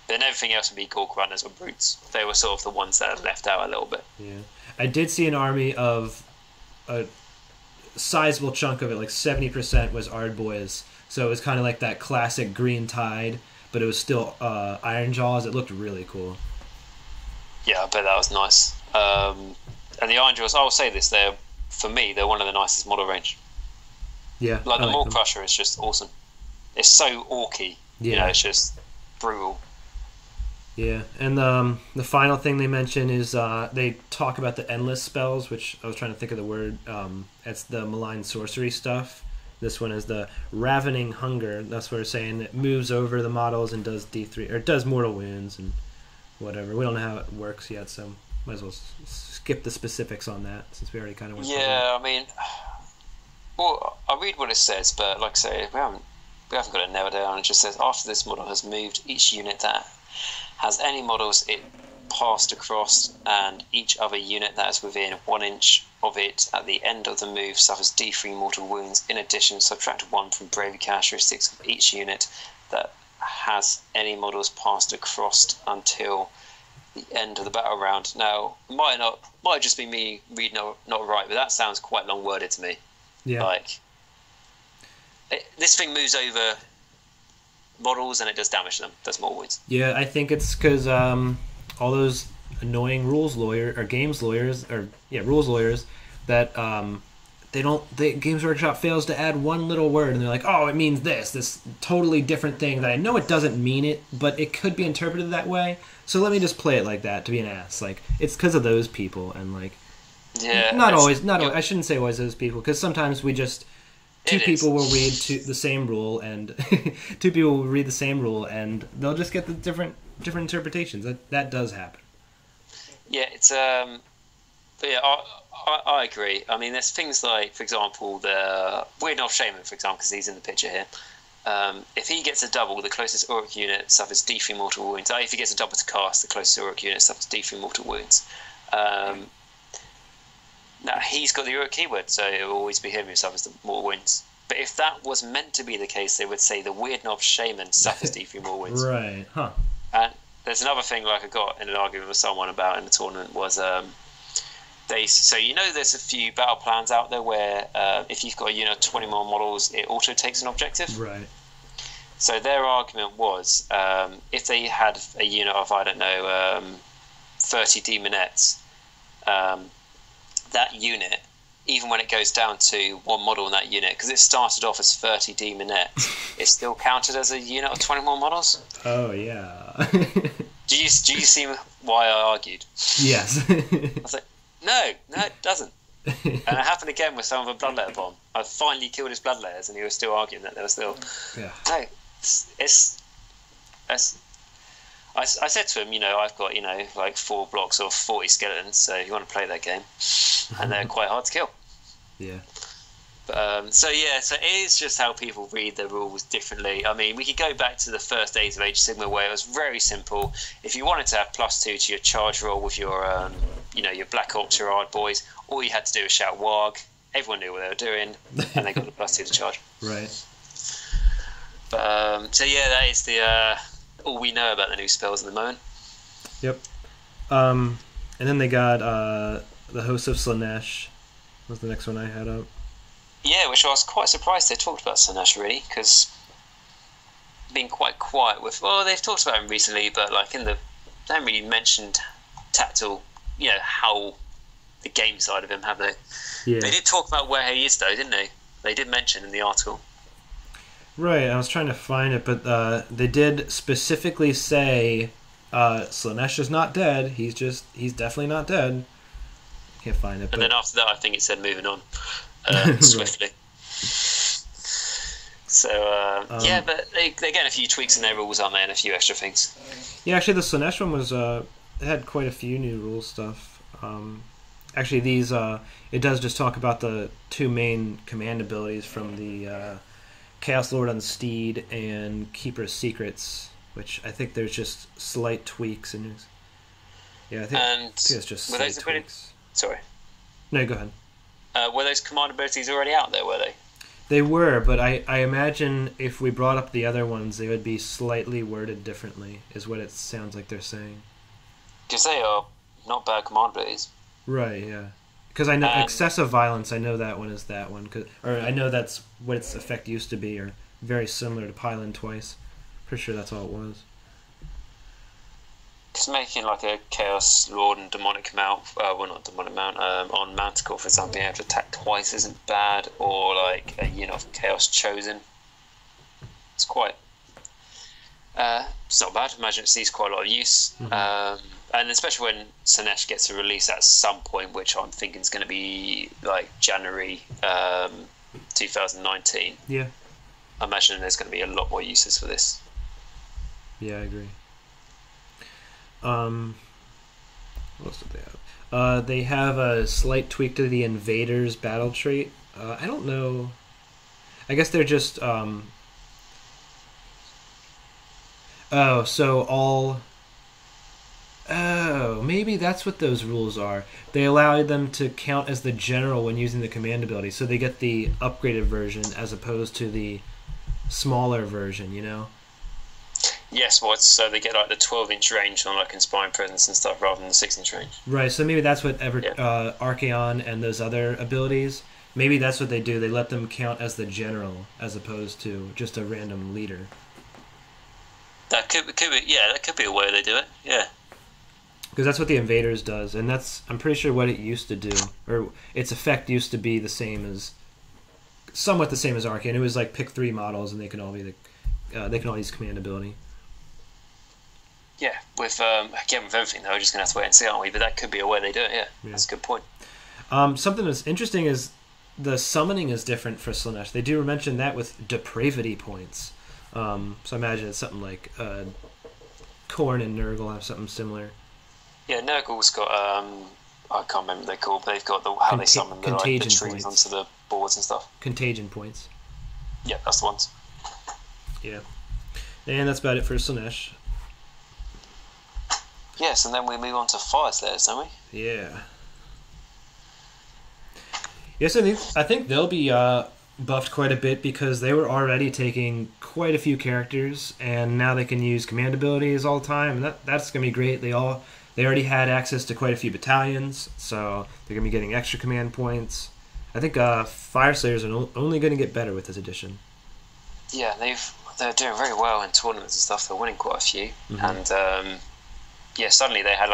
Then everything else would be Gork Runners or Brutes. They were sort of the ones that had left out a little bit. Yeah, I did see an army of a sizable chunk of it, like 70% was Ard Boys. So it was kind of like that classic Green Tide, but it was still Ironjaws. It looked really cool. Yeah, I bet that was nice. And the Iron Jaws, I'll say this, for me, they're one of the nicest model range. Yeah, like the Maw Crusher is just awesome. It's so orky. Yeah. You know, it's just brutal. Yeah, and the final thing they mention is they talk about the endless spells, which I was trying to think of the word. It's the Malign Sorcery stuff. This one is the Ravening Hunger. That's what we're saying. It moves over the models and does D3, or it does mortal wounds and whatever. We don't know how it works yet, so might as well skip the specifics on that since we already kind of went through it. Yeah, I mean, well, I'll read what it says, but like I say, we haven't got it nailed down. It just says, after this model has moved, each unit that has any models it passed across, and each other unit that is within 1 inch of it at the end of the move suffers D3 mortal wounds. In addition, subtract 1 from bravery characteristics of each unit that has any models passed across until the end of the battle round. Now, might just be me reading not right, but that sounds quite long worded to me. Yeah. Like, this thing moves over models and it does damage to them. Does more wounds. Yeah, I think it's because all those annoying rules lawyers that Games Workshop fails to add one little word, and they're like, oh, it means this totally different thing that I know it doesn't mean it, but it could be interpreted that way. So let me just play it like that to be an ass. Like, it's because of those people, and like, yeah, not always. I shouldn't say always those people, because sometimes we just two people will read the same rule, and two people will read the same rule, and they'll just get the different interpretations. That does happen. Yeah, it's but yeah, I agree. I mean, there's things like, for example, the Weird North Shaman, for example, because he's in the picture here. If he gets a double, the closest Auric unit suffers D3 mortal wounds. If he gets a double to cast, the closest Auric unit suffers D3 mortal wounds. Now, he's got the Auric keyword, so it will always be him who suffers the mortal wounds. But if that was meant to be the case, they would say the Weird Knob Shaman suffers D3 mortal wounds. Right, huh. And there's another thing like I got in an argument with someone about in the tournament was so there's a few battle plans out there where if you've got a unit of 20 more models, it auto takes an objective. Right. So their argument was if they had a unit of 30 demonettes, that unit, even when it goes down to one model in that unit, because it started off as 30 demonettes, it's still counted as a unit of 20 more models. Oh yeah. Do you see why I argued? Yes. I was like, no, it doesn't. And it happened again with some of the Bloodletter bomb. I finally killed his Bloodletters, and he was still arguing that they were still. Yeah. No, it's. I said to him, I've got like 4 blocks of 40 skeletons, so you want to play that game, and they're quite hard to kill. Yeah. But, so it is just how people read the rules differently. I mean, we could go back to the first days of Age of Sigmar, where it was very simple. If you wanted to have +2 to your charge roll with your your Black Orc Gerard boys, all you had to do was shout Warg. Everyone knew what they were doing, and they got the +2 to charge. Right. But, that is the all we know about the new spells at the moment. Yep. And then they got the Host of Slaanesh was the next one I had up. Yeah, which I was quite surprised they talked about Slaanesh, really, because been quite quiet with. Well, they've talked about him recently, but like they haven't really mentioned tactile, how the game side of him, have they? Yeah. They did talk about where he is, though, didn't they? They did mention in the article. Right, I was trying to find it, but they did specifically say Slaanesh is not dead. He's definitely not dead. Can't find it. And then after that, I think it said moving on swiftly. So, but they're getting a few tweaks in their rules, aren't they, and a few extra things. Yeah, actually, the Slaanesh one was had quite a few new rule stuff. Actually, these it does just talk about the 2 main command abilities from the Chaos Lord on the Steed and Keeper's Secrets, which I think there's just slight tweaks in his. Yeah, I think it's just slight tweaks. Sorry. No, go ahead. Were those command abilities already out there, were they? They were, but I imagine if we brought up the other ones, they would be slightly worded differently, is what it sounds like they're saying. Because they are not bad command abilities. Right, yeah. Because I know Excessive Violence, I know that one is that one. Or I know that's what its effect used to be, or very similar to Pylon Twice. Pretty sure that's all it was. Because making like a Chaos Lord and Demonic Mount, well, not Demonic Mount, on Manticore, for example, being able to attack twice isn't bad, or like a unit of Chaos Chosen. It's quite. It's not bad. Imagine it sees quite a lot of use. And especially when Slaanesh gets a release at some point, which I'm thinking is going to be like January 2019. Yeah. I imagine there's going to be a lot more uses for this. Yeah, I agree. What else did they have? They have a slight tweak to the Invaders battle trait. I don't know. I guess they're just. Maybe that's what those rules are. They allow them to count as the general when using the command ability, so they get the upgraded version as opposed to the smaller version, you know? Yes, so they get like the 12-inch range on like Inspiring Presence and stuff rather than the 6-inch range. Right, so maybe that's what Archaon and those other abilities, maybe that's what they do. They let them count as the general as opposed to just a random leader. That could be, that could be a way they do it, yeah. Because that's what the Invaders does, and that's, I'm pretty sure, what it used to do. Or its effect used to be somewhat the same as Archaon. It was like pick 3 models and they can all use command ability. Yeah, with everything though, we're just going to have to wait and see, aren't we? But that could be a way they do it, yeah. That's a good point. Something that's interesting is the summoning is different for Slaanesh. They do mention that with depravity points. So I imagine it's something like Khorne and Nurgle have something similar. Yeah, Nurgle's got, I can't remember what they're called, but they've got how they summon the trees points onto the boards and stuff. Contagion points. Yeah, that's the ones. Yeah. And that's about it for Slaanesh. Yes, and then we move on to Fire Slayers, don't we? Yeah. Yes, I think they'll be buffed quite a bit because they were already taking quite a few characters, and now they can use command abilities all the time. And that's going to be great. They already had access to quite a few battalions, so they're going to be getting extra command points. I think Fire Slayers are only going to get better with this edition. Yeah, they're doing very well in tournaments and stuff. They're winning quite a few, and suddenly they had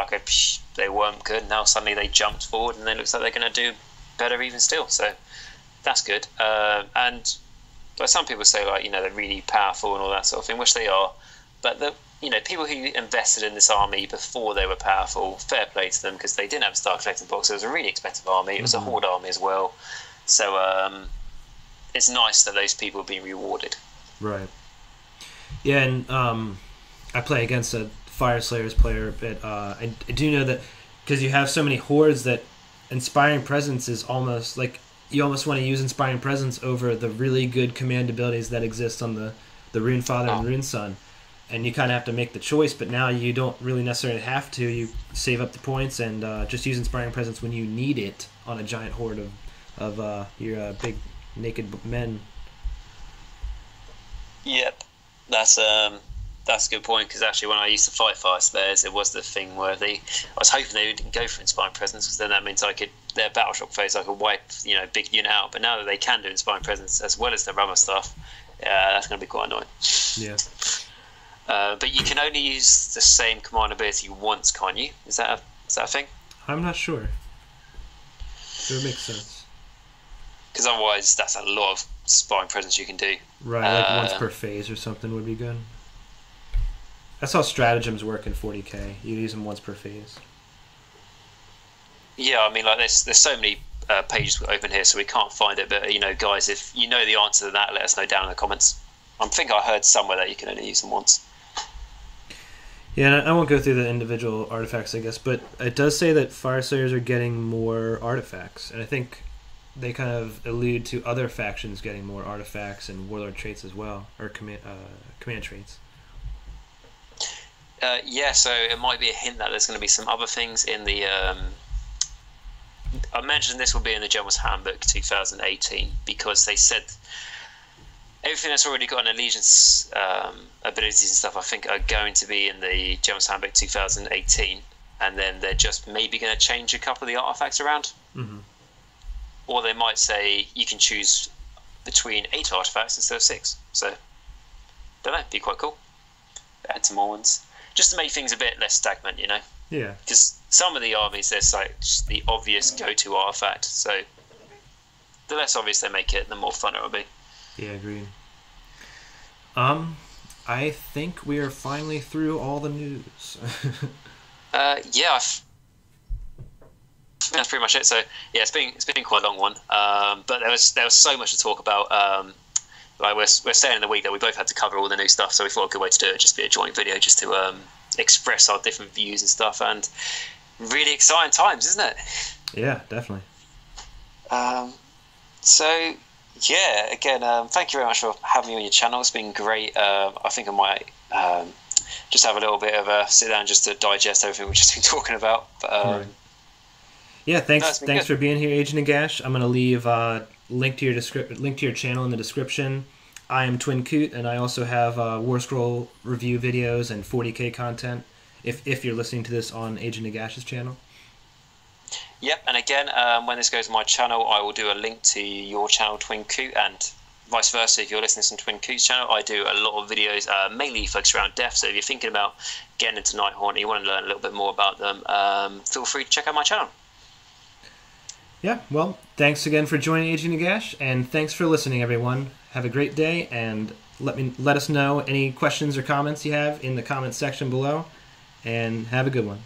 they weren't good. Now suddenly they jumped forward, and it looks like they're going to do better even still. So that's good. And some people say they're really powerful and all that sort of thing, which they are. But people who invested in this army before they were powerful, fair play to them, because they didn't have a Star Collecting box. It was a really expensive army. It was a Horde army as well. So it's nice that those people have been rewarded. Right. Yeah, and I play against a Fire Slayers player, but I do know that because you have so many hordes that Inspiring Presence is almost like you almost want to use Inspiring Presence over the really good command abilities that exist on the Rune Father and Rune Son. And you kind of have to make the choice, but now you don't really necessarily have to. You save up the points and just use Inspiring Presence when you need it on a giant horde of your big naked men. Yep, that's a good point, because actually when I used to fight Fire Slayers, it was the thing where I was hoping they didn't go for Inspiring Presence, because then that means their Battle Shock phase, I could wipe big unit out. But now that they can do Inspiring Presence as well as their other stuff, that's going to be quite annoying. Yeah. But you can only use the same command ability once, can't you? Is that a thing? I'm not sure. It would make sense. Because otherwise, that's a lot of Inspiring Presence you can do. Right, like once per phase or something would be good. That's how stratagems work in 40k. You use them once per phase. Yeah, I mean, there's so many pages open here, so we can't find it. But guys, if you know the answer to that, let us know down in the comments. I think I heard somewhere that you can only use them once. Yeah, I won't go through the individual artifacts, I guess, but it does say that Fire Slayers are getting more artifacts, and I think they kind of allude to other factions getting more artifacts and warlord traits as well, or command traits. So it might be a hint that there's going to be some other things in the... I mentioned this will be in the General's Handbook 2018, because they said everything that's already got an allegiance abilities and stuff, I think, are going to be in the General's Handbook 2018, and then they're just maybe going to change a couple of the artifacts around. Mm-hmm. Or they might say you can choose between 8 artifacts instead of 6. So, don't know, it'd be quite cool. Add some more ones. just to make things a bit less stagnant, you know. Yeah. Because some of the armies, there's like just the obvious go-to artifact. So the less obvious they make it, the more fun it'll be. Yeah, agreed. I think we are finally through all the news. Yeah, that's pretty much it. So yeah, it's been quite a long one. But there was so much to talk about. Like we're saying in the week that we both had to cover all the new stuff, so we thought a good way to do it would just be a joint video, just to express our different views and stuff. And really exciting times, isn't it? Yeah, definitely. So yeah, again, thank you very much for having me on your channel. It's been great. I think I might just have a little bit of a sit down just to digest everything we've just been talking about. But, right. Yeah, thanks for being here, Agent Nagash. I'm gonna leave link to your channel in the description. I am Twinned Coot, and I also have War Scroll review videos and 40k content. If you're listening to this on Agent Nagash's channel. Yep, and again, when this goes on my channel, I will do a link to your channel, Twinned Coot, and vice versa. If you're listening to Twinned Coot's channel, I do a lot of videos, mainly focused around death. So if you're thinking about getting into Nighthaunt and you want to learn a little bit more about them, feel free to check out my channel. Yeah, well, thanks again for joining Agent Nagash, and thanks for listening, everyone. Have a great day, and let us know any questions or comments you have in the comments section below, and have a good one.